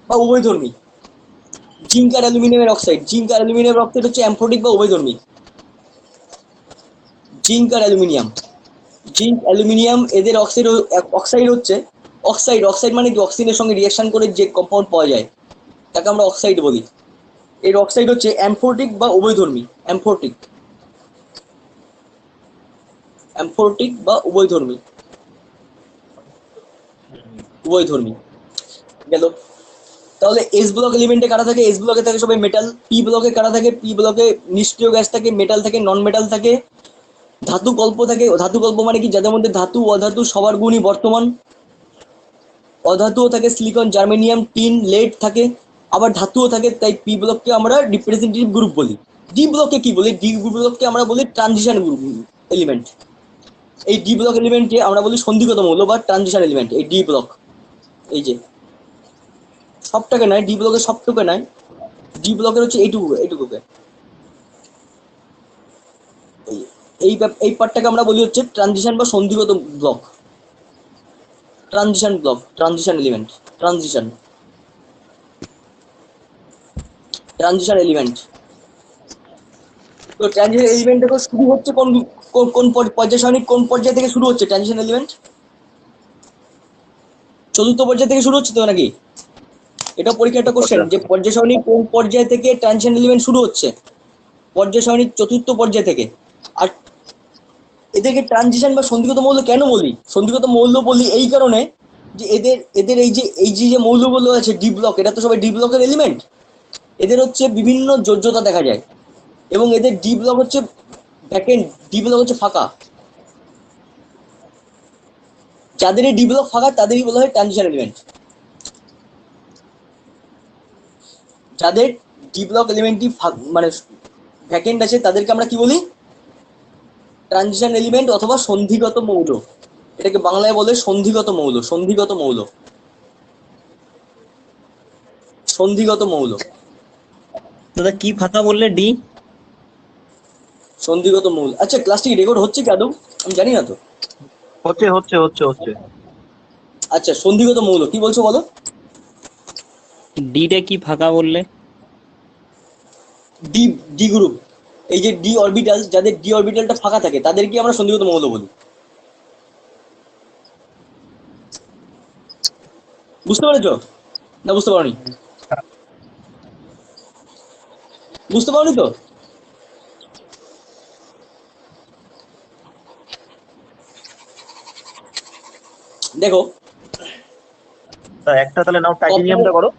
বা উভয়ধর্মী। জিঙ্ক আর অ্যালুমিনিয়ামের অক্সাইড হচ্ছে অ্যামফোরটিক বা উভয়ধর্মী। জিঙ্ক অ্যালুমিনিয়াম এদের অক্সাইড হচ্ছে অক্সাইড মানে কি, অক্সিজেনের সঙ্গে রিঅ্যাকশন করে যে কম্পাউন্ড পাওয়া যায়, তাকে আমরা অক্সাইড বলি। এর অক্সাইড হচ্ছে অ্যামফোরটিক বা উভয়ধর্মী। অ্যামফোরটিক বা উভয়ধর্মী গেল। তাহলে এস ব্লক এলিমেন্টে কারা থাকে? এস ব্লকে থাকে সবাই মেটাল। পি ব্লকে কারা থাকে? পি ব্লকে নিষ্ক্রিয় গ্যাস থাকে, মেটাল থাকে, নন মেটাল থাকে, ধাতু কল্প থাকে। ধাতু কল্প মানে কি, যাদের মধ্যে ধাতু অধাতু সবার গুণই বর্তমান। অধাতুও থাকে, সিলিকন জার্মেনিয়াম টিন লেড থাকে, আবার ধাতুও থাকে। তাই পি ব্লককে আমরা রিপ্রেজেন্টেটিভ গ্রুপ বলি। ডি ব্লকে কি বলি? ডি ব্লককে আমরা বলি ট্রানজিশন গ্রুপ এলিমেন্ট। এই ডি ব্লক এলিমেন্টকে আমরা বলি সন্ধিগত মৌল বা ট্রানজিশন এলিমেন্ট। এই ডি ব্লক, এই যে সবটাকে নয়, ডি ব্লকের সবটুকু নয়, ডি ব্লকের হচ্ছে এইটুকুকে। এই পার্টটাকে আমরা বলি হচ্ছে ট্রানজিশন বা সন্ধিগত ব্লক। Transition element. তো ট্রানজিশন এলিমেন্ট দেখো শুরু হচ্ছে কোন পর্যায় সারণীর কোন পর্যায় থেকে শুরু হচ্ছে ট্রানজিশন এলিমেন্ট? চতুর্থ পর্যায় থেকে শুরু হচ্ছে তো নাকি? এটা পরীক্ষা একটা কোশ্চেন, যে পর্যায় সারণীর কোন পর্যায় থেকে ট্রানজিশন এলিমেন্ট শুরু হচ্ছে? পর্যায় সারণীর চতুর্থ পর্যায় থেকে। আর এদেরকে ট্রানজিশন বা সন্ধিগত মৌল কেন বলি? সন্ধিগত মৌল বলি এই কারণে, যে এদের এদের এই যে মৌলগুলো আছে ডি ব্লক, এটা তো সবাই ডি ব্লকের এলিমেন্ট। এদের হচ্ছে বিভিন্ন যোজ্যতা দেখা যায়, এবং এদের ডি ব্লক হচ্ছে ভ্যাকেন্ট, ডি ব্লক হচ্ছে ফাঁকা। যাদের এই ডি ব্লক ফাঁকা তাদেরই বলা হয় ট্রানজিশন এলিমেন্ট। যাদের ডি ব্লক এলিমেন্টটি মানে ভ্যাকেন্ট আছে তাদেরকে আমরা কি বলি? ট্রানজিশন এলিমেন্ট অথবা সন্ধিগত মৌল। এটাকে বাংলায় বলে সন্ধিগত মৌল, সন্ধিগত মৌল, সন্ধিগত মৌল, দাদা কি ফাঁকা বললে? ডি? সন্ধিগত মৌল। আচ্ছা, ক্লাসটি রেকর্ড হচ্ছে কি আদৌ? আমি জানি না তো। হচ্ছে হচ্ছে হচ্ছে হচ্ছে আচ্ছা, সন্ধিগত মৌল কি বলছো বলো? ডিটা কি ফাঁকা বললে? ডি, ডি গ্রুপ, এই যে ডি অরবিটাল, যাদের ডি অরবিটালটা ফাঁকা থাকে তাদেরকে আমরা সন্ধিগত মৌল বলি। বুঝতে পেরেছো না বুঝতে পারোনি? বুঝতে পারোনি তো? দেখো, তা একটা তাহলে নাও, টাইটেনিয়ামটা করো।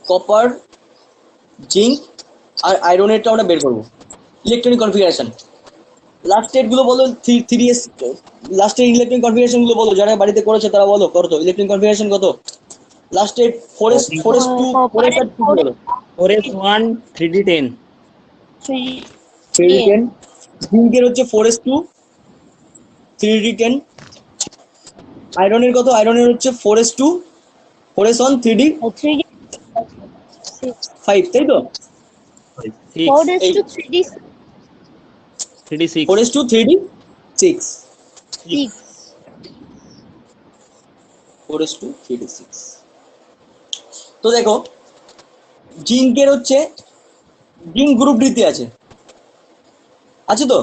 কপার, জিঙ্ক আর আয়রনেরটা আমরা বের করবো। ইলেকট্রনিক কনফিগারেশন, লাস্ট স্টেট গুলো বলো, 3s লাস্টের ইলেকট্রনিক কনফিগারেশন গুলো বলো, যারা বাড়িতে করেছে তারা বলো, করো তো। ইলেকট্রনিক কনফিগারেশন কত? Last state 4s, 4s2, 4s আর 2 বলো। 4s1 3d10। 3d10। জিঙ্কের হচ্ছে 4s2 3d10। আয়রনের কত? আয়রনের হচ্ছে 4s2 4s1 3d 5, তাই তো? 3d6। 4s2 3d 6, 4s2 3d 6। তো দেখো, জিঙ্কের হচ্ছে, জিঙ্ক গ্রুপ ডিতে আছে, আছে তো?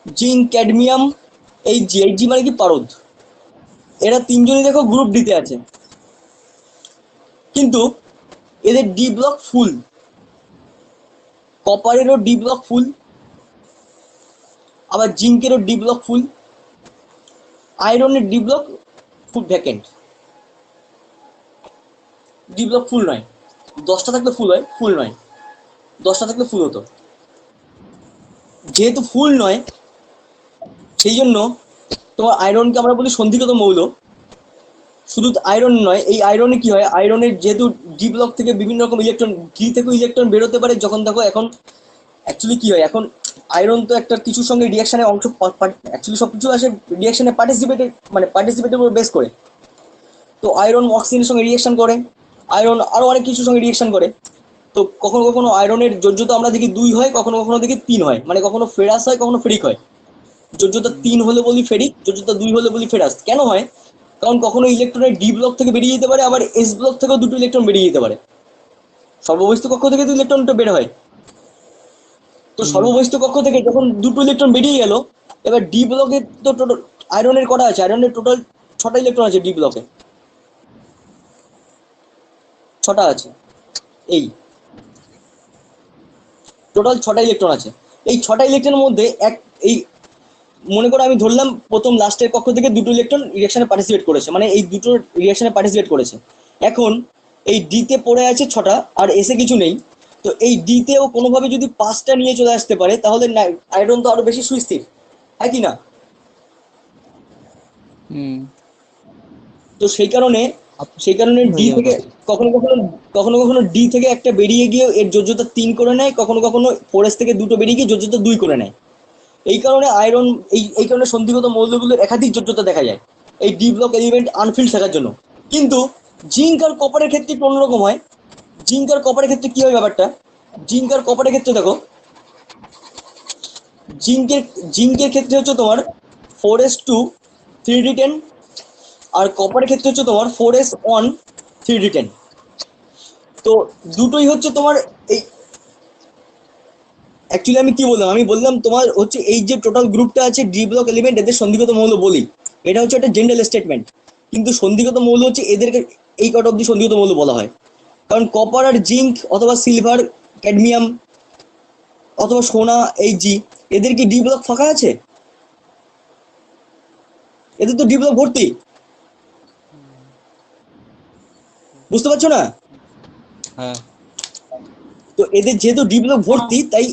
জিঙ্ক, ক্যাডমিয়াম, এইচজি, এইচজি মানে কি? পারদ। এরা তিনজনই দেখো গ্রুপ ডিতে আছে, কিন্তু এদের ডি ব্লক ফুল। কপারেরও ডি ব্লক ফুল, আবার জিঙ্কেরও ডি ব্লক ফুল, আয়রনের ডি ব্লক ফুল ভ্যাকেন্ট। ডি ব্লক ফুল নয়, 10টা থাকলে ফুল হয়, ফুল নয়। 10টা থাকলে ফুল হতো, যেহেতু ফুল নয় সেই জন্য তোমার আয়রনকে আমরা বলি সন্ধিগত মৌল। শুধু আয়রন নয়, এই আয়রনে কি হয়, আয়রনের যেহেতু ডি ব্লক থেকে বিভিন্ন রকম ইলেকট্রন, ডি থেকে ইলেকট্রন বেরোতে পারে, যখন দেখো এখন অ্যাকচুয়ালি কি হয়, এখন আয়রন তো একটা কিছুর সঙ্গে রিয়াকশনের অংশ, অ্যাকচুয়ালি সবকিছু আসে রিয়াকশনে পার্টিসিপেটের, মানে পার্টিসিপেটের উপর বেস করে। তো আয়রন অক্সিজেনের সঙ্গে রিয়াকশন করে, আয়রন আরো অনেক কিছুর সঙ্গে রিয়াকশন করে। তো কখনো কখনো আয়রনের যোজ্যতা আমরা দেখি 2 হয়, কখনো কখনো দেখি 3 হয়, মানে কখনো ফেরাস হয়, কখনো ফেরিক হয়। যোজ্যতা 3 হলে বলি ফেরিক, যোজ্যতা 2 হলে বলি ফেরাস। কেন হয়? কারণ কখনো ইলেকট্রনের ডি ব্লক থেকে বেরিয়ে যেতে পারে, আবার এস ব্লক থেকেও দুটো ইলেকট্রন বেরিয়ে যেতে পারে। সর্ববহিস্থ কক্ষ থেকে তো ইলেকট্রনটা বের হয়। তো সর্ববহিস্থ কক্ষ থেকে যখন দুটো ইলেকট্রন বেরিয়ে গেল, এবার ডি ব্লকে তো টোটাল আয়রনের কটা আছে? আয়রনের টোটাল 6টা ইলেকট্রন আছে ডি ব্লকে, 6টা আছে। এই টোটাল 6টা ইলেকট্রন আছে। এই 6টা ইলেকট্রনের মধ্যে এই মনে করো আমি ধরলাম প্রথম লাস্টের কক্ষ থেকে দুটো ইলেকট্রন রিঅ্যাকশনে পার্টিসিপেট করেছে, মানে এই দুটো রিঅ্যাকশনে পার্টিসিপেট করেছে। এখন এই ডিতে পড়ে আছে 6টা, আর এসে কিছু নেই। তো এই ডিতেও কোনোভাবে যদি 5টা নিয়ে চলে আসতে পারে, তাহলে আয়রন তো আরো বেশি সুস্থির, হ্যাঁ কি না? তো সেই কারণে ডি থেকে কখনো কখনো ডি থেকে একটা বেরিয়ে গিয়ে এর যোজ্যতা 3 করে নেয়, কখনো কখনো 4s থেকে দুটো বেরিয়ে গিয়ে যোজ্যতা 2 করে নেয়। এই কারণে আয়রন, এই কারণে সন্ধিগত মৌলগুলোর একাধিক যোজ্যতা দেখা যায় এই ডি ব্লক এলিমেন্ট আনফিল্ড থাকার জন্য। কিন্তু জিঙ্ক আর কপারের ক্ষেত্রে একটু অন্যরকম হয়। জিঙ্ক আর কপারের ক্ষেত্রে কি হয় ব্যাপারটা? জিঙ্ক আর কপারের ক্ষেত্রে দেখো, জিঙ্কের ক্ষেত্রে হচ্ছে তোমার 4s2 3d10, আর কপারের ক্ষেত্রে হচ্ছে তোমার 4s1 3d10। তো দুটোই হচ্ছে তোমার এই, অ্যাকচুয়ালি আমি কি বললাম? আমি বললাম তোমার হচ্ছে এই যে টোটাল গ্রুপটা আছে ডি ব্লক এলিমেন্ট, এদের সন্ধিগত মৌল বলি। এটা হচ্ছে একটা জেনারেল স্টেটমেন্ট, কিন্তু সন্ধিগত মৌল হচ্ছে এদেরকে এই কট অব্দি সন্ধিগত মৌল বলা হয়। কারণ কপার আর জিঙ্ক অথবা সিলভার, ক্যাডমিয়াম অথবা সোনা, এইচজি, এদের কি ডি ব্লক ফাঁকা আছে? এদের তো ডি ব্লক ভর্তি। বুঝতে পারছো না? হ্যাঁ তো এদের যেহেতু ডি ব্লক ভর্তি, তাই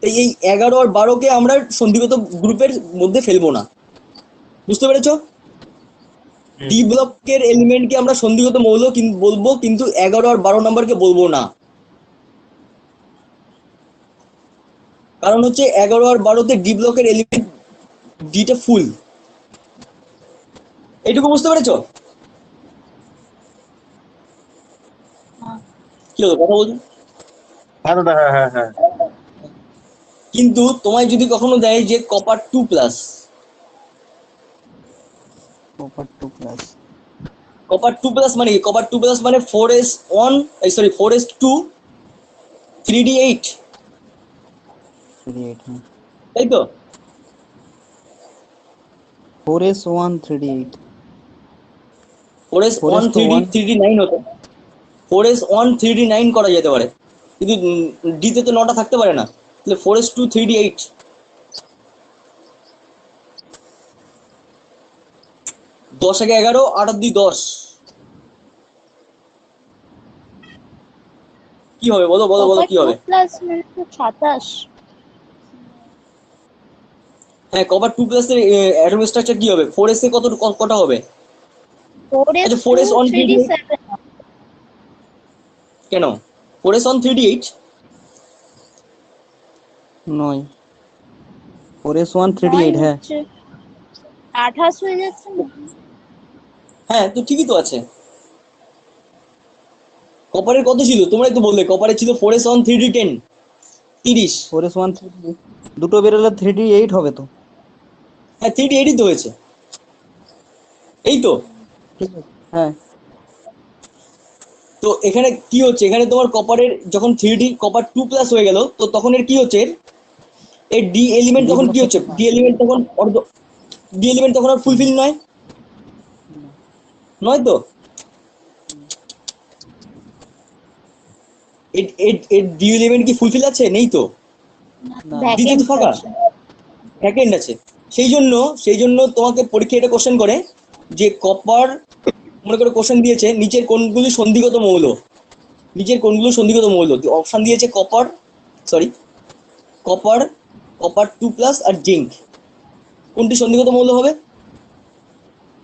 এই 11 আর 12কে আমরা সন্ধিগত গ্রুপের মধ্যে ফেলবো না। বুঝতে পেরেছো? ডি ব্লকের এলিমেন্টকে আমরা সন্ধিগত মৌল বলবো, কিন্তু 11 আর 12 নম্বরকে বলবো না। কারণ হচ্ছে 11 আর 12তে ডি ব্লকের এলিমেন্ট ডিটা ফুল। এইটুকু বুঝতে পেরেছো? কি হলো, কথা বলছো? হ্যাঁ দাদা, হ্যাঁ হ্যাঁ হ্যাঁ। কিন্তু তোমায় যদি কখনো দেয় যে কপার 2+, কপার 2+, কপার 2+ মানে কি? কপার 2+ মানে 4s1, sorry 4s2 3d8, 3d8, হ্যাঁ তাই তো? 4s1 3d8, 4s1 4s তো 1, 3d9 হতো। 4s1 3d9 করা যেতে পারে, কিন্তু ডিতে তো 9টা থাকতে পারে না, তাহলে 4s2 3d8। 10 একে 11, 8 আর 2 10। কি হবে বলো বলো বলো, কি হবে? প্লাস মানে তো 27। হ্যাঁ, কপার 2+ এর অ্যাটমিক স্ট্রাকচার কি হবে? 4s এ কটা হবে? 4s আচ্ছা 2 4s on 3d8 3d7। কেন? 4s on 3d8 নয়, 4s1 9 3d8, হ্যাঁ হচ্ছে 28 হয়ে যাচ্ছে না? হ্যাঁ, তো ঠিকই তো আছে। কপারের কত ছিল? তোমরাই তো বললে কপারের ছিল 4s on 3d10, 30। 4s1 3d8, দুটো বেরোলে 3d8 হবে তো। হ্যাঁ 3d8ই তো হয়েছে, এই তো। ঠিক আছে, হ্যাঁ তো এখানে কি হচ্ছে, এখানে তোমার কপারের যখন 3d কপার 2+ হয়ে গেল, তো তখন এর কি হচ্ছে, এর ডি এলিমেন্ট ডি তখন কি ব্লক হচ্ছে? ডি এলিমেন্ট তখন ডি এলিমেন্ট তখন আর ফুলফিল নয়, নয় তো? এর ডি এলিমেন্ট কি ফুলফিল আছে? নেই তো, না, ডিতে তো ভ্যাকেন্ট ফাঁকা, আছে। ভ্যাকেন্ট আছে। সেই জন্য তোমাকে পরীক্ষা এটা কোশ্চেন করে যে কপার, মনে করে কোশ্চেন দিয়েছে নিচের কোনগুলি সন্ধিগত মৌল, নিচের কোনগুলো সন্ধিগত মৌল অপশন দিয়েছে কপার, সরি কপার, কপার 2+ আর জিঙ্ক। কোনটি সন্ধিগত মৌল হবে?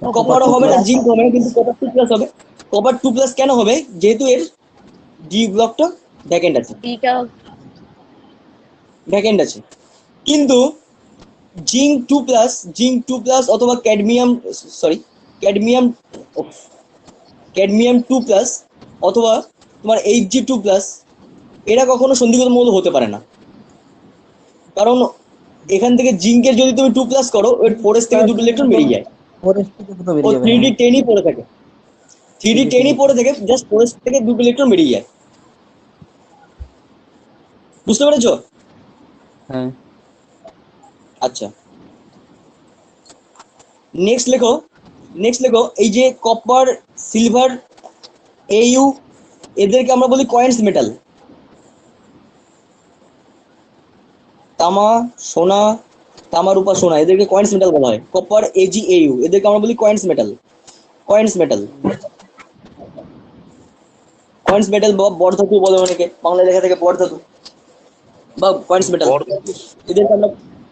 কপারও হবে না, 2+, জিঙ্ক হবে না, কিন্তু কপার 2+ হবে। কপার 2+ কেন হবে? যেহেতু এর ডি ব্লকটা ভ্যাকেন্ট আছে, এটা ভ্যাকেন্ট আছে। কিন্তু জিঙ্ক 2+ অথবা ক্যাডমিয়াম, সরি ক্যাডমিয়াম, ক্যাডমিয়াম 2+ অথবা তোমার Hg2+, এরা কখনো সন্ধিগত মৌল হতে পারে না। কারণ এখান থেকে জিঙ্কের যদি তুমি 2+ করো, ওর 4s থেকে দুটো ইলেকট্রন বেরিয়ে যায়, 4s থেকে দুটো ও বেরিয়ে যাবে, হ্যাঁ 3d10ই পড়ে থাকে, 3d10ই পড়ে থাকে, জাস্ট 4s থেকে দুটো ইলেকট্রন বেরিয়ে যায়। বুঝতে পেরেছো? হ্যাঁ আচ্ছা, নেক্সট লেখো, এই যে কপার, সিলভার, Au, এদেরকে আমরা বলি কয়েন্স মেটাল। তামা, সোনা, তামা, রূপা, সোনা, এদেরকে কয়েন্স মেটাল বলা হয়। কপার, Ag, Au, এদেরকে আমরা বলি coins metal, coins metal, coins metal বা বরধাতু বলে অনেকে, বাংলা লেখা থেকে বরধাতু বা কয়েন্স মেটাল। এদেরকে আমরা,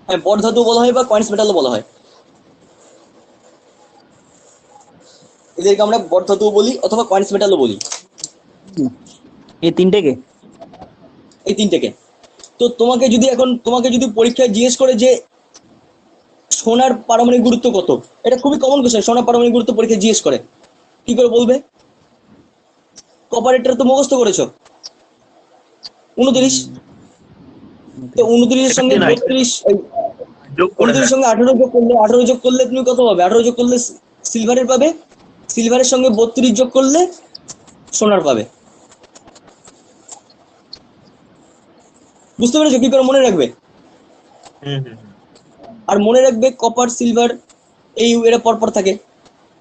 হ্যাঁ বরধাতু বলা হয় বা কয়েন্স মেটালও বলা হয়। এদেরকে আমরা বরধাতু বলি অথবা কয়েন্স মেটালও বলি, এই তিনটেকে। এই তিনটেকে। তো তোমাকে যদি পরীক্ষায় জিজ্ঞেস করে যে সোনার পারমাণবিক গুরুত্ব কত, এটা খুবই কমন কোশ্চেন, সোনার পারমাণবিক গুরুত্ব পরীক্ষায় জিজ্ঞেস করে, কি করে বলবে? কপারেটর তো মুখস্থ করেছো, 29। তো 29-এর সঙ্গে 32, যোগ করে, 29-এর হ্যাঁ সঙ্গে 18 যোগ করলে তুমি কত পাবে? 18 যোগ করলে সিলভারের পাবে, সিলভারের সঙ্গে 32 যোগ করলে সোনার পাবে। বুঝতে পেরেছো কি করে মনে রাখবে? হুম হুম হুম। আর মনে রাখবে কপার, সিলভার, এই এরা পরপর থাকে,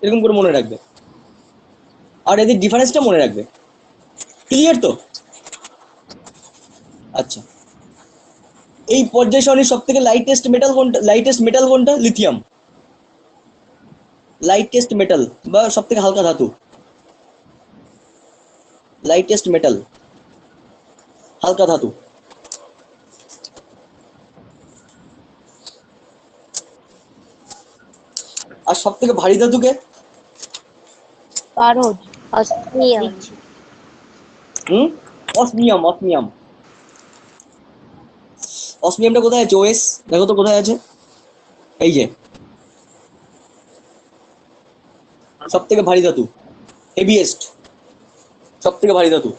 এরকম করে মনে রাখবে, আর এদের ডিফারেন্সটা মনে রাখবে। ক্লিয়ার তো? আচ্ছা, এই পর্যায় সারণীর সব থেকে লাইটেস্ট মেটাল কোনটা? লিথিয়াম, লাইটেস্ট মেটাল বা সব থেকে হালকা ধাতু। লাইটেস্ট মেটাল, হালকা ধাতু। আর সব থেকে ভারী ধাতুকে? পারদ, অস্মিয়াম, অসমিয়াম। অসমিয়াম, অসমিয়ামটা কোথায় আছে? ওএস দেখো তো কোথায় আছে। এই যে সব থেকে ভারী ধাতু, হেভিয়েস্ট, সব থেকে ভারী ধাতু।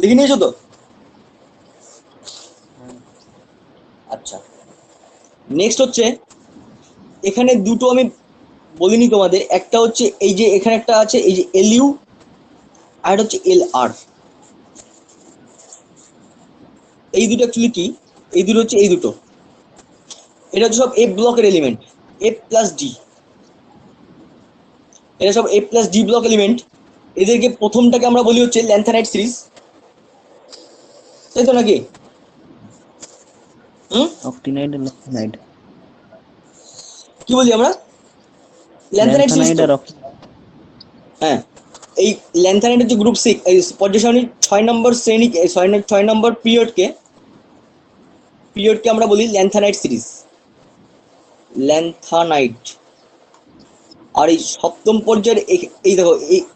লিখে নিয়েছো তো? আচ্ছা, নেক্সট হচ্ছে, এখানে দুটো আমি বলিনি তোমাদের, একটা হচ্ছে এই যে এখানে একটা আছে এই যে এলইউ, আর একটা হচ্ছে এল আর। এই দুটো অ্যাকচুয়ালি কি? এই দুটো হচ্ছে এই দুটো, এটা হচ্ছে সব এফ ব্লকের এলিমেন্ট, এফ প্লাস ডি, এটা সব F plus D block element. এদেরকে প্রথমটাকে আমরা বলি হচ্ছে ল্যান্থানাইট সিরিজ, তাই তো নাকি? অক্টিনাইড আর লক্টিনাইড। কি বলি আমরা? ল্যান্থানাইট সিরিজ ল্যান্থানাইড তো। আর হ্যাঁ, এই ল্যান্থানাইট হচ্ছে গ্রুপ 6, এই পর্যায় সারণীর 6 নম্বর শ্রেণী, 6 নম্বর পিরিয়ডকে আমরা বলি ল্যান্থানাইট সিরিজ, ল্যান্থানাইট। আর এই সপ্তম পর্যায়ের এই দেখো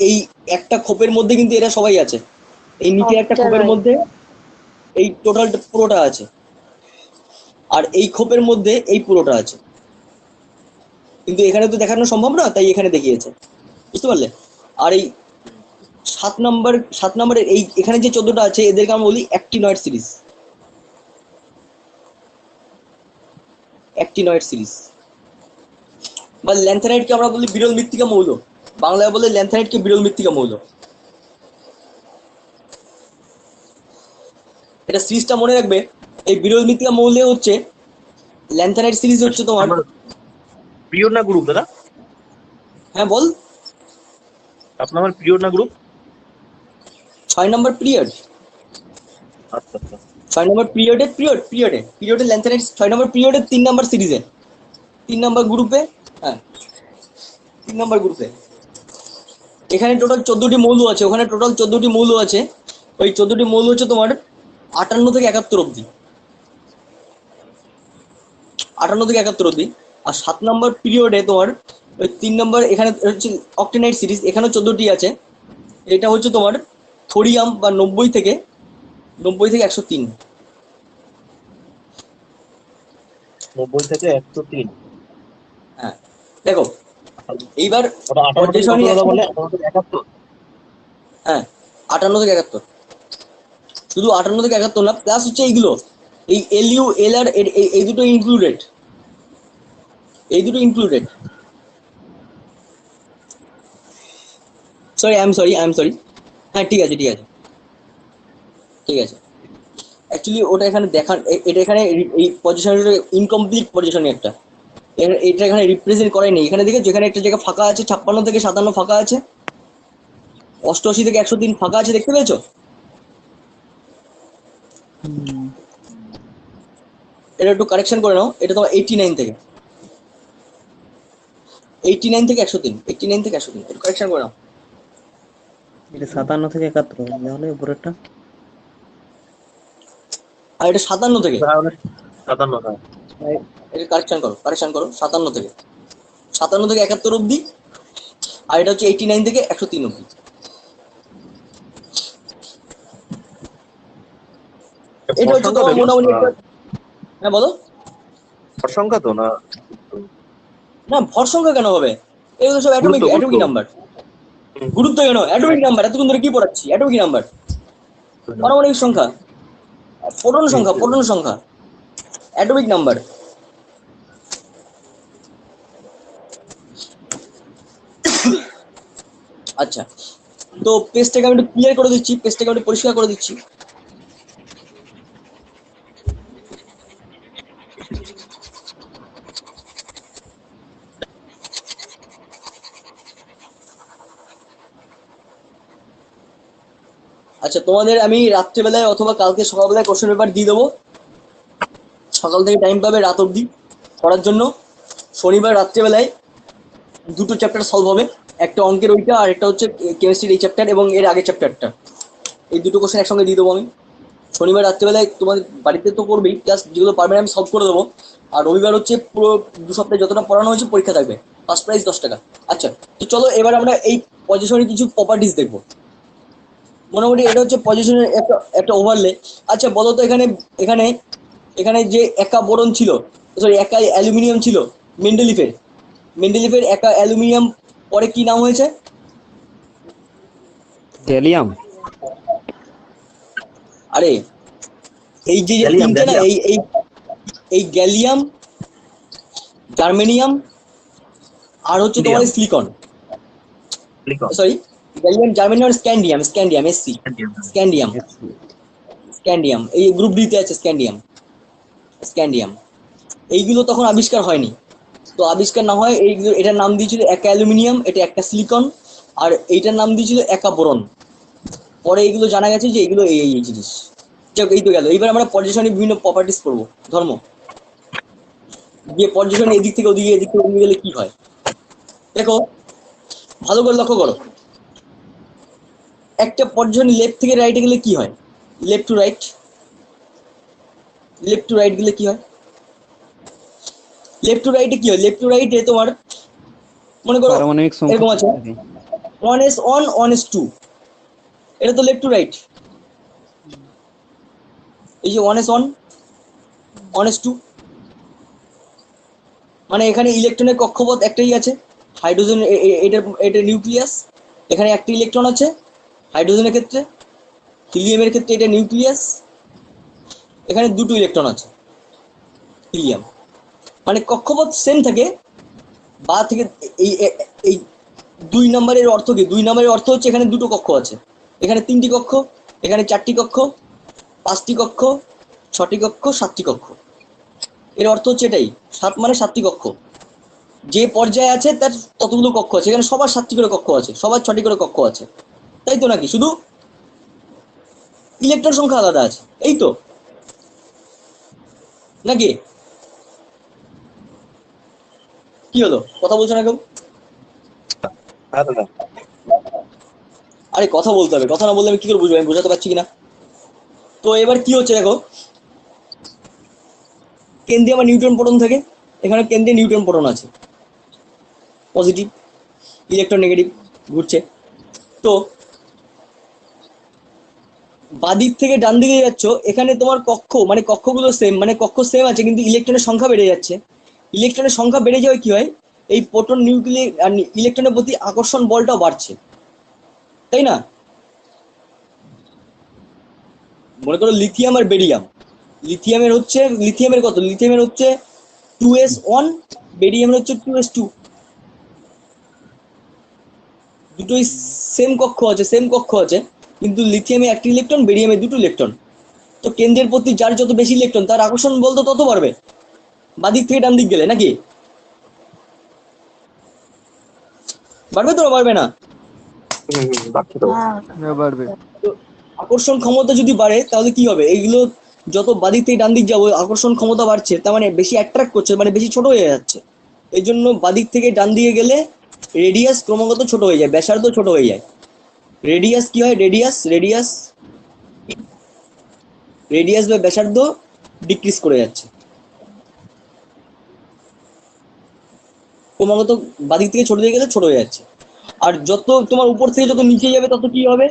এই একটা খোপের মধ্যে কিন্তু এরা সবাই আছে, এই নিচের একটা খোপের অক্টানাইট। মধ্যে এই টোটাল পুরোটা আছে, আর এই খোপের মধ্যে এই পুরোটা আছে, কিন্তু এখানে তো দেখানো সম্ভব না, তাই এখানে দেখিয়েছে, বুঝতে পারলে? আর এই 7 নম্বরের এই এখানে যে 14টা আছে এদেরকে আমরা বলি অ্যাক্টিনয়েড সিরিজ, অ্যাক্টিনয়েড সিরিজ। বা ল্যান্থানাইটকে আমরা বলি বিরল মৃত্তিকা মৌল, বাংলায় বলে ল্যান্থানাইটকে বিরল মৃত্তিকা মৌল। এটা সিরিজটা মনে রাখবে, এই বিরল মৃত্তিকা মৌলে হচ্ছে ল্যান্থানাইট সিরিজ হচ্ছে তোমার। পিরিয়ড না গ্রুপ দাদা? হ্যাঁ বল। আপনার আমার পিরিয়ড না গ্রুপ? 6 নম্বর পিরিয়ড, আচ্ছা আচ্ছা। 6 নম্বর পিরিয়ডে ল্যান্থানাইট 6 নম্বর পিরিয়ডে 3 নম্বর সিরিজে, 3 নম্বর গ্রুপে। হ্যাঁ, 3 নম্বর গ্রুপে। এখানে টোটাল 14টি মৌল আছে, ওখানে টোটাল 14টি মৌল আছে। ওই 14টি মৌল হচ্ছে তোমার 58 থেকে 71 অব্দি, 58 থেকে 71 অব্দি। আর 7 নম্বর পিরিয়ডে তোমার ওই 3 নম্বর, এখানে হচ্ছে অক্টিনাইট সিরিজ, এখানেও 14টি আছে। এটা হচ্ছে তোমার থোরিয়াম বা 90 থেকে 103। 90 থেকে 103। হ্যাঁ দেখো, এইবার ওটা 58 থেকে কত দাদা বলে? 58 থেকে 71? হ্যাঁ 58 থেকে 71, শুধু 58 থেকে 71 না, প্লাস হচ্ছে এইগুলো, এই এলইউ এলআর, এই দুটো ইনক্লুডেড, এই দুটো included. Sorry, I am sorry. হ্যাঁ ঠিক আছে অ্যাকচুয়ালি ওটা এখানে দেখান, এটা এখানে এই পজিশনটা ইনকমপ্লিট পজিশনে একটা, এটা এখানে রিপ্রেজেন্ট করেনি। এখানে দেখে যেখানে একটা জায়গা ফাঁকা আছে, 56 থেকে 57 ফাঁকা আছে, 88 থেকে 103 ফাঁকা আছে, দেখতে পেয়েছো? এটা একটু কারেকশন করে নাও, এটা তোমার 89 থেকে 103, 89 থেকে 103, একটু কারেকশন করে নাও। এটা 57 থেকে 71, তাহলে উপরেরটা আর এটা 57 থেকে, 57 হ্যাঁ। এটা কারেকশন করো 57 থেকে 71 অব্দি। আর এটা হচ্ছে 89 থেকে 103 অব্দি। এটা হচ্ছে তোমার মোটামুটি একটা, হ্যাঁ বলো। ভর সংখ্যা তো না? না, ভর সংখ্যা কেন হবে? এগুলো সব অ্যাটমিক নাম্বার। গুরুত্ব কেন? অ্যাটমিক নাম্বার, এতক্ষণ ধরে কি পড়াচ্ছি? অ্যাটমিক নাম্বার, পারমাণবিক সংখ্যা, প্রোটন সংখ্যা, অ্যাটমিক নাম্বার। আচ্ছা, তো পেজটাকে আমি একটু ক্লিয়ার করে দিচ্ছি, পেজটাকে আমি একটু পরিষ্কার করে দিচ্ছি। আচ্ছা, তোমাদের আমি রাত্রেবেলায় অথবা কালকে সকালবেলায় কোশ্চেন পেপার দিয়ে দেবো, সকাল থেকে টাইম পাবে রাত অবধি পড়ার জন্য। শনিবার রাত্রেবেলায় দুটো চ্যাপ্টার সলভ হবে, একটা অঙ্কের ওইটা আর একটা হচ্ছে কেমিস্ট্রির এই চ্যাপ্টার এবং এর আগের চ্যাপ্টারটা। এই দুটো কোশ্চেন একসঙ্গে দিয়ে দেবো আমি। শনিবার রাত্রেবেলায় তোমার বাড়িতে তো পড়বেই, প্লাস যেগুলো পারবে না আমি সলভ করে দেবো। আর রবিবার হচ্ছে পুরো 2 সপ্তাহে যতটা পড়ানো হয়েছে পরীক্ষা থাকবে, ফার্স্ট প্রাইজ 10 টাকা। আচ্ছা, তো চলো এবার আমরা এই পজিশনের কিছু প্রপার্টিস দেখবো। মোটামুটি এটা হচ্ছে পজিশনের একটা একটা ওভারলে। আচ্ছা বলো তো, এখানে এখানে এখানে যে একা বোরন ছিল, সরি একা অ্যালুমিনিয়াম ছিল মেন্ডেলিফের, মেন্ডেলিফের একা অ্যালুমিনিয়াম পরে কি নাম হয়েছে? গ্যালিয়াম। আরে এই যে যে গ্যালিয়াম, তিনটে না, গ্যালিয়াম। এই এই এই গ্যালিয়াম, জার্মেনিয়াম আর হচ্ছে তোমার ইন্ডিয়াম। সিলিকন, লিখো। Sorry gallium, germanium, scandium, scandium SC, scandium, scandium এই গ্রুপ ডিতে আছে, স্ক্যান্ডিয়াম, স্ক্যান্ডিয়াম এইগুলো তখন আবিষ্কার হয়নি। তো আবিষ্কার না হয় এইগুলো, এটার নাম দিয়েছিল একা অ্যালুমিনিয়াম, এটা একটা সিলিকন, আর এইটার নাম দিয়েছিল একা বোরন। পরে এইগুলো জানা গেছে যে এইগুলো এই এই জিনিস। যাক, এই তো গেল। এইবার আমরা পর্যবেক্ষণের বিভিন্ন প্রপার্টিস পড়বো। ধর্ম দিয়ে পর্যবেক্ষণ এদিক থেকে ওদিকে, এদিক থেকে ওদিকে গেলে কি হয় দেখো, ভালো করে লক্ষ্য করো। একটা পর্যবেক্ষণ লেফট থেকে রাইটে গেলে কি হয়? Left to right, left to right গেলে কি হয়? লেফট টু রাইটে কি হয়? লেফট টু রাইটে তোমার মনে করো পারমাণবিক সংখ্যা এরকম আছে, থাকে। 1s1 1s2, এটা তো লেফট টু রাইট। এই যে 1s1 1s2, মানে এখানে ইলেকট্রনের কক্ষপথ একটাই আছে, হাইড্রোজেন এটা এটা নিউক্লিয়াস, এখানে একটা ইলেকট্রন আছে হাইড্রোজেনের ক্ষেত্রে, হিলিয়ামের ক্ষেত্রে এটা নিউক্লিয়াস, এখানে দুটো ইলেকট্রন আছে হিলিয়াম। মানে কক্ষপথ সেম থাকে বা থেকে। এই এই 2 নম্বরের অর্থ কি? 2 নম্বরের অর্থ হচ্ছে এখানে দুটো কক্ষ আছে, এখানে 3টি কক্ষ, এখানে 4টি কক্ষ, 5টি কক্ষ, 6টি কক্ষ, 7টি কক্ষ। এর অর্থ হচ্ছে এটাই, 7 মানে 7টি কক্ষ। যে পর্যায়ে আছে তার ততগুলো কক্ষ আছে, এখানে সবার 7টি করে কক্ষ আছে, সবার 6টি করে কক্ষ আছে, তাই তো নাকি? শুধু ইলেকট্রন সংখ্যা আলাদা আছে, এই তো নাকি? কি হলো, কথা বলছো না কেউ? হ্যাঁ দাদা। আরে কথা বলতে হবে, কথা না বললে আমি কি করে বুঝবো আমি বোঝাতে পারছি কিনা? তো এবার কি হচ্ছে দেখো, কেন্দ্রে আমার নিউট্রন প্রোটন থাকে, এখানে কেন্দ্রে নিউট্রন প্রোটন আছে, পজিটিভ ইলেকট্রন নেগেটিভ ঘুরছে। তো বাদিক থেকে ডান দিকে যাচ্ছ, এখানে তোমার কক্ষ মানে কক্ষগুলো সেম, মানে কক্ষ সেম আছে কিন্তু ইলেকট্রনের সংখ্যা বেড়ে যাচ্ছে। ইলেকট্রনের সংখ্যা বেড়ে যাওয়ায় কি হয়, এই প্রোটন নিউক্লিয়ার আর ইলেকট্রনের প্রতি আকর্ষণ বলটাও বাড়ছে, তাই না? মনে করো লিথিয়াম আর বেরিয়াম, লিথিয়ামের কত? লিথিয়ামের হচ্ছে 2s1, বেরিয়ামের হচ্ছে 2s2, দুটোই সেম কক্ষ আছে, সেম কক্ষ আছে, কিন্তু লিথিয়ামে একটি ইলেকট্রন, বেরিয়ামে দুটো ইলেকট্রন। তো কেন্দ্রের প্রতি যার যত বেশি ইলেকট্রন তার আকর্ষণ বল তো তত বাড়বে বাদিক থেকে ডান দিক গেলে, নাকি? বাড়বে তো, বাড়বে না? বাড়ছে তো। হ্যাঁ বাড়বে। তো আকর্ষণ ক্ষমতা যদি বাড়ে তাহলে কি হবে? এইগুলো যত বাদিক থেকে ডান দিক যাবো আকর্ষণ ক্ষমতা বাড়ছে, তার মানে বেশি অ্যাট্রাক্ট করছে, মানে বেশি ছোট হয়ে যাচ্ছে। এই জন্য বাদিক থেকে ডান দিকে গেলে রেডিয়াস ক্রমাগত ছোট হয়ে যায়, ব্যাসার্ধ ছোট হয়ে যায়। রেডিয়াস কি হয়? রেডিয়াস রেডিয়াস রেডিয়াস বা ব্যাসার্ধ ডিক্রিজ করে যাচ্ছে ক্রমাগত, বাদিক থেকে ছোট দিকে গেলে ছোট হয়ে যাচ্ছে। আর যত তোমার উপর থেকে যত নিচে যাবে তত কি হবে?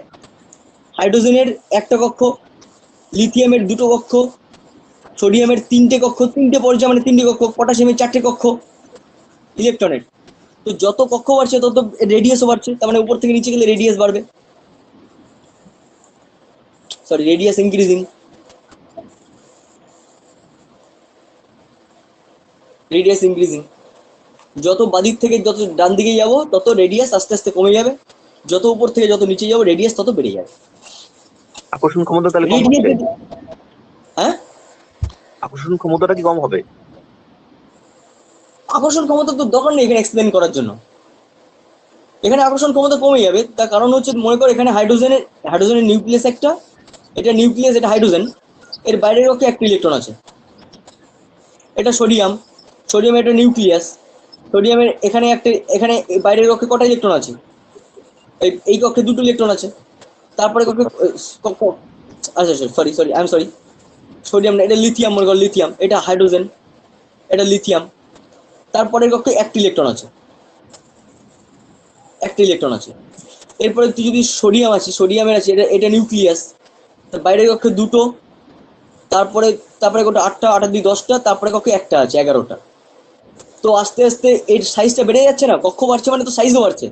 হাইড্রোজেনের একটা কক্ষ, লিথিয়ামের দুটো কক্ষ, সোডিয়ামের 3টে কক্ষ, 3টে পর্যায় মানে 3টে কক্ষ, পটাশিয়ামের 4টে কক্ষ, ইলেকট্রনের। তো যত কক্ষ বাড়ছে তত রেডিয়াসও বাড়ছে, তার মানে উপর থেকে নিচে গেলে রেডিয়াস বাড়বে, sorry radius increasing, radius increasing. যত বাদিক থেকে যত ডান দিকে যাব তত রেডিয়াস আস্তে আস্তে কমে যাবে, যত উপর থেকে যত নিচে যাবো রেডিয়াস তত বেড়ে যাবে। আকর্ষণ ক্ষমতা তাহলে কম রেডিয়াস, হচ্ছে। হ্যাঁ আকর্ষণ ক্ষমতাটা কি কম হবে? আকর্ষণ ক্ষমতা তো দরকার নেই এখানে এক্সপ্লেন করার জন্য, এখানে আকর্ষণ ক্ষমতা কমে যাবে। তার কারণ হচ্ছে মনে করো এখানে হাইড্রোজেনের নিউক্লিয়াস একটা, এটা নিউক্লিয়াস, এটা হাইড্রোজেন, এর বাইরের পক্ষে একটা ইলেকট্রন আছে, এটা সোডিয়াম, সোডিয়াম এটা নিউক্লিয়াস, সোডিয়ামের এখানে বাইরের কক্ষে কটা ইলেকট্রন আছে? এই কক্ষে দুটো ইলেকট্রন আছে। তারপরে কক্ষে আচ্ছা sorry I am sorry, sodium না, এটা লিথিয়াম, মনে করো লিথিয়াম, এটা হাইড্রোজেন, এটা লিথিয়াম। তারপরের কক্ষে একটা ইলেকট্রন আছে, একটা ইলেকট্রন আছে। এরপরে তুই যদি সোডিয়ামের আছে, এটা নিউক্লিয়াস, বাইরের কক্ষে দুটো, তারপরে কত, 8টা, 8 আর 2 10টা, তারপরে কক্ষে একটা আছে, 11টা। তো আস্তে আস্তে এর সাইজটা বেড়ে যাচ্ছে না, কক্ষ বাড়ছে মানে তো সাইজও বাড়ছে।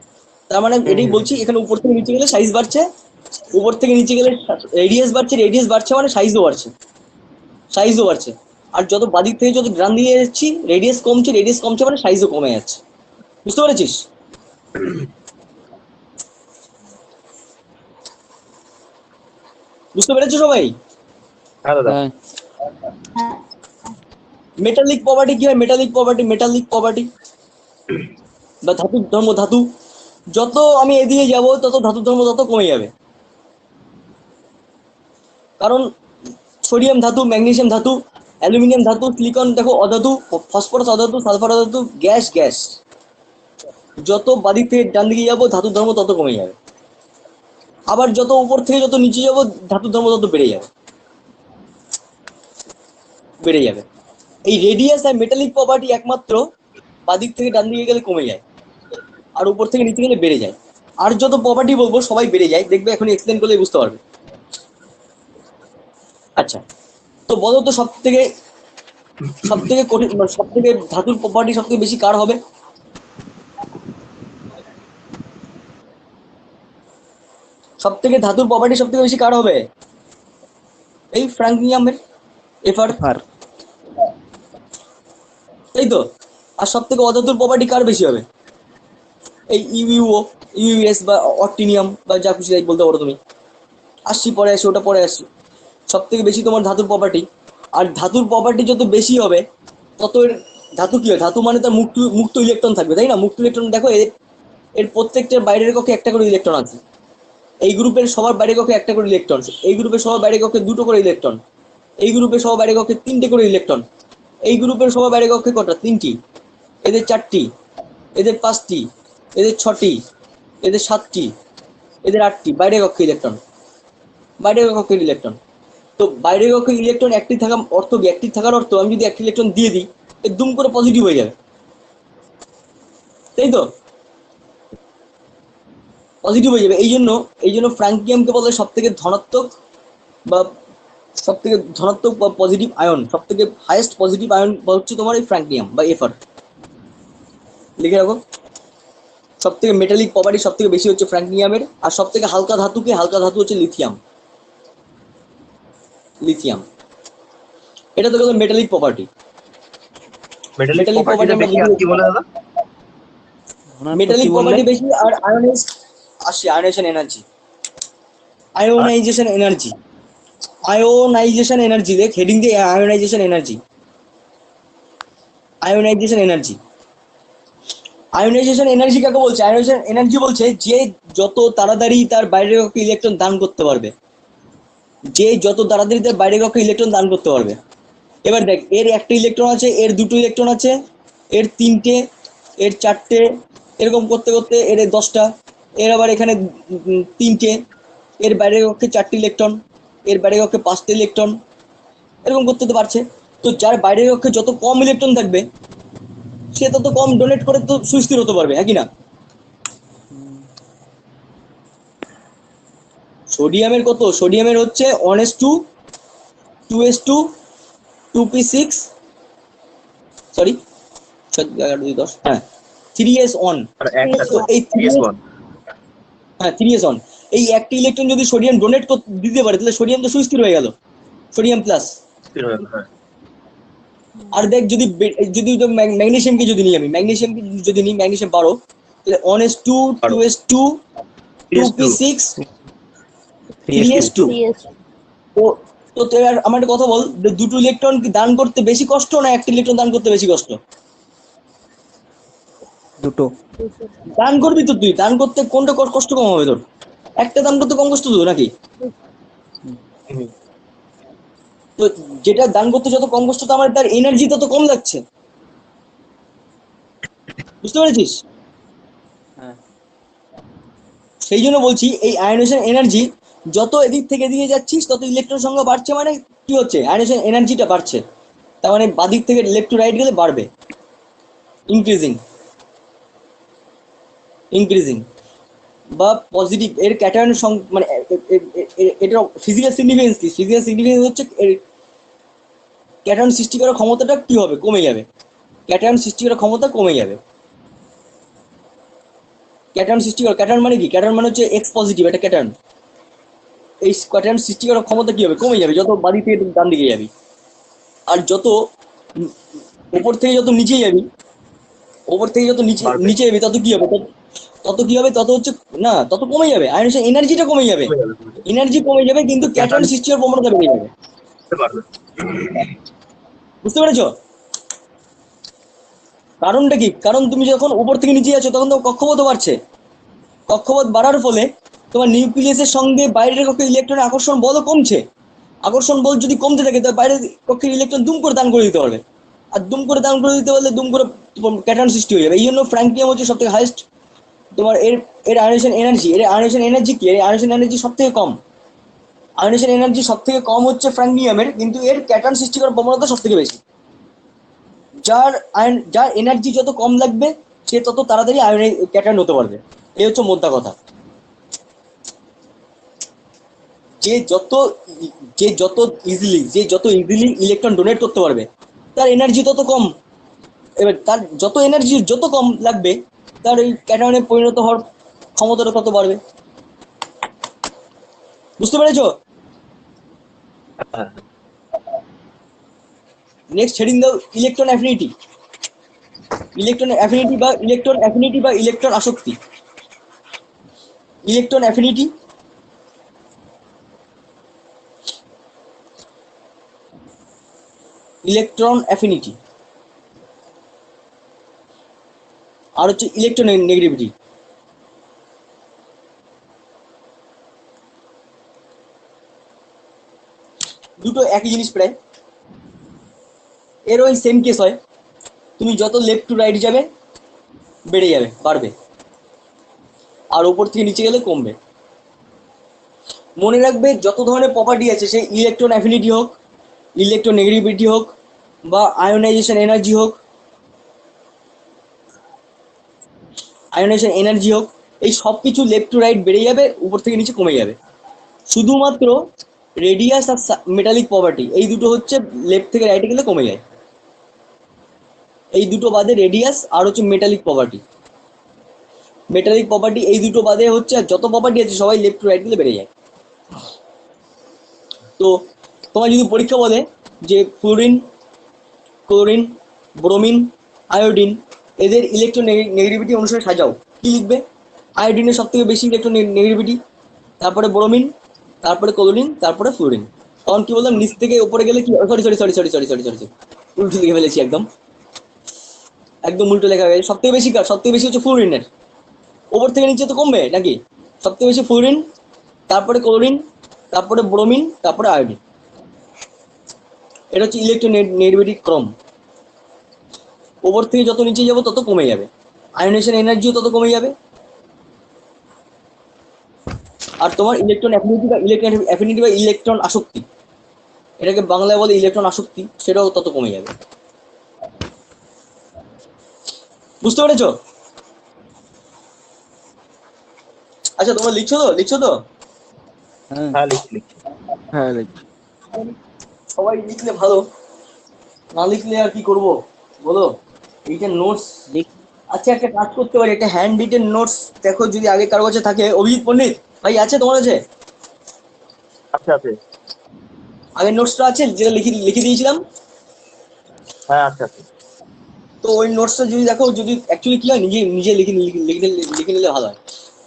তার মানে এটাই বলছি, এখানে উপর থেকে নিচে গেলে সাইজ বাড়ছে, উপর থেকে নিচে গেলে রেডিয়াস বাড়ছে মানে সাইজও বাড়ছে। আর যত বাদিক থেকে যত ডান দিয়ে যাচ্ছি, রেডিয়াস কমছে মানে সাইজও কমে যাচ্ছে। বুঝতে পেরেছিস? বুঝতে পেরেছো সবাই? হ্যাঁ দাদা। হ্যাঁ। হ্যাঁ। মেটালিক প্রপার্টি কি হয়? মেটালিক প্রপার্টি বা ধাতু, যত আমি এদিকে যাব তত ধাতুর ধর্ম তত কমে যাবে। কারণ সোডিয়াম ধাতু, ম্যাগনেসিয়াম ধাতু, অ্যালুমিনিয়াম ধাতু, সিলিকন দেখো অধাতু, ফসফরাস অধাতু, সালফার অধাতু, গ্যাস। যত বাদিক থেকে ডান দিকে যাবো ধাতুর ধর্ম তত কমে যাবে। আবার যত উপর থেকে যত নিচে যাবো ধাতুর ধর্ম তত বেড়ে যাবে। এই রেডিয়াস আর মেটালিক প্রপার্টি একমাত্র বাদিক থেকে ডান দিকে গেলে কমে যায়, আর উপর থেকে নিচে গেলে বেড়ে যায়। আর যত প্রপার্টি বলবো সবাই বেড়ে যায়, দেখবে এখন এক্সপ্লেন করলে বুঝতে পারবে। আচ্ছা, তো বলো তো সব থেকে কঠিন, সব থেকে ধাতুর প্রপার্টি সব থেকে বেশি কার হবে? সব থেকে ধাতুর প্রপার্টি সব থেকে বেশি কার হবে? এই ফ্রাঙ্কিয়ামের, এফআর, আর তাই তো। আর সব থেকে অধাতুর প্রপার্টি কার বেশি হবে? এই ইউএস বা অর্টিনিয়াম বা যা খুশি তাই বলতে পারো তুমি। ওটা পরে আসছি। সব থেকে বেশি তোমার ধাতুর প্রপার্টি, আর ধাতুর প্রপার্টি যত বেশি হবে তত এর ধাতু কি হয়? ধাতু মানে তার মুক্ত ইলেকট্রন থাকবে, তাই না? মুক্ত ইলেকট্রন দেখো, এর প্রত্যেকটার বাইরের কক্ষে একটা করে ইলেকট্রন আছে। এই গ্রুপের সবার বাইরের কক্ষে একটা করে ইলেকট্রন, এই গ্রুপের সবার বাইরের কক্ষে দুটো করে ইলেকট্রন, এই গ্রুপের সবার বাইরের কক্ষে 3টে করে ইলেকট্রন, এই গ্রুপের সবার বাইরের কক্ষে কটা? 3টি, এদের 4টি, এদের 5টি, এদের 6টি, এদের 7টি, এদের 8টি বাইরের কক্ষে ইলেকট্রন। তো বাইরের কক্ষে ইলেকট্রন অ্যাক্টিভ থাকার অর্থ আমি যদি একটা ইলেকট্রন দিয়ে দিই, দুম করে পজিটিভ হয়ে যাবে, তাই তো? পজিটিভ হয়ে যাবে। এই জন্য ফ্রাঙ্কিয়ামকে বলে সব থেকে ধনাত্মক বা পজিটিভ আয়ন, সব থেকে হাইয়েস্ট পজিটিভ আয়ন হচ্ছে তোমার এই ফ্রাঙ্কিয়াম বা এফআর। লিখে রাখো, সব থেকে মেটালিক প্রপার্টি সব থেকে বেশি হচ্ছে ফ্রাঙ্কিয়ামের, আর সব থেকে হালকা ধাতু হচ্ছে লিথিয়াম। এটা তো গেল metallic property. Metallic Metallic প্রপার্টিটা property বেশি আর কি বলে দাদা? মেটালিক প্রপার্টি বেশি আর আয়োনাইজেশন এনার্জি দেখ, হেডিং দিয়ে আয়োনাইজেশন এনার্জি কাকে বলছে? আয়োনাইজেশন এনার্জি বলছে যে যত তাড়াতাড়ি তার বাইরের কক্ষে ইলেকট্রন দান করতে পারবে, এবার দেখ, এর একটা ইলেকট্রন আছে, এর দুটো ইলেকট্রন আছে, এর 3টে, এর 4টে, এরকম করতে করতে এর 10টা, এর আবার এখানে 3টে, এর বাইরের কক্ষে 4টি ইলেকট্রন, এর বাইরের কক্ষে 5টা ইলেকট্রন, এরকম করতে তো পারছে। তো যার বাইরের কক্ষে যত কম ইলেকট্রন থাকবে সে তত কম ডোনেট করে তো সুস্থির হতে পারবে, হ্যাঁ কি না? সোডিয়ামের হচ্ছে 1s2 2s2 2p6, সরি 11 2 10, হ্যাঁ 3s1। আর একটা তো এই 3s1। হ্যাঁ 3s1, এই একটা ইলেকট্রন যদি সোডিয়াম ডোনেট দিতে পারে তাহলে সোডিয়াম তো সুস্থির হয়ে গেল, সোডিয়াম প্লাস। হ্যাঁ। আর দেখ, যদি ম্যাগনেসিয়ামকে যদি নিই, ম্যাগনেসিয়াম 12, তাহলে 1s2 2s2 2p6 3s2। তো তো এবার আমার একটা কথা বল, দুটো ইলেকট্রন কি দান করতে বেশি কষ্ট না একটা ইলেকট্রন দান করতে বেশি কষ্ট? দুটো। দান করবি তো তুই, দান করতে কোনটা কষ্ট কম হবে তোর? একটা দান করতে কম কষ্ট তো নাকি? তো যেটা দান করতে যত কম কষ্ট, তো আমার তার এনার্জি তত কম লাগছে। বুঝতে পেরেছিস? হ্যাঁ। সেই জন্য বলছি এই আয়নেশন এনার্জি যত এদিক থেকে এদিকে যাচ্ছিস তত ইলেকট্রন সংখ্যা বাড়ছে, মানে কি হচ্ছে, আয়নেশন এনার্জিটা বাড়ছে। তার মানে বাদিক থেকে লেফট টু রাইট গেলে বাড়বে, ইনক্রিজিং ইনক্রিজিং বা পজিটিভ। এর ক্যাটায়ন মানে এটার ফিজিক্যাল সিগনিফিকেন্স কি? ফিজিক্যাল সিগনিফিকেন্স হচ্ছে এর ক্যাটায়ন সৃষ্টি করার ক্ষমতাটা কি হবে, কমে যাবে। ক্যাটায়ন সৃষ্টি করার ক্ষমতা কমে যাবে। ক্যাটায়ন সৃষ্টি করা, ক্যাটায়ন মানে কি? ক্যাটায়ন মানে হচ্ছে এক্স পজিটিভ, এটা ক্যাটায়ন। এই ক্যাটায়ন সৃষ্টি করার ক্ষমতা কি হবে, কমে যাবে যত বাদিক থেকে ডান দিকে যাবি। আর যত উপর থেকে যত নিচে যাবি, উপর থেকে যত নিচে বাড়বে। নিচে যাবি তত কি হবে, তত কি হবে, তত হচ্ছে না, তত কমে যাবে, আয়নেশন এনার্জিটা কমে যাবে। কমে যাবে, কমে যাবে। এনার্জি কমে যাবে কিন্তু তো ক্যাটায়ন ক্যাটায়ন সৃষ্টি হওয়ার প্রবণতা বেড়ে যাবে। বাড়বে। বুঝতে পেরেছো কারণটা কি? কারণ তুমি যখন উপর থেকে নিচে যাচ্ছ তখন তো কক্ষপথ বাড়ছে। কক্ষপথ বাড়ার ফলে তোমার নিউক্লিয়াসের সঙ্গে বাইরের কক্ষে ইলেকট্রনের আকর্ষণ বলও কমছে। আকর্ষণ বল যদি কমতে থাকে তাহলে বাইরের কক্ষের ইলেকট্রন দুম করে দান করে দিতে পারবে। আর দুম করে দান করে দিতে পারলে দুম করে ক্যাটায়ন সৃষ্টি হয়ে যাবে। এই জন্য ফ্র্যাঙ্কিয়াম হচ্ছে সব থেকে হাইয়েস্ট তোমার এর এর আয়নেশন এনার্জি। এর আয়নেশন এনার্জি কি? এর আয়নেশন এনার্জি সব থেকে কম। আয়নেশন এনার্জি সব থেকে কম হচ্ছে ফ্র্যাঙ্কিয়ামের, কিন্তু এর ক্যাটায়ন সৃষ্টি করার প্রবণতা সব থেকে বেশি। যার এনার্জি যত কম লাগবে সে তত তাড়াতাড়ি ক্যাটায়ন হতে পারবে। এই হচ্ছে মোদ্দা কথা। যে যত যে যত ইজিলি ইলেকট্রন ডোনেট করতে পারবে তার এনার্জি তত কম। এবার তার যত এনার্জি যত কম লাগবে তার ওই ক্যাটায়নে পরিণত হওয়ার ক্ষমতাটা তত বাড়বে। বুঝতে পেরেছো? হ্যাঁ। নেক্সট হেডিং দাও ইলেকট্রন অ্যাফিনিটি। ইলেকট্রন আসক্তি। ইলেকট্রন অ্যাফিনিটি, ইলেকট্রন অ্যাফিনিটি আর হচ্ছে ইলেকট্রন নেগেটিভিটি। দুটো একই জিনিস প্রায়। এর ওই সেম কেস হয়, তুমি যত লেফট টু রাইট যাবে বেড়ে যাবে, বাড়বে, আর ওপর থেকে নিচে গেলে কমবে। মনে রাখবে যত ধরনের প্রপার্টি আছে, সেই ইলেকট্রন অ্যাফিনিটি হোক, ইলেকট্রন নেগেটিভিটি হোক, বা আয়োনাইজেশন এনার্জি হোক, এই সব কিছু লেফট টু রাইট বেড়ে যাবে, উপর থেকে নিচে কমে যাবে। শুধুমাত্র রেডিয়াস আর মেটালিক প্রপার্টি, এই দুটো হচ্ছে লেফট থেকে রাইটে গেলে কমে যায়। এই দুটো বাদে রেডিয়াস আর হচ্ছে মেটালিক প্রপার্টি এই দুটো বাদে হচ্ছে, আর যত প্রপার্টি আছে সবাই লেফট টু রাইট গেলে বেড়ে যায়। তো তোমার যদি পরীক্ষা বলে যে ফ্লোরিন, ক্লোরিন, ব্রোমিন, আয়োডিন এদের ইলেকট্রন নেগেটিভিটি অনুসারে সাজাও, কি লিখবে? আয়োডিনের সব থেকে বেশি ইলেকট্রন নেগেটিভিটি, তারপরে ব্রোমিন, তারপরে ক্লোরিন, তারপরে ফ্লোরিন। তখন কি বললাম, নিচ থেকে উপরে গেলে কি, সরি উল্টো লিখে ফেলেছি, একদম উল্টো লেখা হয়ে গেছে। সব থেকে বেশি কার? সব থেকে বেশি হচ্ছে ফ্লোরিনের। ওপর থেকে নিচে তো কমবে নাকি? সব থেকে বেশি ফ্লোরিন, তারপরে ক্লোরিন, তারপরে ব্রোমিন, তারপরে আয়োডিন। এটা হচ্ছে ইলেকট্রন নেগেটিভিটি ক্রম। ওপর থেকে যত নিচে যাবো তত কমে যাবে, আয়োনেশন এনার্জিও তত কমে যাবে, আর তোমার ইলেকট্রন অ্যাফিনিটি বা ইলেকট্রন আসক্তি, এটাকে বাংলায় বলে ইলেকট্রন আসক্তি, সেটাও তত কমে যাবে। বুঝতে পেরেছো? আচ্ছা তোমরা লিখছো তো? হ্যাঁ। হ্যাঁ, লিখছি লিখছি। হ্যাঁ লিখছি। সবাই লিখলে ভালো, না লিখলে আর কি করব বলো? এইটা নোটস। লিখ। আচ্ছা একটা কাজ করতে পারি, একটা হ্যান্ড রিটেন নোটস দেখো যদি আগে কারো কাছে থাকে। অভিজিৎ পণ্ডিত ভাই আছে তোমার কাছে? আচ্ছা আছে। আগের নোটসটা আছে যেটা লিখে লিখে দিয়েছিলাম? হ্যাঁ আচ্ছা আছে। তো ওই নোটসটা যদি দেখো, যদি অ্যাকচুয়ালি কি হয়, নিজে নিজে লিখে নিলে ভালো হয়।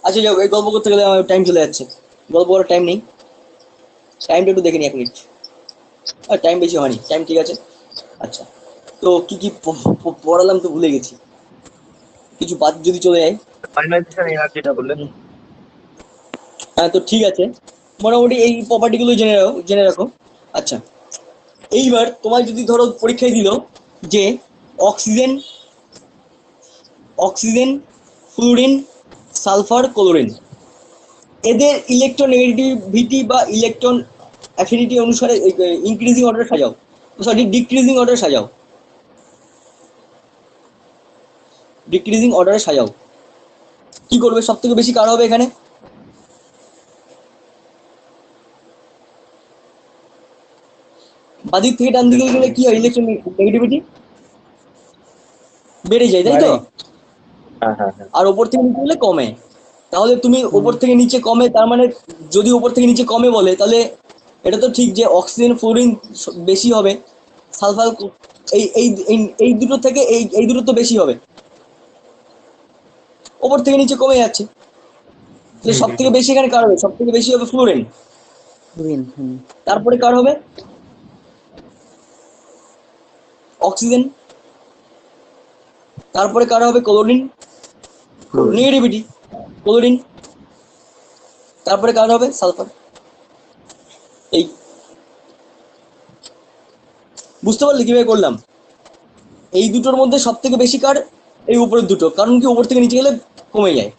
আচ্ছা যাও, এই গল্প করতে গেলে আমার টাইম চলে যাচ্ছে, গল্প করার টাইম নেই। টাইমটা একটু দেখে নি, 1 মিনিট। আর টাইম বেশি হয়নি, টাইম ঠিক আছে। আচ্ছা, তো কি কি পড়ালাম তো ভুলে গেছি, কিছু বাদ যদি চলে যায়। ফাইনালাইজেশন এনার্জিটা বললে। হ্যাঁ তো ঠিক আছে, মোটামুটি এই প্রপার্টিগুলো জেনে রাখো। আচ্ছা, এইবার তোমার যদি ধরো পরীক্ষায় দিল যে oxygen oxygen, fluorine, sulphur, chlorine. এদের ইলেকট্রোনেগেটিভিটি বা ইলেকট্রন অ্যাফিনিটি অনুসারে ইনক্রিজিং অর্ডারে সাজাও, সরি ডিক্রিজিং অর্ডারে সাজাও, ডিক্রিজিং অর্ডারে সাজাও। কি করবে? সব থেকে বেশি কার হবে এখানে? বাদিক থেকে ডান দিকে গেলে কি হয়? ইলেকট্রন নেগেটিভিটি বেড়ে যায়, তাই তো? বাড়ে। হ্যাঁ হ্যাঁ হ্যাঁ। আর ওপর থেকে নিচে গেলে কমে। তাহলে তুমি ওপর থেকে নিচে কমে, তার মানে যদি ওপর থেকে নিচে কমে বলে, তাহলে এটা তো ঠিক যে অক্সিজেন ফ্লোরিন বেশি হবে, সালফার এই এই এই- এই দুটো থেকে এই দুটো তো বেশি হবে, ওপর থেকে নিচে কমে যাচ্ছে। তাহলে সব থেকে বেশি এখানে কার হবে? সব থেকে বেশি হবে ফ্লোরিন। ক্লোরিন। তারপরে কার হবে? অক্সিজেন। তারপরে কার হবে? ক্লোরিন। Negativity chlorine. তারপরে কার হবে? সালফার। এই বুঝতে পারলে কিভাবে করলাম? এই দুটোর মধ্যে সব থেকে বেশি কার? এই উপরের দুটো, কারণ কি উপর থেকে নিচে গেলে কমে যায়।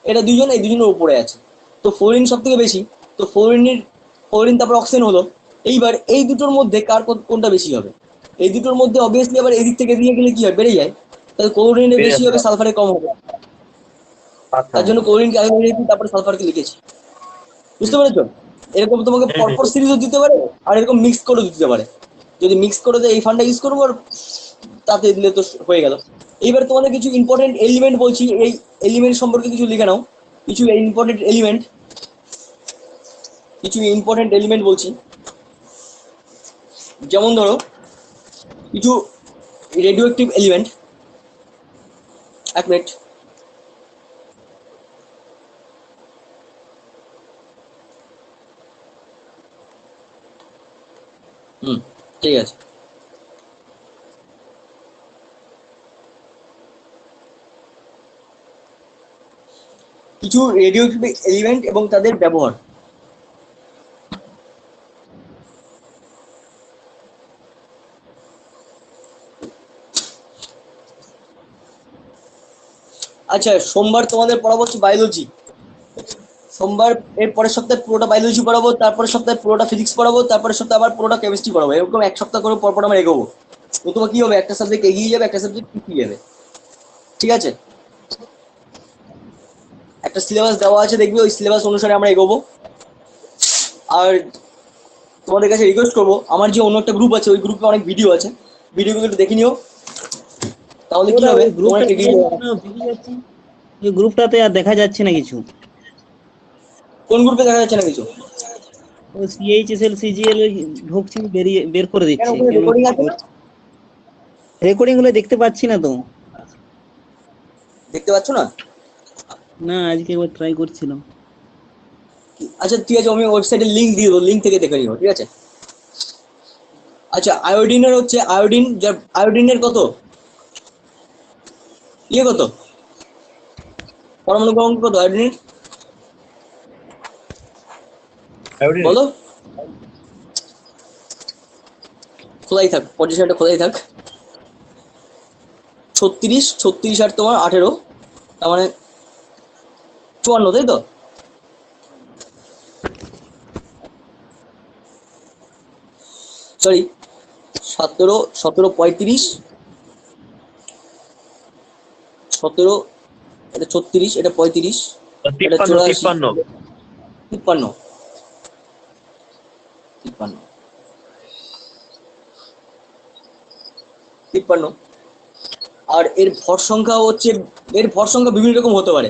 এটা দুজন, এই দুজনের উপরে আছে, তো ফ্লোরিন সব থেকে বেশি। তো ফ্লোরিন তারপর অক্সিজেন হলো। এইবার এই দুটোর মধ্যে কার কোনটা বেশি হবে? এই দুটোর মধ্যে অবভিয়াসলি আবার এদিক থেকে এদিকে গেলে কি হয়? বেড়ে যায়। তাহলে ক্লোরিনের বেড়ে বেশি যাচ্ছে। হবে, সালফারে কম হবে। আচ্ছা। তার জন্য ক্লোরিনকে আগে লিখেছি, তারপরে সালফারকে লিখেছি। বুঝতে পেরেছো? এরকম তোমাকে হুম হুম পরপর সিরিজও দিতে পারে, আর এরকম মিক্স করেও দিতে পারে। যদি মিক্স করে দেয় এই ফান্ডটা ইউজ করবো, আর তাতে দিলে তো হয়ে গেল। এইবার তোমাদের কিছু ইম্পর্টেন্ট এলিমেন্ট বলছি, এই এলিমেন্ট সম্পর্কে কিছু লিখে নাও। কিছু ইম্পর্টেন্ট এলিমেন্ট, কিছু ইম্পর্টেন্ট এলিমেন্ট বলছি। যেমন ধরো কিছু রেডিও অ্যাক্টিভ এলিমেন্ট। এক মিনিট। হুম, ঠিক আছে। কিছু রেডিও অ্যাক্টিভ এলিমেন্ট এবং তাদের ব্যবহার। আচ্ছা, সোমবার তোমাদের পড়াবো হচ্ছে বায়োলজি। সোমবার এর পরের সপ্তাহে পুরোটা বায়োলজি পড়াবো, তারপরের সপ্তাহে পুরোটা ফিজিক্স পড়াবো, তারপরের সপ্তাহে আবার পুরোটা কেমিস্ট্রি পড়াবো। এরকম এক সপ্তাহ করে পরপর আমরা এগোবো। তো তোমার কি হবে? একটা সাবজেক্ট এগিয়ে যাবে, একটা সাবজেক্ট পিছিয়ে যাবে। ঠিক আছে? একটা সিলেবাস দেওয়া আছে, দেখবে ওই সিলেবাস অনুসারে আমরা এগোবো। আর তোমাদের কাছে রিকোয়েস্ট করবো, আমার যে অন্য একটা গ্রুপ আছে, ওই গ্রুপে অনেক ভিডিও আছে, ভিডিওগুলো একটু দেখে নিও। তাহলে কি ওটা হবে? ওই তোমরা গ্রুপটা একটু এগিয়ে যাবে। ভেঙে যাচ্ছে। ওই গ্রুপটাতে আর দেখা যাচ্ছে না কিছু। কোন গ্রুপে দেখা যাচ্ছে না কিছু? ও সিএইচএসএল সিজিএল ঢুকছি, বের করে কেন, দিচ্ছে ওখানে কেন। রেকর্ডিং আছে না? রেকর্ডিং গুলো দেখতে পাচ্ছি না তো। দেখতে পাচ্ছ না? না, আজকে একবার ট্রাই করছিলাম। আচ্ছা ঠিক আছে, আমি ওয়েবসাইটের লিঙ্ক দিয়ে দেবো, লিঙ্ক থেকে দেখে নিও, ঠিক আছে? আচ্ছা, আয়োডিনের হচ্ছে আয়োডিন, যার আয়োডিনের কত কত পরমাণু ক্রমাঙ্ক কত আয়োডিনের? আয়োডিন। বলো। খোলাই থাক, পজিশনটা খোলাই থাক। 36, 36 আর তোমার 18, তার মানে 54, তাই তো? সরি, 17, 17, 35, 17, এটা 36, এটা 35, এটা 53 84, 53। 53, 53, 53। আর এর ভর সংখ্যা হচ্ছে, এর ভর সংখ্যা বিভিন্ন রকম হতে পারে,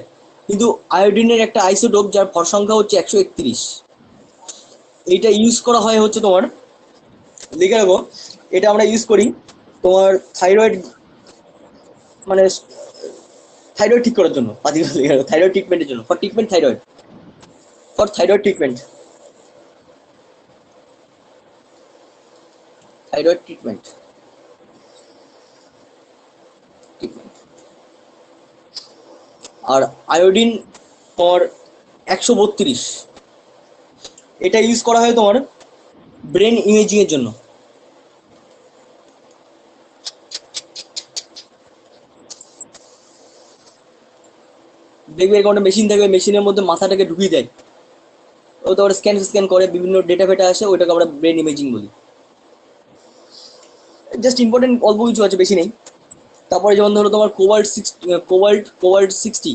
কিন্তু আয়োডিনের একটা আইসোটোপ যার ভর সংখ্যা হচ্ছে 131। এইটা ইউজ করা হয় হচ্ছে তোমার, লিখে রাখো, এটা আমরা ইউজ করি তোমার থাইরয়েড, মানে থাইরয়েড ঠিক করার জন্য। থাইরয়েড ট্রিটমেন্টের জন্য, for treatment thyroid, for thyroid treatment, thyroid treatment, treatment. আর আয়োডিন তোমার 132, এটা ইউজ করা হয় তোমার ব্রেন ইমেজিং এর জন্য। দেখবে এরকম একটা মেশিন থাকবে, মেশিনের মধ্যে মাথাটাকে ঢুকিয়ে দেয়, ও তো স্ক্যান করে বিভিন্ন ডেটা ফেটা আসে, ওইটাকে আমরা ব্রেন ইমেজিং বলি। জাস্ট ইম্পর্টেন্ট অল্প কিছু আছে, বেশি নেই। তারপরে যেমন ধরো তোমার কোবাল্ট 60,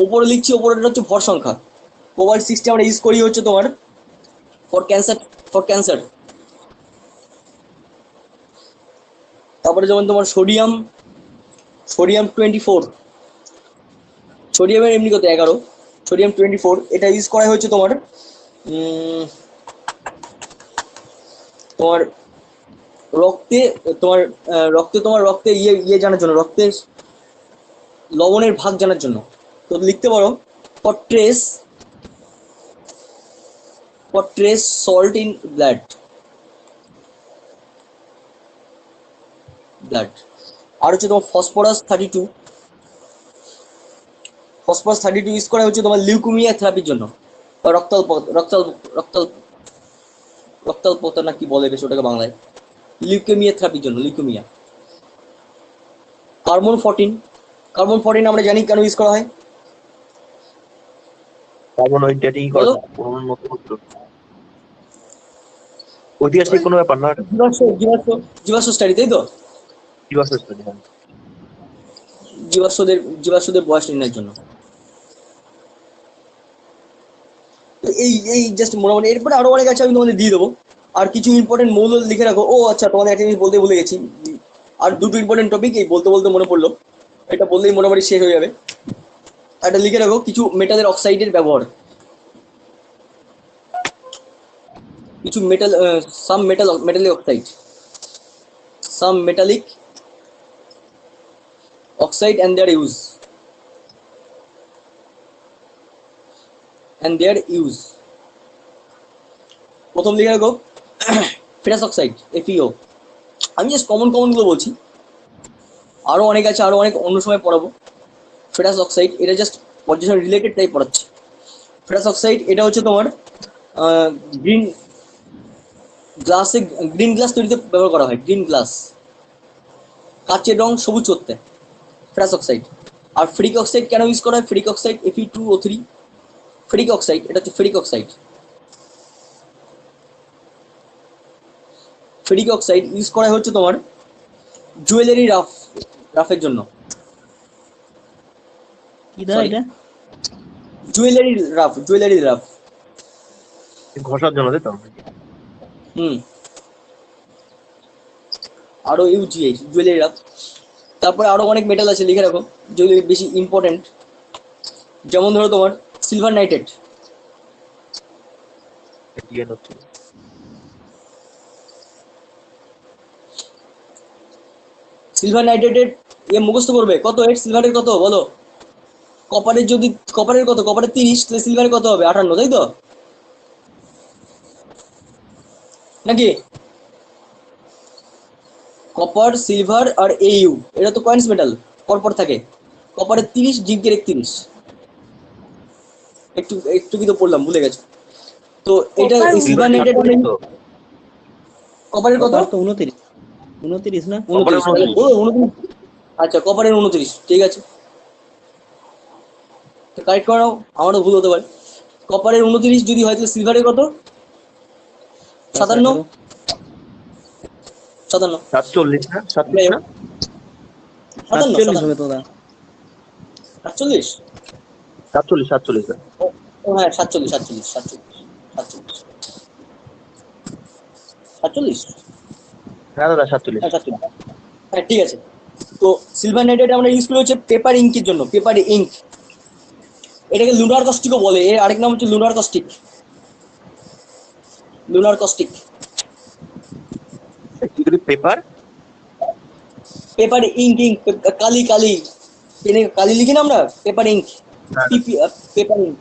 ওপরে লিখছি, ওপরেটা হচ্ছে ভর সংখ্যা। কোবাল্ট 60 আমরা ইউজ করি হচ্ছে তোমার ফর ক্যান্সার। তারপরে যেমন তোমার সোডিয়াম 24, সোডিয়ামের এমনি কত 11, সোডিয়াম 24, এটা ইউজ করা হচ্ছে তোমার তোমার রক্তে, রক্তে ইয়ে জানার জন্য, রক্তে লবণের ভাগ জানার জন্য। তো লিখতে পারো for trace salt in blood. আর হচ্ছে তোমার ফসফরাস 32 ইউজ করা হচ্ছে তোমার লিউকেমিয়া থেরাপির জন্য, বা রক্তাল্পতা না কি বলে বেশ ওটাকে বাংলায়, লিউকেমিয়া থেরাপির জন্য, লিউকেমিয়া। কার্বন 14 আমরা জানি কেন ইউজ করা হয়। কার্বন ওই ডেটিং বলো। কোনো নতুন ঐতিহাসিক কোনো ব্যাপার না, এটা জীবাশ্ম স্টাডি, তাই তো? জীবাশ্ম study, হ্যাঁ। জীবাশ্মদের বয়স নির্ণয়ের জন্য। তো এই জাস্ট মোটামুটি, এরপরে আরো অনেক আছে, আমি তোমাদের দিয়ে দেবো। আর কিছু ইম্পর্টেন্ট মৌল লিখে রাখো। ও আচ্ছা, তোমাদের একটা জিনিস বলতে ভুলে গেছি, আর দুটো ইম্পর্টেন্ট টপিক এই বলতে বলতে মনে পড়লো, এটা বললেই মোটামুটি শেষ হয়ে যাবে। একটা লিখে রাখো, কিছু মেটালের অক্সাইডের ব্যবহার, কিছু metallic oxide and their use. প্রথম লিখে রাখো ফেরাস অক্সাইড, FeO। আমি জাস্ট কমন গুলো বলছি, আরো অনেক আছে, আরো অনেক অন্য সময় পড়াবো। ফেরাস অক্সাইড এটা জাস্ট পজিশন রিলেটেড, তাই পড়াচ্ছি। ফেরাস অক্সাইড এটা হচ্ছে তোমার গ্রিন গ্লাস তৈরিতে ব্যবহার করা হয়। গ্রিন গ্লাস, কাচের রং সবুজ করতে ফেরাস অক্সাইড। আর ফেরিক অক্সাইড কেন ইউজ করা হয়? Ferric oxide Fe2O3, ferric oxide, এটা হচ্ছে ferric oxide. Ferric oxide use করা হচ্ছে তোমার জুয়েলারি রাফের জন্য। কি দা Sorry. এটা? Jewellery rough. ঘষার জন্য, তাই তো? আরো ইউজিএইচ, জুয়েলারি রাফ। তারপরে আরো অনেক মেটাল আছে, লিখে রাখো যেগুলো বেশি ইম্পর্টেন্ট। যেমন ধরো তোমার সিলভার নাইট্রেট, ডিএন হচ্ছে সিলভার নাইট্রেটের মুখস্থ করবে কত, সিলভারের কত বলো? কপারের কত, কপারের 30, তাহলে সিলভারের কত হবে? 58, তাই তো নাকি? কপার, সিলভার আর AU, এটা তো কয়েন্স মেটাল, পরপর থাকে। কপারের 30, জিঙ্কের 31। একটু কি তো পড়লাম, ভুলে গেছে। তো এটা সিলভার নাইট্রেট, কপারের কত? কপার তো 29 না? 29, তাহলে বলো 29। আচ্ছা, কপারের 29, ঠিক আছে, কারেক্ট করে নাও, আমারও ভুল হতে পারে। কপারের 29 যদি হয়, তাহলে সিলভারের কত? 57। 47 না, 47 না, 47 হবে তো দা। 47। 47 ও হ্যাঁ, 47। হ্যাঁ দাদা, 47। হ্যাঁ, 47। হ্যাঁ, ঠিক আছে। তো সিলভার নাইট্রেট আমরা ইউজ করি হচ্ছে পেপার ইঙ্কের জন্য, পেপার ইঙ্ক। এটাকে লুনার কস্টিকও বলে, এর আরেক নাম হচ্ছে লুনার কস্টিক। পেপার ইঙ্ক, কালি পেনে কালি লিখি না আমরা, পেপার ইঙ্ক। পেপার ইঙ্ক,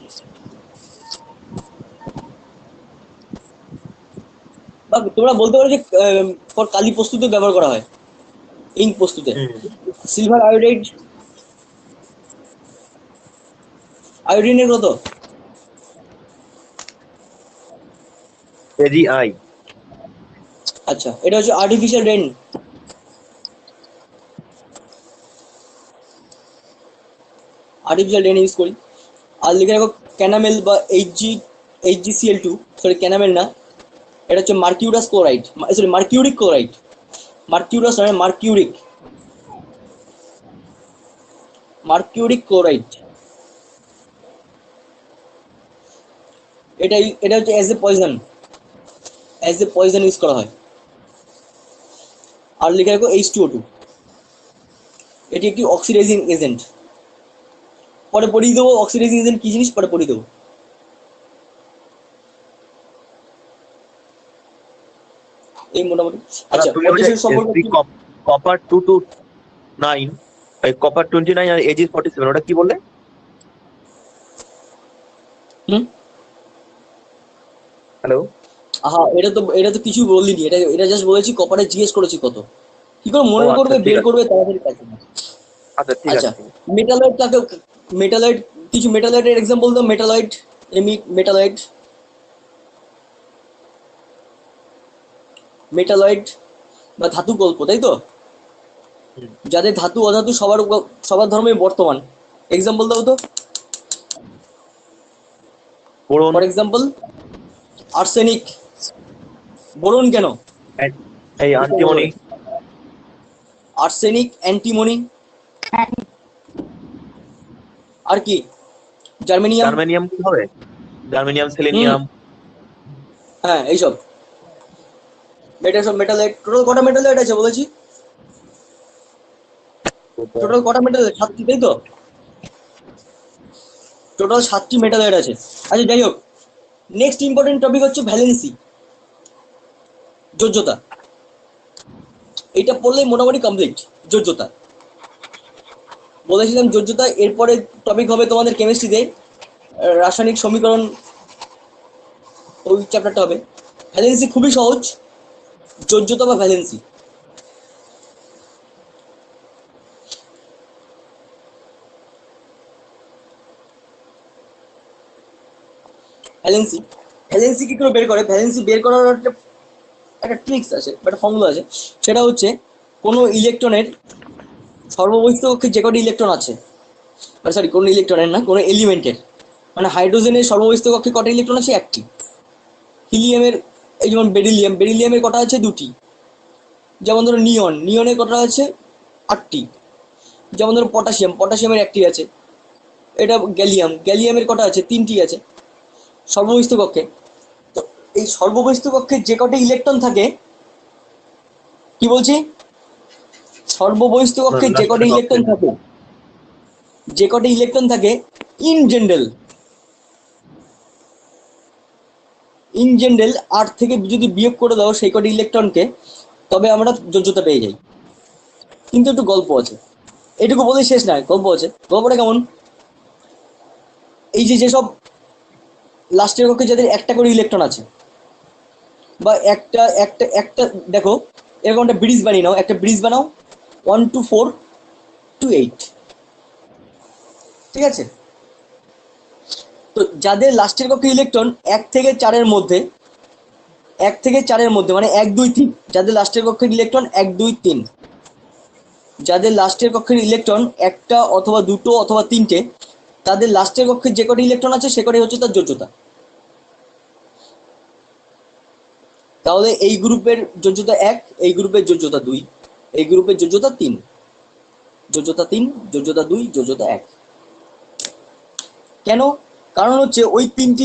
বা তোমরা বলতে পারো যে কালি প্রস্তুতে ব্যবহার করা হয়, ইঙ্ক প্রস্তুতে। সিলভার আয়োডিনের কত? AgI। আচ্ছা, এটা হচ্ছে আর্টিফিশিয়াল রেন। আর্টিফিশিয়াল ডেন ইউজ করি। আর লিখে রাখো ক্যানামেল বা HgCl2, সরি ক্যানামেল না, এটা হচ্ছে mercurous chloride, sorry mercuric chloride, mercurous নয় মার্কিউরিক ক্লোরাইড। এটা হচ্ছে অ্যাজ এ পয়জন ইউজ করা হয়। আর লিখে রাখো H2O2, এটি একটি অক্সিডাইজিং এজেন্ট। পরে পড়িয়ে দেবো অক্সিডাইজিং এজেন্ট কি জিনিস, পরে পড়িয়ে দেবো। এই মোটামুটি। আচ্ছা, তুমি পটাশিয়াম সম্পর্কে কপার 229, কপার 29 আর Ag47, ওটা কি বললে? হ্যালো, এটা তো কিছু বলিনি, এটা জাস্ট বলেছি কপারে জিজ্ঞেস করেছি কত, কি করে মনে আচ্ছা, করবে, ঠিক বের আছে। করবে তাড়াতাড়ি কাজ হবে। আচ্ছা ঠিক আচ্ছা, আছে। মেটালয়েড কিছু মেটালয়েডের এক্সাম্পল দাও। মেটালয়েড বা ধাতু গল্প, তাই তো? হুম। যাদের ধাতু অধাতু সবার ধর্মে বর্তমান, এক্সাম্পল দাও তো। Boron, for example arsenic. Boron কেন? এই অ্যান্টিমনি, আর্সেনিক, অ্যান্টিমনি, আর কি? জার্মেনিয়াম। জার্মেনিয়াম কি হবে? Germanium, selenium. হ্যাঁ, এইসব এটা সব মেটালয়েড। টোটাল কটা মেটালয়েড আছে বলেছি? টোটাল কটা মেটালয়েড? 7টি, তাই তো? টোটাল 7টি মেটালয়েড আছে। আচ্ছা, যাই হোক, নেক্সট ইম্পর্টেন্ট টপিক হচ্ছে ভ্যালেন্সি, যোজ্যতা। এটা পড়লেই মোটামুটি কমপ্লিট। যোজ্যতা বলেছিলাম, যোজ্যতা। এরপরে টপিক হবে তোমাদের কেমিস্ট্রিতে রাসায়নিক সমীকরণ, ওই চ্যাপ্টারটা হবে। ভ্যালেন্সি খুবই সহজ, যোজ্যতা বা ভ্যালেন্সি। ভ্যালেন্সি কি করে বের করে? ভ্যালেন্সি বের করার একটা ট্রিক্স আছে, একটা ফর্মুলা আছে। সেটা হচ্ছে কোনো ইলেকট্রনের সর্ববহিস্থ কক্ষে যে কটি ইলেকট্রন আছে, সরি কোনো ইলেকট্রনের না, কোনো এলিমেন্টের, মানে হাইড্রোজেনের সর্ববহিস্থ কক্ষে কটা ইলেকট্রন আছে? 1টি। হিলিয়ামের, এই যেমন বেরিলিয়ামের কটা আছে? 2টি। যেমন ধরো নিয়নের কটা আছে? 8টি। যেমন ধরো পটাশিয়ামের 1টি আছে। এটা গ্যালিয়ামের কটা আছে? 3টি আছে সর্ববহিস্থ কক্ষে। তো এই সর্ববহিস্থ কক্ষে যে কটি ইলেকট্রন থাকে, কি বলছি, সর্ববহিস্থ কক্ষে যে কটি ইলেকট্রন থাকে ইন জেনারেল 8 থেকে যদি বিয়োগ করে দাও সেই কটি ইলেকট্রনকে, তবে আমরা যোজ্যতা পেয়ে যাই। কিন্তু একটু গল্প আছে, এটুকু বলে শেষ নয়, গল্প আছে। গল্পটা কেমন? এই যেসব লাস্টের কক্ষে যাদের একটা করে ইলেকট্রন আছে, বা একটা একটা একটা দেখো, এরকম একটা ব্রিজ বানিয়ে নাও, একটা ব্রিজ বানাও 1 to 4 to 8, ঠিক আছে? তো যাদের লাস্টের কক্ষে ইলেকট্রন 1 থেকে 4-এর মধ্যে, মানে 1 2 3, যাদের লাস্টের কক্ষের ইলেকট্রন 1 2 3, যাদের লাস্টের কক্ষের ইলেকট্রন একটা অথবা দুটো অথবা 3টে, তাদের লাস্টের কক্ষে যে কটি ইলেকট্রন আছে সে কটি হচ্ছে তার যোজ্যতা। তাহলে এই গ্রুপের যোজ্যতা 1, এই গ্রুপের যোজ্যতা 2, এই গ্রুপের যোজ্যতা 3, যোজ্যতা 2, যোজ্যতা 1। কেন? কারণ হচ্ছে ওই তিনটি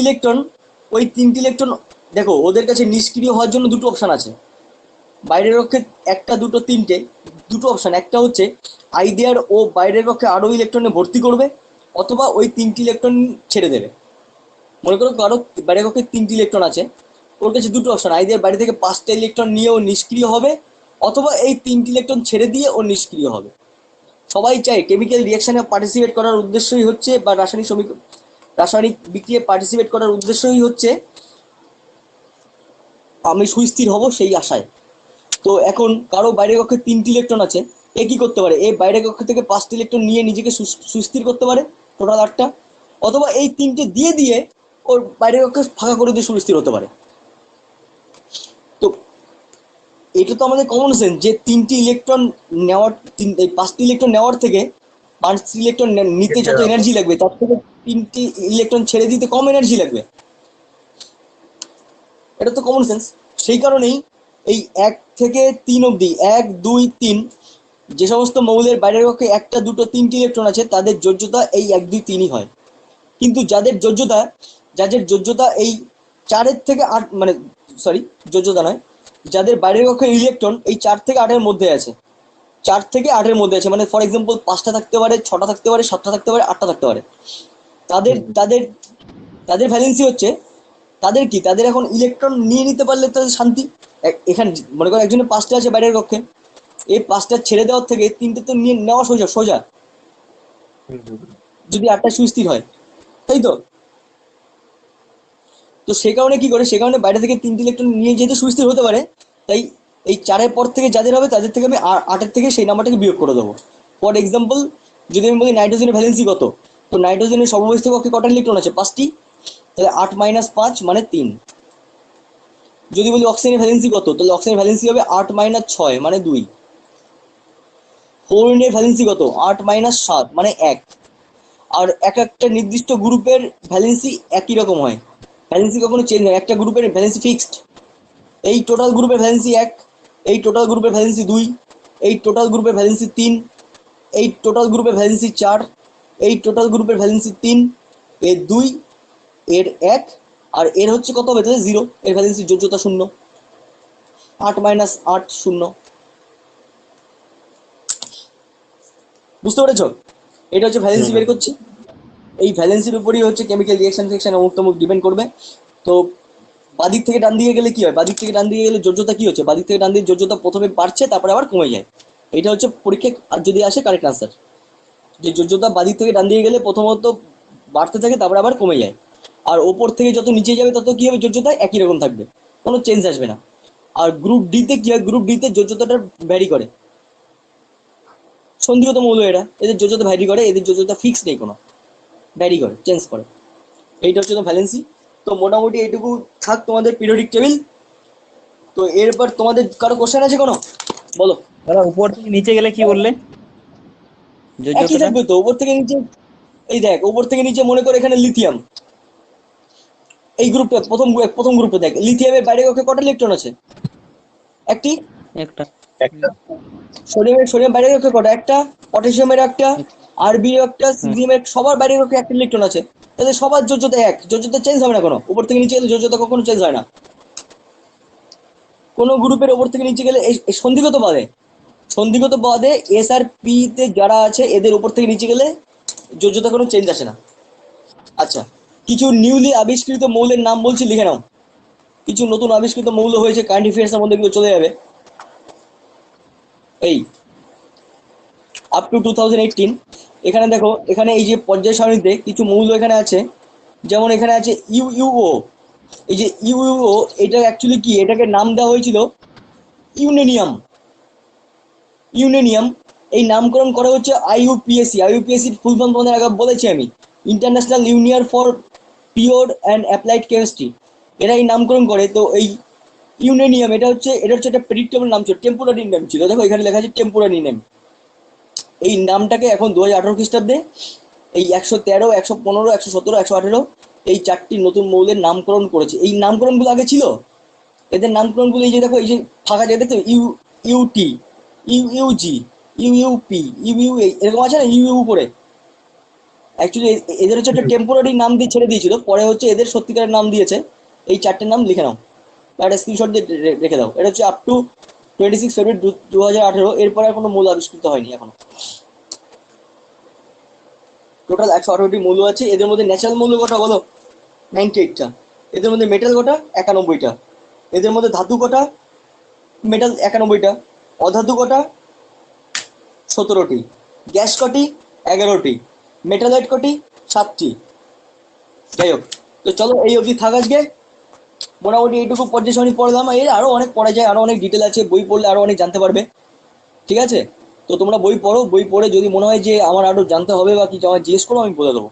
ইলেকট্রন দেখো, ওদের কাছে নিষ্ক্রিয় হওয়ার জন্য দুটো অপশন আছে। বাইরের কক্ষে 1টা 2টো 3টে, দুটো অপশন। একটা হচ্ছে আইডিয়ার ও বাইরের কক্ষে আরো ইলেকট্রনে ভর্তি করবে, অথবা ওই 3টি ইলেকট্রন ছেড়ে দেবে। মনে করো কারো বাইরের কক্ষে 3টি ইলেকট্রন আছে, ওর কাছে দুটো অপশন, আইডিয়ার বাইরে থেকে 5টা ইলেকট্রন নিয়ে ও নিষ্ক্রিয় হবে, অথবা এই 3টি ইলেকট্রন ছেড়ে দিয়ে ও নিষ্ক্রিয় হবে। সবাই চায় কেমিক্যাল রিঅ্যাকশনে পার্টিসিপেট করার উদ্দেশ্যই হচ্ছে, বা রাসায়নিক বিক্রিয়ায় পার্টিসিপেট করার উদ্দেশ্যই হচ্ছে আমি সুস্থির হব, সেই আশায়। তো এখন কারো বাইরের কক্ষে 3টি ইলেকট্রন আছে, এ কি করতে পারে? এই বাইরের কক্ষ থেকে 5টি ইলেকট্রন নিয়ে নিজেকে সুস্থির করতে পারে, টোটাল 8টা, অথবা এই 3টে দিয়ে ওর বাইরের কক্ষে ফাঁকা করে দিয়ে সুস্থির হতে পারে। তো এটা তো আমাদের কমন সেন্স যে 3টি ইলেকট্রন নেওয়ার, এই 5টি ইলেকট্রন নেওয়ার থেকে 5 ইলেকট্রন নিতে যত এনার্জি লাগবে তার থেকে 3টি ইলেকট্রন ছেড়ে দিতে কম এনার্জি লাগবে। এটা তো কমন সেন্স। সেই কারণেই এই 1 থেকে 3 অবধি 1 2 3 যে সমস্ত মৌলের বাইরের কক্ষে 1টা 2টো 3টি ইলেকট্রন আছে তাদের যোজ্যতা এই 1 2 3ই হয়। কিন্তু যাদের যোজ্যতা এই 4 থেকে 8 মানে সরি যোজ্যতা নয়, যাদের বাইরের কক্ষে ইলেকট্রন এই 4 থেকে 8 এর মধ্যে আছে, 4 থেকে 8 এর মধ্যে আছে, মানে ফর এক্সাম্পল 5টা থাকতে পারে, 6টা থাকতে পারে, 7টা থাকতে পারে, 8টা থাকতে পারে, তাদের তাদের তাদের ভ্যালেন্সি হচ্ছে, তাদের এখন ইলেকট্রন নিয়ে নিতে পারলে তাদের শান্তি। এখানে মনে করো একজনের 5টা আছে বাইরের কক্ষে, এই 5টা ছেড়ে দেওয়ার থেকে 3টে তো নিয়ে নেওয়া সোজা যদি 8টা সুস্থির হয়, তাই তো? তো সে কারণে কি করে, সে কারণে বাইরে থেকে 3টে ইলেকট্রন নিয়ে যেহেতু সুস্থির হতে পারে, তাই এই 4-এর পর থেকে যাদের হবে তাদের থেকে আমি 8-এর থেকে সেই নাম্বারটাকে বিয়োগ করে দেবো। ফর এক্সাম্পল যদি আমি বলি নাইট্রোজেনের ভ্যালেন্সি কত, তো নাইট্রোজেনের সর্বস্থ কক্ষে কটা ইলেকট্রন আছে? 5টি, তাহলে 8 - 5 মানে 3। যদি বলি অক্সিজেনের ভ্যালেন্সি কত, তাহলে অক্সিজেনের ভ্যালেন্সি হবে 8 - 6 মানে 2। ফ্লোরিনের ভ্যালেন্সি কত? 8 - 7 মানে 1। আর একটা নির্দিষ্ট গ্রুপের ভ্যালেন্সি একই রকম হয়, ভ্যালেন্সি কখনো চেঞ্জ হয়, একটা গ্রুপের ভ্যালেন্সি ফিক্সড। এই টোটাল গ্রুপের ভ্যালেন্সি 1, এই টোটাল গ্রুপের ভ্যালেন্সি 2, এই টোটাল গ্রুপের ভ্যালেন্সি 3, এই টোটাল গ্রুপের ভ্যালেন্সি 4, এই টোটাল গ্রুপের ভ্যালেন্সি 3, এর 2, এর 1, আর এর হচ্ছে কত হবে? তাহলে 0, এর ভ্যালেন্সি যোজ্যতা 0। 8 - 8 0। বুঝতে পেরেছ? এটা হচ্ছে ভ্যালেন্সি বের করছি। এই ভ্যালেন্সির উপরই হচ্ছে কেমিক্যাল রিঅ্যাকশন ফিকশন অমুক তমুক ডিপেন্ড করবে। তো বাদিক থেকে ডান দিকে গেলে কি হয়? বাদিক থেকে ডান দিকে গেলে যোজ্যতা কি হচ্ছে? বাদিক থেকে ডান দিকে যোজ্যতা প্রথমে বাড়ছে, তারপরে আবার কমে যায়। এটা হচ্ছে পরীক্ষা যদি আসে কারেক্ট আনসার, যে যোজ্যতা বাদিক থেকে ডান দিকে গেলে প্রথমত বাড়তে থাকে, তারপরে আবার কমে যায়। আর ওপর থেকে যত নিচে যাবে তত কি হবে? যোজ্যতা একই রকম থাকবে, কোনো চেঞ্জ আসবে না। আর গ্রুপ ডিতে কি হয়? গ্রুপ ডিতে যোজ্যতাটা ভ্যারি করে, সন্ধিগত মৌল এরা, এদের যোজ্যতা ভ্যারি করে, এদের যোজ্যতা ফিক্স নেই, কোনো ভ্যারি করে, চেঞ্জ করে। এইটা হচ্ছে তো ভ্যালেন্সি। তো মোটামুটি এইটুকু থাক তোমাদের পিরিয়ডিক টেবিল। তো এরপর তোমাদের কারো কোশ্চেন আছে কোনো? বলো। দাদা উপর থেকে নিচে গেলে কি বললে? একই যোজ্যতাটা থাকবে তো, উপর থেকে নিচে। এই দেখ, উপর থেকে নিচে মনে করে এখানে লিথিয়াম, এই গ্রুপটা প্রথম গ্রুপে দেখ, লিথিয়ামের বাইরে কক্ষে কটা ইলেকট্রন আছে? একটি। একটা একটা। সোডিয়ামের বাইরে কক্ষে কটা? একটা। পটাশিয়ামের একটা, আরবি একটা, সিজিএমের, সবার বাইরে কক্ষে একটা ইলেকট্রন আছে। তাহলে সবার যোজ্যতা এক, যোজ্যতা চেঞ্জ হবে না কোনো। উপর থেকে নিচে গেলে যোজ্যতা কখনো চেঞ্জ হয় না কোনো গ্রুপের। ওপর থেকে নিচে গেলে এই সন্ধিগত বাদে এস আর পি তে যারা আছে এদের উপর থেকে নিচে গেলে যোজ্যতা কোনো চেঞ্জ আসে না। আচ্ছা, কিছু নিউলি আবিষ্কৃত মৌলের নাম বলছি, লিখে নাও। কিছু নতুন আবিষ্কৃত মৌল হয়েছে, কারেন্ট অ্যাফেয়ার্স এর মধ্যে এগুলো চলে যাবে। এই আপ টু 2018 এখানে দেখো, এখানে এই যে পর্যায় সারণীতে কিছু মৌল এখানে আছে, যেমন এখানে আছে ইউইউও। এই যে ইউইউও, এটা অ্যাকচুয়ালি কি, এটাকে নাম দেওয়া হয়েছিল ইউরেনিয়াম। এই নামকরণ করা হচ্ছে আইইউপিএসসি ফুল ফর্ম তোমাদের আগে বলেছি আমি, international union for pure and applied chemistry. এরা এই নামকরণ করে। তো এই ইউরেনিয়াম এটা হচ্ছে একটা প্রেডিক্টেবল নাম ছিল, টেম্পোরারি নেম ছিল। দেখো এখানে লেখা আছে টেম্পোরারি নেম। এই নামটাকে এখন 2018 খ্রিস্টাব্দে এই 113, 115, 117, 118 এই 4টি নতুন মৌলের নামকরণ করেছে। এই নামকরণগুলো আগে ছিল, এদের নামকরণগুলো এই যে দেখো, এই যে ফাঁকা জায়গা দেখো, ইউটি, ইউইউজি, ইউইউপি, এরকম আছে না ইউ উপরে। অ্যাকচুয়ালি এদের হচ্ছে একটা টেম্পোরারি নাম দিয়ে ছেড়ে দিয়েছিল, পরে হচ্ছে এদের সত্যিকারের নাম দিয়েছে। এই 4টে নাম লিখে নাও, একটা স্ক্রিনশট দিয়ে রেখে দাও। এটা হচ্ছে আপ টু 26 ফেব্রুয়ারি 2018। এরপরে আর কোনো মৌল আবিষ্কৃত হয়নি এখনো। টোটাল 118টি মৌল আছে। এদের মধ্যে ন্যাচারাল মৌল কটা বলো? 98টা। এদের মধ্যে মেটাল কটা? 91টা। এদের মধ্যে ধাতু কটা? মেটাল 91টা। অধাতু কটা? 17টি। গ্যাস কটি? 11টি। মেটালাইট কটি? 7টি। যাই হোক, তো চলো এই অবধি থাক আজকে। মোটামুটি এইটুকু পর্যায় সারণী পড়লাম, এর আরো অনেক পড়া যায়, আরো অনেক ডিটেল আছে, বই পড়লে আরো অনেক জানতে পারবে। ঠিক আছে? তো তোমরা বই পড়ো, বই পড়ে যদি মনে হয় যে আমার আরো জানতে হবে বা কিছু আমার জিজ্ঞেস করো, আমি বলে দেবো।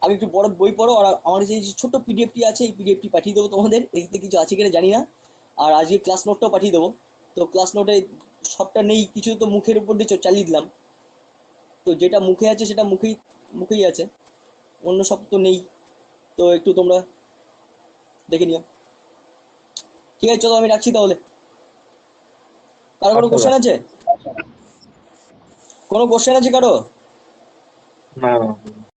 আমি একটু বড় বই পড়ো, আর আমার যে ছোট্ট পিডিএফটি আছে এই পিডিএফটি পাঠিয়ে দেবো তোমাদের। এতে কিছু আছে কিনা জানি না। আর আজকে ক্লাস নোটটাও পাঠিয়ে দেবো। তো ক্লাস নোটে সবটা নেই, কিছু তো মুখের উপর দিয়ে চালিয়ে দিলাম। তো যেটা মুখে আছে সেটা মুখেই আছে, অন্য সব তো নেই। তো একটু তোমরা দেখে নিও। ঠিক আছে, চলো আমি রাখছি তাহলে। কারো কোনো আচ্ছা কোশ্চেন আছে? কোনো কোশ্চেন আছে কারো? না না